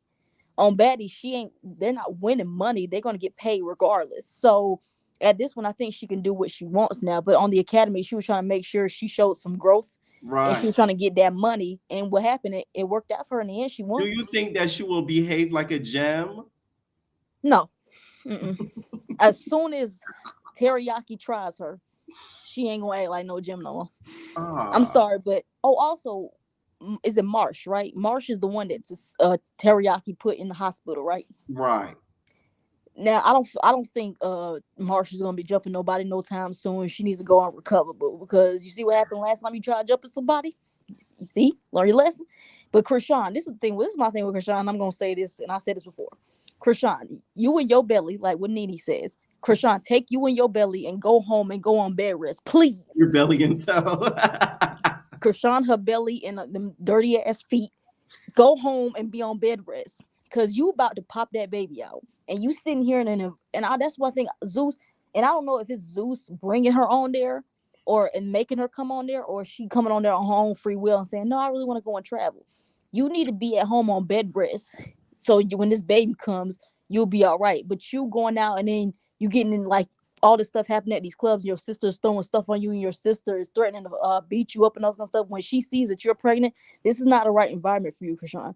On Baddies, they're not winning money, they're gonna get paid regardless. So at this one, I think she can do what she wants now. But on the Academy, she was trying to make sure she showed some growth. Right. And she was trying to get that money. And what happened? It worked out for her in the end. She won. Do you think that she will behave like a gem? No. As soon as Teriyaki tries her, she ain't gonna act like no gem no more. I'm sorry, but also, is it Marsh, right? Marsh is the one that Teriyaki put in the hospital, right? Right. Now I don't think Marsha's gonna be jumping nobody no time soon. She needs to go on recoverable because you see what happened last time you tried jumping somebody. You see, learn your lesson. But Krishan, this is the thing. This is my thing with Krishan. I'm gonna say this, and I said this before. Krishan, you and your belly, like what Nene says. Krishan, take you in your belly and go home and go on bed rest, please. Your belly and tell. Krishan, her belly and them dirty ass feet. Go home and be on bed rest, cause you about to pop that baby out, and you sitting here that's one thing Zeus, and I don't know if it's Zeus bringing her on there, or and making her come on there, or she coming on there on her own free will and saying, no, I really want to go and travel. You need to be at home on bed rest, so when this baby comes, you'll be all right. But you going out and then you getting in like all this stuff happening at these clubs. Your sister's throwing stuff on you, and your sister is threatening to beat you up and all that kind of stuff. When she sees that you're pregnant, this is not the right environment for you, Krishan.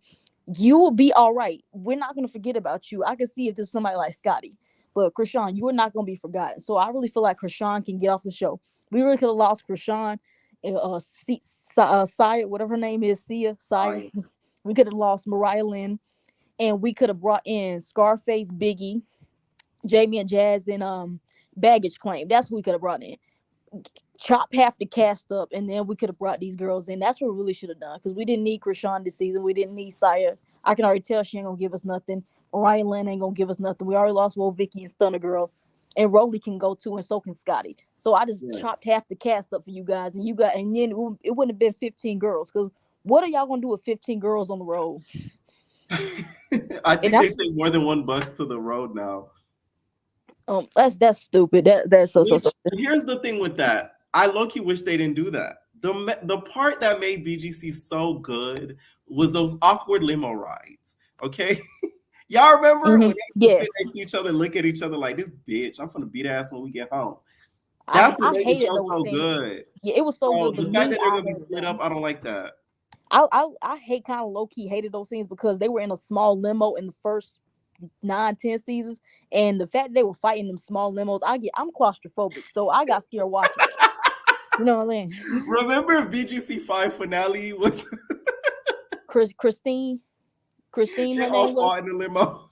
You will be all right. We're not going to forget about you. I can see if there's somebody like Scotty, but Krishan, you are not going to be forgotten. So I really feel like Krishan can get off the show. We really could have lost Krishan and Sire, whatever her name is, Sire. We could have lost Mariah Lynn, and we could have brought in Scarface, Biggie, Jamie and Jazz, and Baggage Claim. That's who we could have brought in. Chop half the cast up, and then we could have brought these girls in. That's what we really should have done, because we didn't need Krishan this season. We didn't need Saya. I can already tell she ain't gonna give us nothing. Mariah Lynn ain't gonna give us nothing. We already lost Will Vicky and Stunner Girl, and Rolly can go too, and so can Scotty. So I just chopped half the cast up for you guys, and then it wouldn't have been 15 girls. Because what are y'all gonna do with 15 girls on the road? I think they take more than one bus to the road now. That's stupid. That's so. Here's the thing with that. I low-key wish they didn't do that. The part that made BGC so good was those awkward limo rides. Okay, y'all remember when they sit next to each other, look at each other like, this bitch, I'm gonna beat ass when we get home. That's what made the show so good. Yeah, it was so good. The fact that they're gonna be split up, I don't like that. I hate, kind of low key hated those scenes because they were in a small limo in the first 9-10 seasons, and the fact that they were fighting them small limos, I'm claustrophobic, so I got scared watching it. You know what I mean? Remember BGC 5 finale was Christine, her name was. Fought in the limo.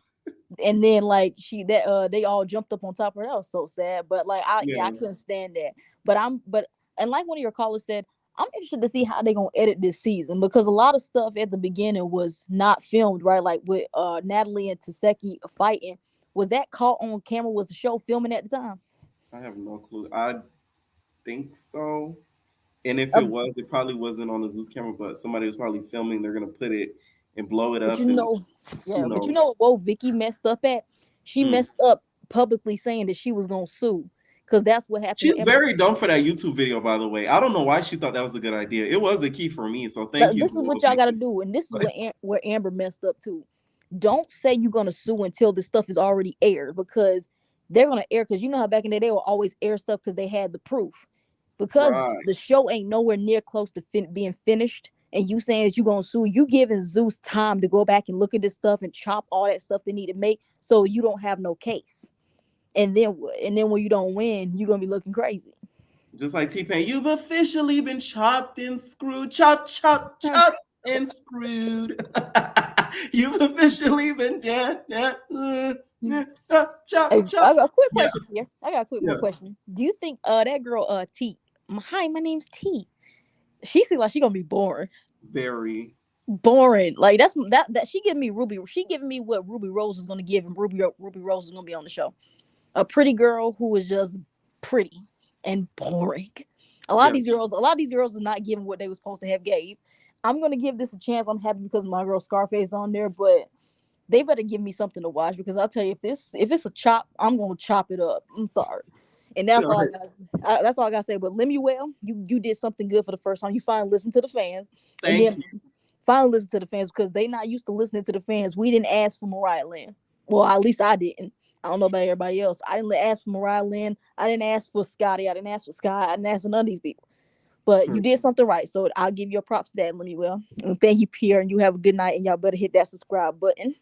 And then like they all jumped up on top of her. That was so sad. But like I couldn't stand that. But and like one of your callers said, I'm interested to see how they're gonna edit this season, because a lot of stuff at the beginning was not filmed, right? Like with Natalie and Taseki fighting. Was that caught on camera? Was the show filming at the time? I have no clue. I think so. And if it was, it probably wasn't on the Zeus camera, but somebody was probably filming. They're gonna put it and blow it up. But you know what Vicky messed up at? She messed up publicly saying that she was gonna sue, because that's what happened. She's very dumb for that YouTube video, by the way. I don't know why she thought that was a good idea. It was a key for me, so thank you. This is what y'all gotta do, and this is where Amber messed up too. Don't say you're gonna sue until this stuff is already aired, because they're gonna air, because you know how back in the day they will always air stuff because they had the proof. Because the show ain't nowhere near close to being finished, and you saying that you're gonna sue, you giving Zeus time to go back and look at this stuff and chop all that stuff they need to make, so you don't have no case. And then when you don't win, you're gonna be looking crazy. Just like T-Pain, you've officially been chopped and screwed, chopped and screwed. You've officially been chopped. I got a quick question here. I got a quick more question. Do you think that girl T? Hi, my name's T. She seems like she gonna be boring. Very boring. Like that she giving me Ruby. She giving me what Ruby Rose is gonna give, and Ruby Rose is gonna be on the show. A pretty girl who is just pretty and boring. A lot of these girls is not giving what they were supposed to have gave. I'm gonna give this a chance. I'm happy because my girl Scarface on there, but they better give me something to watch, because I'll tell you, if it's a chop, I'm gonna chop it up. I'm sorry. And that's all I gotta say. But Lemuel, you did something good for the first time. You finally listened to the fans. Finally listen to the fans, because they not used to listening to the fans. We didn't ask for Mariah Lynn. Well, at least I didn't. I don't know about everybody else. I didn't ask for Mariah Lynn. I didn't ask for Scotty. I didn't ask for Sky. I didn't ask for none of these people. But you did something right. So I'll give you a props to that, Lemuel. And thank you, Pierre. And you have a good night. And y'all better hit that subscribe button.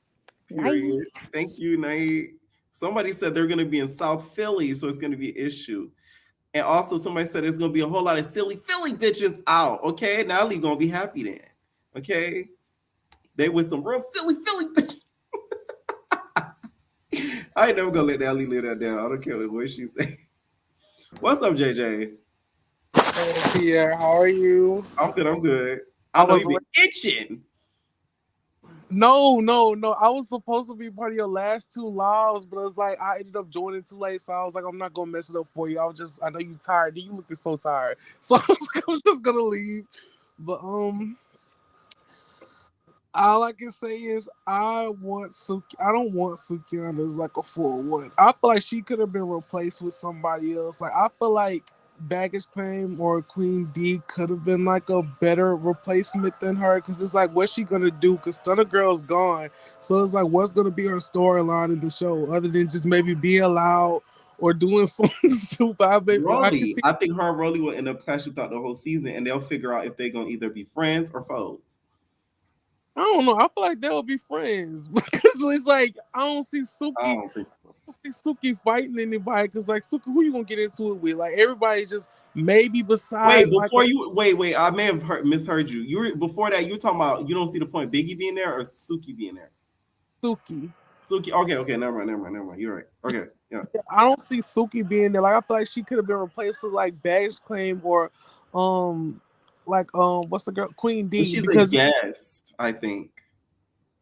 Period. Thank you, Night. Somebody said they're going to be in South Philly, so it's going to be an issue. And also somebody said there's going to be a whole lot of silly Philly bitches out. Okay, Natalie going to be happy then. Okay, they with some real silly Philly bitches. I ain't never gonna let Natalie live that down. I don't care what she say. What's up, JJ? Hey, Pierre, how are you? I'm good. I'm good. I know was you been itching. No. I was supposed to be part of your last two lives, but it's like I ended up joining too late, so I was like, I'm not gonna mess it up for you. I know you tired. You looking so tired, so I was like, I'm just gonna leave. But all I can say is I don't want Sukiana as like a full one. I feel like she could have been replaced with somebody else. Like I feel like Baggage Claim or Queen D could have been like a better replacement than her, because it's like what's she gonna do? Because Stunner Girl's gone, so it's like what's gonna be her storyline in the show other than just maybe being loud or doing something stupid. Rolly, I think her and Rolly will end up clashing throughout the whole season, and they'll figure out if they're gonna either be friends or foes. I don't know. I feel like they'll be friends because it's like I don't see Suki. I don't think so. I don't see Suki fighting anybody because like Suki, who you gonna get into it with? Like everybody just maybe besides Wait. I may have misheard you. You were before that. You were talking about you don't see the point Biggie being there or Suki being there. Suki. Okay. Never mind. You're right. Okay. Yeah. I don't see Suki being there. Like I feel like she could have been replaced with like Baggage Claim or what's the girl Queen D, But she's because a guest, I think.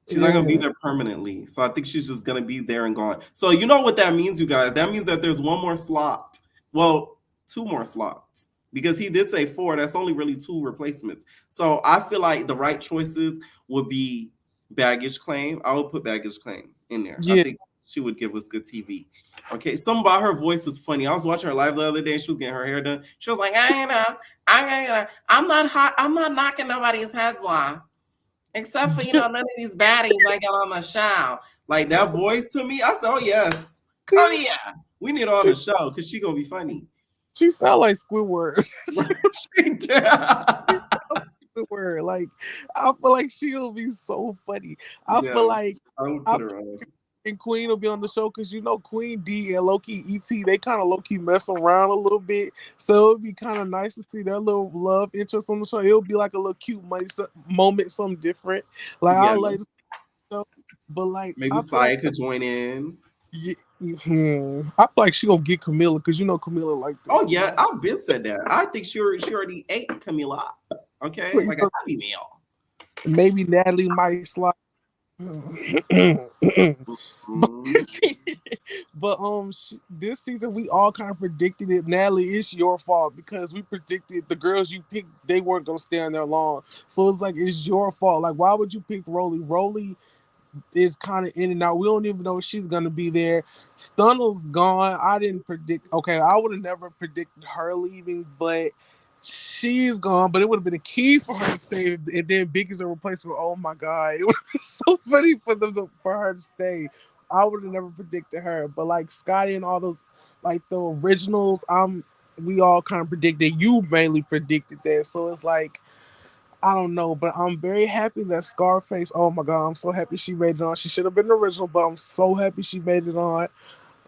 She's not gonna be there permanently. So I think she's just gonna be there and gone. So you know what that means, you guys? That means that there's one more slot. Well, two more slots. Because he did say 4. That's only really 2 replacements. So I feel like the right choices would be Baggage Claim. I would put Baggage Claim in there. Yeah. I think she would give us good TV. Okay, something about her voice is funny. I was watching her live the other day. She was getting her hair done. She was like, I'm not knocking nobody's heads off. Except for, none of these baddies I got on the show. Like that voice to me, I said, oh yes. Oh yeah. We need her on the show because she gonna be funny. She sound like Squidward. Squidward. Like I feel like she'll be so funny. I feel like I would put her on. And Queen will be on the show because Queen D and Loki ET, they kind of low-key mess around a little bit. So it would be kind of nice to see their little love interest on the show. It would be like a little cute moment, something different. Like I like the show, but like maybe Saya could join in. Yeah, I feel like she gonna get Camilla because Camilla like this. Oh yeah, I've been said that. I think she already ate Camilla. Okay, like a happy meal. Maybe Natalie might slide. But this season we all kind of predicted it. Natalie, it's your fault because we predicted the girls you picked, they weren't gonna stay on there long. So it's like it's your fault. Like, why would you pick Rolly? Rolly is kind of in and out. We don't even know if she's gonna be there. Stunner's gone. I didn't predict. Okay, I would have never predicted her leaving, but she's gone. But it would have been a key for her to stay. And then Biggie's a replacement. Oh my god, it would be so funny for her to stay. I would have never predicted her. But like Scotty and all those, like the originals, we all kind of predicted. You mainly predicted that, so it's like, I don't know, but I'm very happy that Scarface, oh my god, I'm so happy she made it on. She should have been original, but I'm so happy she made it on.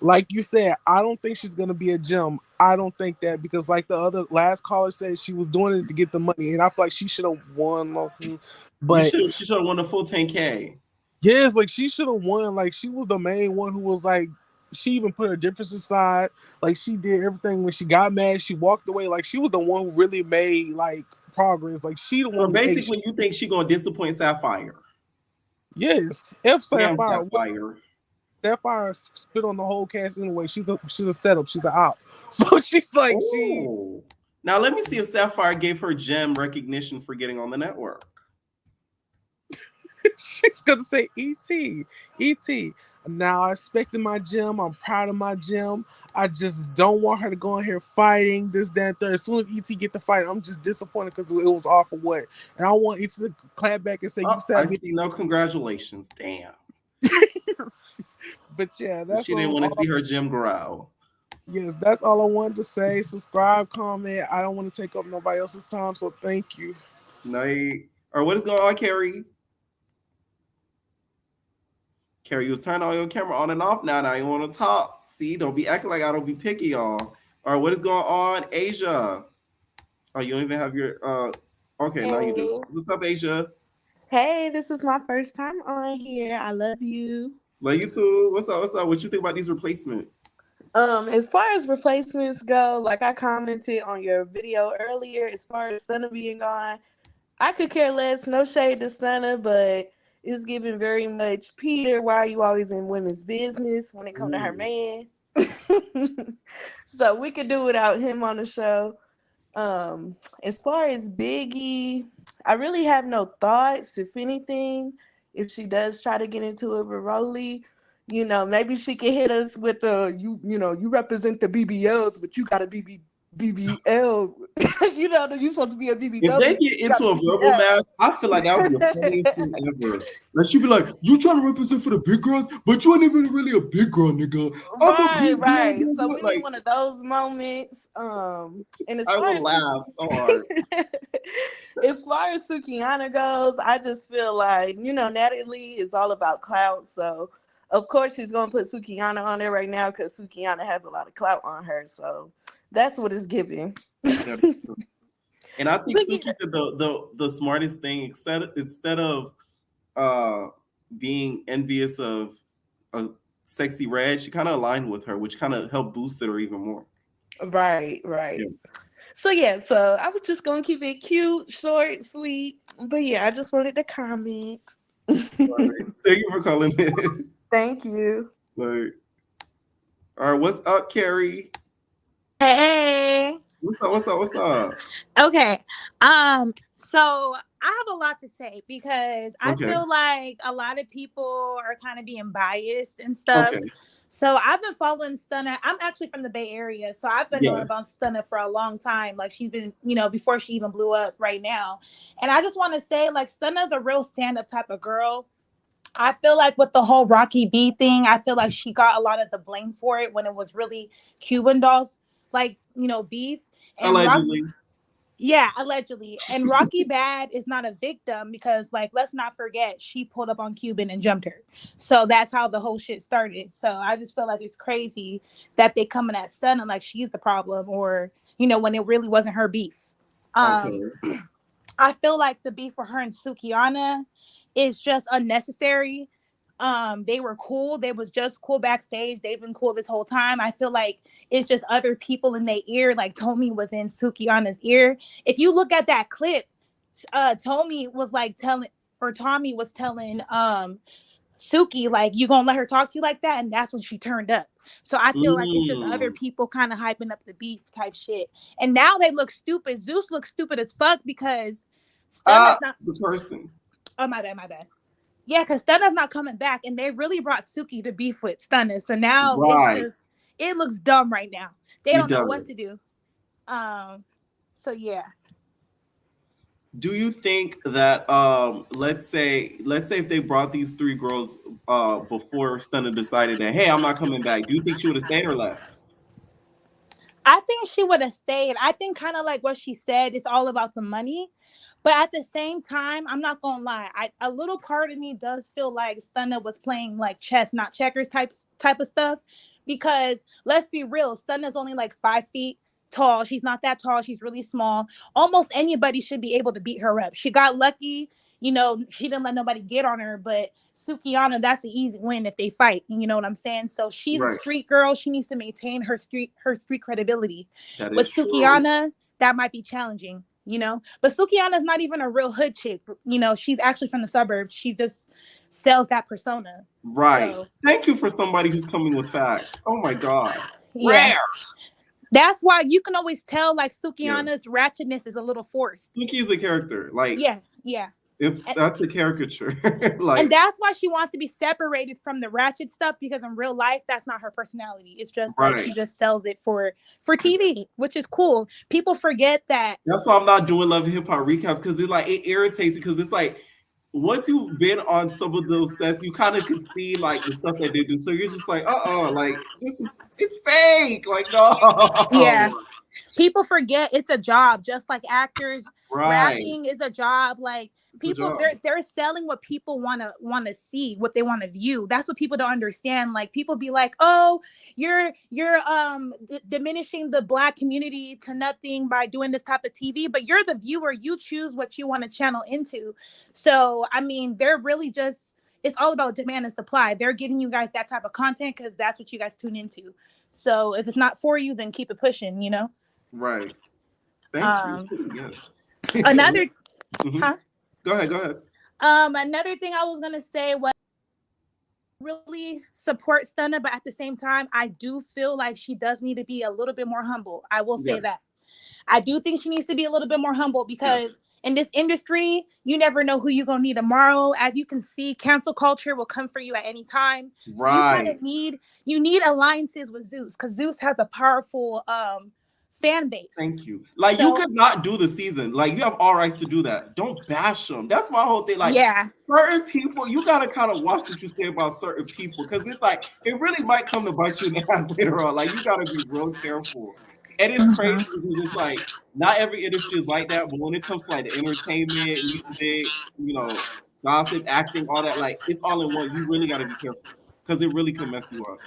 Like you said, I don't think she's gonna be a gem. I don't think that, because like the other last caller said, she was doing it to get the money, and I feel like she should have won. But she should have won the full 10K. Yes, like she should have won. Like she was the main one who was like, she even put her differences aside. Like she did everything. When she got mad, she walked away. Like she was the one who really made like progress. Like she the one. So basically, you think she gonna disappoint Sapphire? Yes, if Sapphire spit on the whole cast anyway. She's a setup. She's an op. So she's like Now let me see if Sapphire gave her gem recognition for getting on the network. She's gonna say ET. Now I expected my gem. I'm proud of my gem. I just don't want her to go in here fighting this, that, third. As soon as ET get the fight, I'm just disappointed because it was all for what. And I want ET to clap back and say, "You said me." No congratulations. Damn. But yeah, that's she didn't want to see her gem grow. Yes, that's all I wanted to say. Subscribe, comment. I don't want to take up nobody else's time, so thank you. Night. Or what is going on, Carrie? Carrie, you was turning on your camera on and off now. Now you want to talk. See, don't be acting like I don't be picky, y'all. Or what is going on, Asia? Oh, you don't even have your okay, now you do. What's up, Asia? Hey, this is my first time on here. I love you. Love you too. What's up? What's up? What you think about these replacements? As far as replacements go, like I commented on your video earlier, as far as Stunna being gone, I could care less. No shade to Stunna, but it's giving very much Peter. Why are you always in women's business when it comes to her man? So we could do without him on the show. As far as Biggie, I really have no thoughts. If anything, if she does try to get into it with Rolly, maybe she can hit us with you represent the BBLs, but you got a BBL. You're supposed to be a BBW. If they get into a verbal match, I feel like that would be the funniest thing ever. Like she'd be like, "You trying to represent for the big girls, but you ain't even really a big girl, nigga. I'm a big girl, Right. nigga." So we need one of those moments. And as I far will as laugh so hard. as far as Sukiana goes, I just feel like, Natalie is all about clout. So, of course, she's going to put Sukiana on there right now because Sukiana has a lot of clout on her. So, that's what it's giving. And I think Suki did the smartest thing instead of being envious of a sexy red, she kind of aligned with her, which kind of helped boost her even more. Right. Yeah. So I was just gonna keep it cute, short, sweet. But yeah, I just wanted to comment. Thank you for calling in. Thank you. Like, all right, what's up, Carrie? Hey. What's up? Okay. So I have a lot to say because I feel like a lot of people are kind of being biased and stuff. Okay. So I've been following Stunna. I'm actually from the Bay Area, so I've been knowing about Stunna for a long time. Like she's been, before she even blew up right now. And I just want to say, like, Stunna's a real stand-up type of girl. I feel like with the whole Rocky B thing, I feel like she got a lot of the blame for it when it was really Cuban dolls, like, beef. And Allegedly. Allegedly. And Rocky Bad is not a victim because, like, let's not forget, she pulled up on Cuban and jumped her. So that's how the whole shit started. So I just feel like it's crazy that they coming at Stunna like she's the problem, or, when it really wasn't her beef. I feel like the beef for her and Sukiana is just unnecessary. They were cool. They was just cool backstage. They've been cool this whole time. I feel like it's just other people in their ear. Like Tommy was in Sukiana's ear. If you look at that clip, Tommy was telling Suki, like, you gonna let her talk to you like that? And that's when she turned up. So I feel like it's just other people kind of hyping up the beef type shit. And now they look stupid. Zeus looks stupid as fuck because Stunna's not the person. Oh, my bad. Yeah, because Stunna's not coming back, and they really brought Suki to beef with Stunna. So now it looks dumb right now. They don't know what to do. So yeah. Do you think that let's say if they brought these three girls before Stunna decided that, hey, I'm not coming back, do you think she would have stayed or left? I think she would have stayed. I think kind of like what she said, it's all about the money. But at the same time, I'm not gonna lie. A little part of me does feel like Stunna was playing like chess, not checkers type of stuff. Because let's be real, Stunna's only like 5 feet tall. She's not that tall. She's really small. Almost anybody should be able to beat her up. She got lucky. She didn't let nobody get on her. But Sukiana, that's an easy win if they fight. You know what I'm saying? So she's a street girl. She needs to maintain her street credibility. With Sukiana, that might be challenging. But Sukiana's not even a real hood chick. She's actually from the suburbs. She just sells that persona. Right. So, thank you for somebody who's coming with facts. Oh my God. Yeah. Rare. That's why you can always tell like Sukiana's ratchetness is a little forced. Suki's a character. Like yeah. That's a caricature. And that's why she wants to be separated from the ratchet stuff, because in real life that's not her personality. It's just like she just sells it for TV, which is cool. People forget that. That's why I'm not doing Love and Hip Hop recaps, because it irritates you, because it's like once you've been on some of those sets, you kind of can see like the stuff that they do. So you're just like, like it's fake. Like, no. Yeah. People forget it's a job, just like actors. Rapping is a job. Like people, they're selling what people want to see, what they want to view. That's what people don't understand. Like people be like, oh, you're diminishing the Black community to nothing by doing this type of TV, but you're the viewer. You choose what you want to channel into. So I mean, they're really just it's all about demand and supply. They're getting you guys that type of content because that's what you guys tune into. So if it's not for you, then keep it pushing, you know? Right. Thank you. Yes. Another Go ahead. Another thing I was gonna say was really support Stunna, but at the same time, I do feel like she does need to be a little bit more humble. I will say that. I do think she needs to be a little bit more humble because in this industry, you never know who you're gonna need tomorrow. As you can see, cancel culture will come for you at any time. So you kind of need alliances with Zeus because Zeus has a powerful fan base. Thank you. Like you could not do the season. Like you have all rights to do that. Don't bash them. That's my whole thing. Like certain people, you gotta kind of watch what you say about certain people because it's like it really might come to bite you in the ass later on. Like you gotta be real careful. And it's crazy because it's like not every industry is like that, but when it comes to like the entertainment, music, you know, gossip, acting, all that, like it's all in one. You really gotta be careful because it really can mess you up.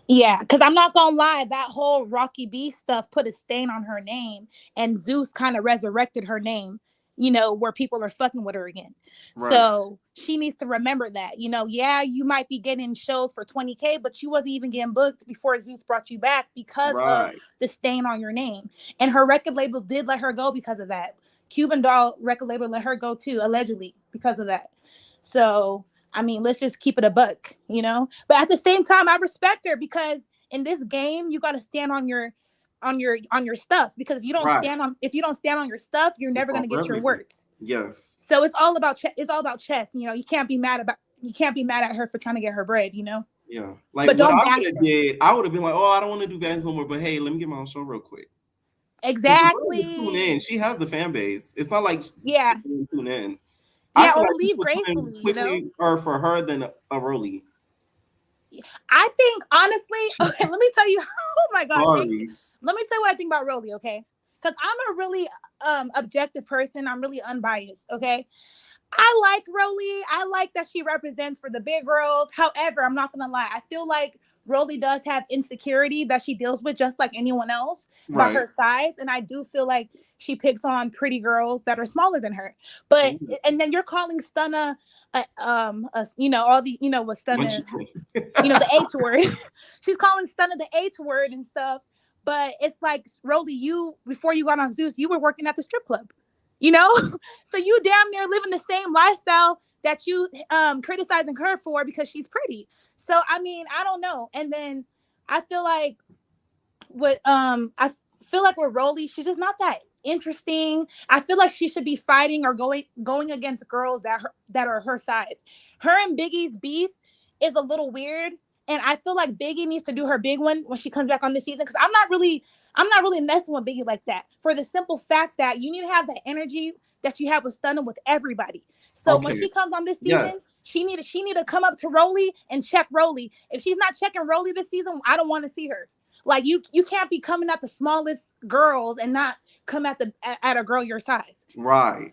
Yeah, because I'm not gonna lie, that whole Rocky B stuff put a stain on her name, and Zeus kind of resurrected her name, you know, where people are fucking with her again. So she needs to remember that, you know, you might be getting shows for 20K, but you wasn't even getting booked before Zeus brought you back because of the stain on your name. And her record label did let her go because of that. Cuban Doll record label let her go too, allegedly, because of that. So I mean, let's just keep it a buck, you know? But at the same time, I respect her because in this game, you got to stand on your stuff because if you don't stand on your stuff, you're never going to get your worth. Yes. So it's all about chess, you know. You can't be mad at her for trying to get her bread, you know? Yeah. Like but what I would have did, I would have been like, "Oh, I don't want to do Baddies no more, but hey, let me get my own show real quick." Exactly. Tune in. She has the fan base. It's not like tune in. Yeah, or leave gracefully, you know? Or for her than a Rolly. I think honestly, okay, let me tell you. Oh my God, let me tell you what I think about Rolly, okay? Because I'm a really objective person. I'm really unbiased, okay? I like Rolly. I like that she represents for the big girls. However, I'm not gonna lie. I feel like Rolly does have insecurity that she deals with just like anyone else about her size. And I do feel like she picks on pretty girls that are smaller than her. But and then you're calling Stunna you know, all the, you know, what Stunna, you know, the H word. She's calling Stunna the H word and stuff. But it's like, Rolly, you, before you got on Zeus, you were working at the strip club. You know, so you damn near living the same lifestyle that you criticizing her for because she's pretty. So I mean, I don't know. And then I feel like with Rolly, she's just not that interesting. I feel like she should be fighting or going against girls that are her size. Her and Biggie's beef is a little weird. And I feel like Biggie needs to do her big one when she comes back on this season because I'm not really messing with Biggie like that for the simple fact that you need to have the energy that you have with Stunna with everybody. So when she comes on this season, she need to come up to Rolly and check Rolly. If she's not checking Rolly this season, I don't want to see her. Like you can't be coming at the smallest girls and not come at a girl your size. Right.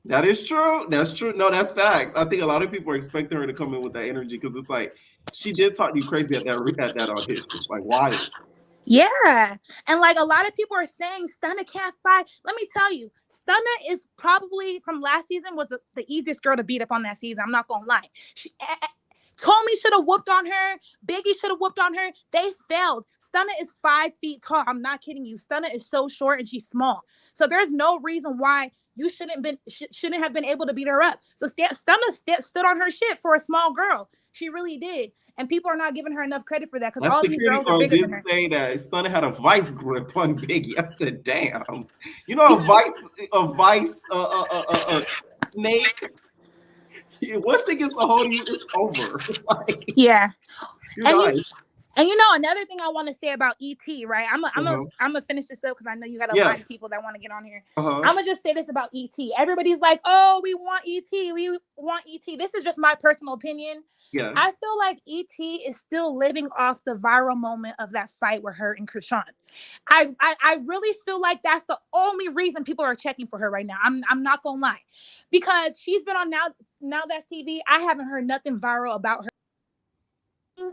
That is true. That's true. No, that's facts. I think a lot of people are expecting her to come in with that energy because it's like she did talk to you crazy at that audition. Like wild. Yeah. And like a lot of people are saying Stunna can't fight. Let me tell you, Stunna is probably from last season was the easiest girl to beat up on that season. I'm not gonna lie. Tommy should have whooped on her. Biggie should have whooped on her. They failed. Stunna is 5 feet tall. I'm not kidding you. Stunna is so short and she's small. So there's no reason why you shouldn't have been able to beat her up. So Stunna stood on her shit for a small girl. She really did. And people are not giving her enough credit for that because all these girls are bigger than her. Say that Stunna had a vice grip on Biggie. I said, damn. You know, a vice snake. Once it gets a hold of you, it's over. Like, yeah. And you know, another thing I want to say about ET, right? I'm gonna finish this up because I know you got a lot of people that want to get on here. I'm gonna just say this about ET. Everybody's like, "Oh, we want ET. We want ET." This is just my personal opinion. Yeah. I feel like ET is still living off the viral moment of that fight with her and Krishan. I really feel like that's the only reason people are checking for her right now. I'm not gonna lie, because she's been on now That's TV. I haven't heard nothing viral about her.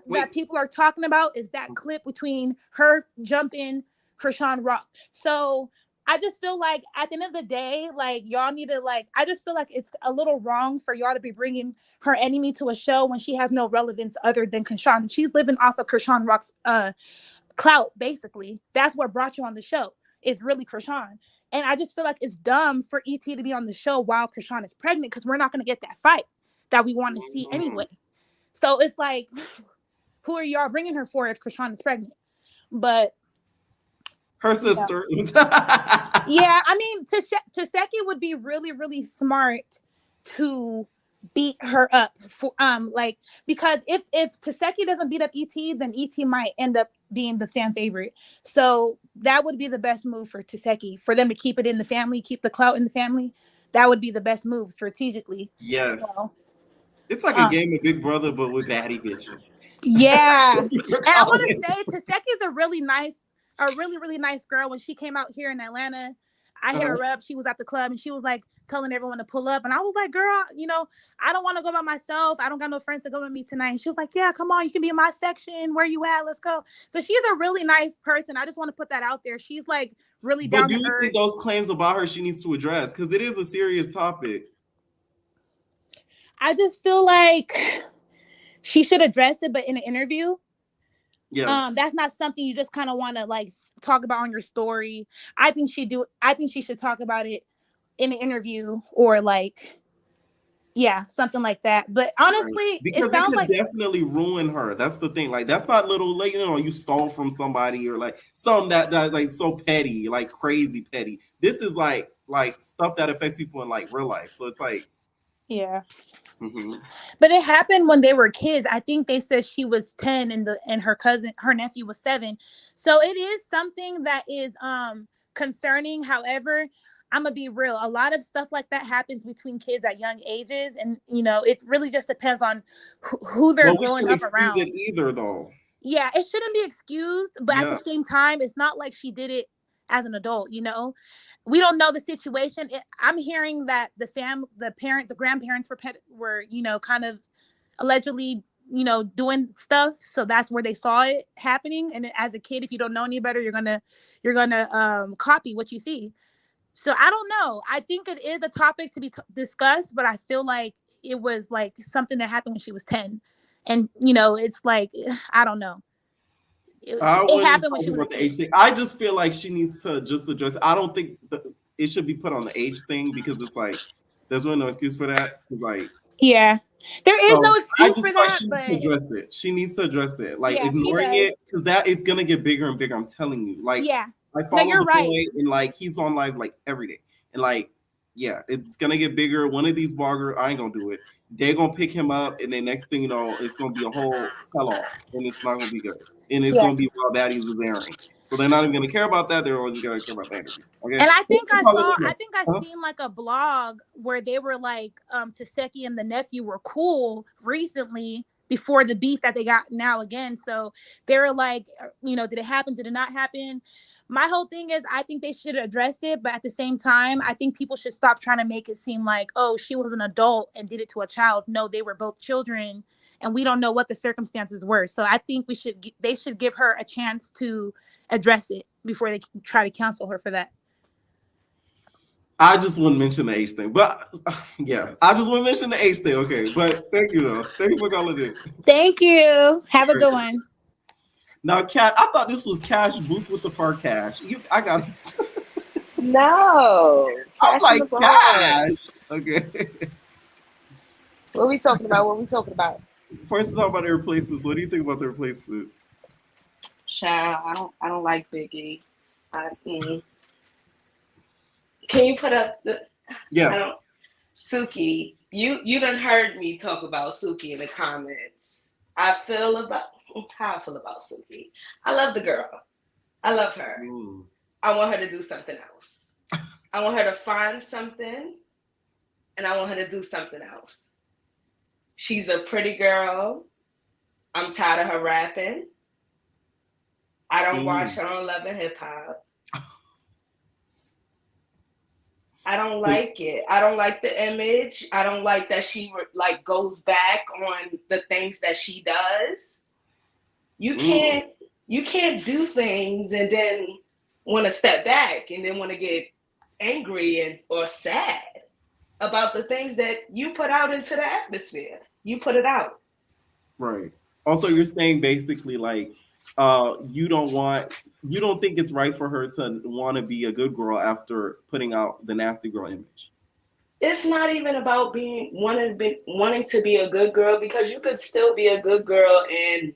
That people are talking about is that clip between her jumping Krishan Roth. So I just feel like at the end of the day, like y'all need to like. I just feel like it's a little wrong for y'all to be bringing her enemy to a show when she has no relevance other than Krishan. She's living off of Krishan Rock's clout, basically. That's what brought you on the show. Is really Krishan. And I just feel like it's dumb for ET to be on the show while Krishan is pregnant because we're not going to get that fight that we want to see anyway. So it's like, who are y'all bringing her for if Krishan is pregnant? But her sister. Yeah, I mean, Taseki would be really, really smart to beat her up for like, because if Taseki doesn't beat up ET, then ET might end up being the fan favorite. So that would be the best move for Taseki, for them to keep it in the family, keep the clout in the family. That would be the best move strategically. Yes. So, it's like a game of Big Brother, but with baddie bitches. Yeah. And I want to say Taseki's a really, really nice girl. When she came out here in Atlanta, I hit her up. She was at the club and she was like telling everyone to pull up. And I was like, girl, you know, I don't want to go by myself. I don't got no friends to go with me tonight. And she was like, yeah, come on. You can be in my section. Where you at? Let's go. So she's a really nice person. I just want to put that out there. She's like really down to earth. But do you think those claims about her she needs to address? Because it is a serious topic. I just feel like she should address it, but in an interview. Yes. That's not something you just kind of want to like talk about on your story. I think she should talk about it in an interview or like, yeah, something like that. But honestly, because it could definitely ruin her. That's the thing. Like, that's not little, like, you know, you stole from somebody or like something that like so petty, like crazy petty. This is like stuff that affects people in like real life. So it's like, yeah. Mm-hmm. But it happened when they were kids. I think they said she was 10 and her nephew was 7. So it is something that is concerning. However, I'm gonna be real. A lot of stuff like that happens between kids at young ages, and you know, it really just depends on who they're growing up around. It either though. Yeah, it shouldn't be excused, but at the same time, it's not like she did it as an adult, you know. We don't know the situation. I'm hearing that the grandparents were, you know, kind of allegedly, you know, doing stuff. So that's where they saw it happening. And as a kid, if you don't know any better, you're gonna copy what you see. So I don't know. I think it is a topic to be discussed, but I feel like it was like something that happened when she was 10, and you know, it's like I don't know. It happened when she was the age thing. I just feel like she needs to just address it. I don't think it should be put on the age thing because it's like there's really no excuse for that. Like, yeah, there is no excuse for that. She but needs to address it. She needs to address it. Like ignoring it because that it's gonna get bigger and bigger. I'm telling you. Like, yeah, I follow the boy and like he's on live like every day and like yeah, it's gonna get bigger. One of these bloggers, I ain't gonna do it. They're gonna pick him up, and then next thing you know, it's gonna be a whole tell-off, and it's not gonna be good. And it's gonna be while Baddies is airing. So they're not even gonna care about that. They're only gonna care about that interview. Okay. And I think I seen like a blog where they were like, Taseki and the nephew were cool recently before the beef that they got now again. So they were like, you know, did it happen? Did it not happen? My whole thing is I think they should address it, but at the same time, I think people should stop trying to make it seem like, oh, she was an adult and did it to a child. No, they were both children, and we don't know what the circumstances were. So I think they should give her a chance to address it before they try to cancel her for that. I just wouldn't mention the age thing, but yeah, I just wouldn't mention the age thing. Okay, but thank you though. Thank you for calling in. Thank you. Have a good one. Now, Kat, I thought this was Cash Booth with the fur cash. I got it. No. I'm like Cash. Okay. What are we talking about? First, talk about the replacements. What do you think about the replacement? Child, I don't like Biggie. Can you put up the? Yeah. Suki, you done heard me talk about Suki in the comments. How I feel about Suki. I love the girl. I love her. I want her to do something else. I want her to find something, and I want her to do something else. She's a pretty girl. I'm tired of her rapping. I don't watch her on Love and Hip Hop. I don't like it. I don't like the image. I don't like that she like goes back on the things that she does. You can't do things and then want to step back and then want to get angry or sad about the things that you put out into the atmosphere. You put it out. Right. Also, you're saying basically like you don't think it's right for her to want to be a good girl after putting out the nasty girl image. It's not even about wanting to be a good girl, because you could still be a good girl and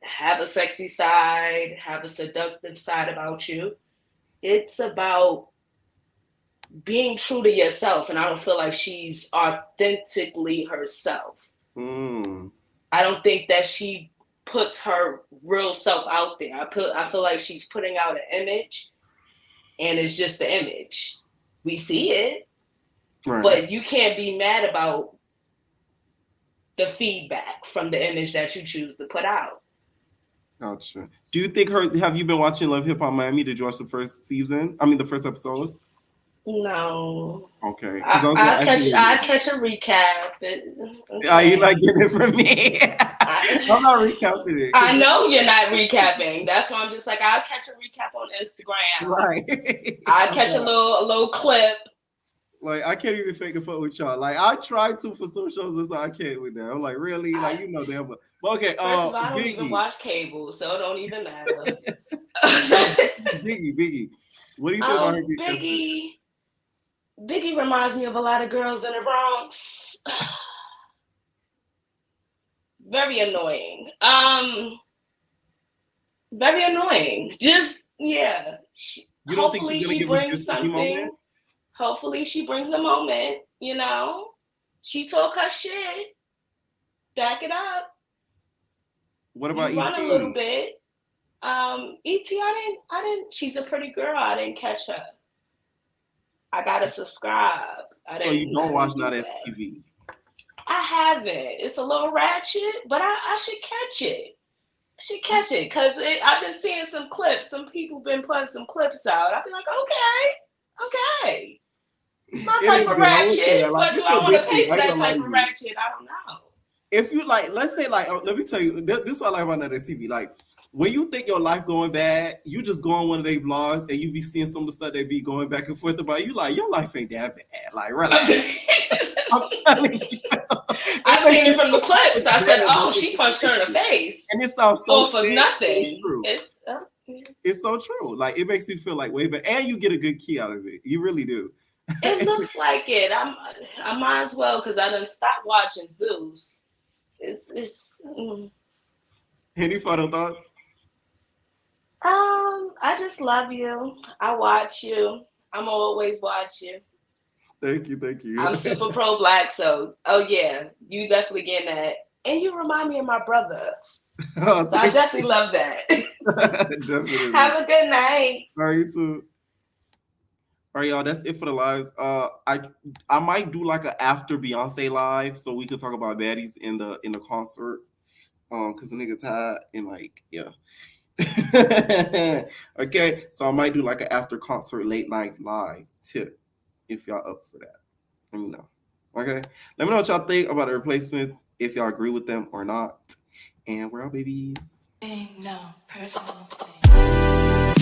have a sexy side, have a seductive side about you. It's about being true to yourself, and I don't feel like she's authentically herself. I don't think that she puts her real self out there. I feel like she's putting out an image, and it's just the image. We see it, right. But you can't be mad about the feedback from the image that you choose to put out. Gotcha. Do you think have you been watching Love Hip Hop Miami? Did you watch the first season? I mean, the first episode? No. Okay. I catch a recap. Okay. You're not getting it from me. I'm not recapping it. I know you're not recapping. That's why I'm just like, I'll catch a recap on Instagram. Right. I catch a little clip. Like, I can't even fake a fuck with y'all. Like, I tried to for some shows, so I can't with that. I'm like, really? Like, you know damn well. But okay. First of all, I don't even watch cable, so it don't even matter. Biggie. What do you think about her? Biggie reminds me of a lot of girls in the Bronx. Very annoying. Very annoying. Just, yeah. You don't think she's gonna give a something? Moment? Hopefully she brings a moment, you know. She talk her shit. Back it up. What about run E.T.? a little bit. E.T., I didn't, she's a pretty girl. I didn't catch her. I gotta subscribe. So you don't watch Not As TV? I haven't. It's a little ratchet, but I should catch it. Because I've been seeing some clips. Some people been putting some clips out. I've been like, okay. My type of ratchet. But do I want to pay for that type of ratchet? I don't know. If you like, let's say like, let me tell you, this is what I like about Not As TV. Like, when you think your life going bad, you just go on one of their vlogs and you be seeing some of the stuff they be going back and forth about. You like, your life ain't that bad. Like, relax. I'm telling you. I seen it from the clips. I said, oh, she punched her in the face. And it sounds so off of nothing. It's true. It's so true. Like, it makes you feel like way better. And you get a good key out of it. You really do. It looks like it. I might as well, because I done stopped watching Zeus. Any final thoughts? I just love you. I watch you. I'm always watch you. Thank you. I'm super pro black, so yeah, you definitely getting that. And you remind me of my brother. So I definitely love that. Definitely. Have a good night. All right, you too. All right, y'all. That's it for the lives. I might do like an after Beyonce live, so we could talk about Baddies in the concert. Cause the nigga tied and like, yeah. Okay, so I might do like an after concert late night live tip if y'all up for that. Let me know. Okay, let me know what y'all think about the replacements, if y'all agree with them or not. And we're out, babies. Ain't no personal thing.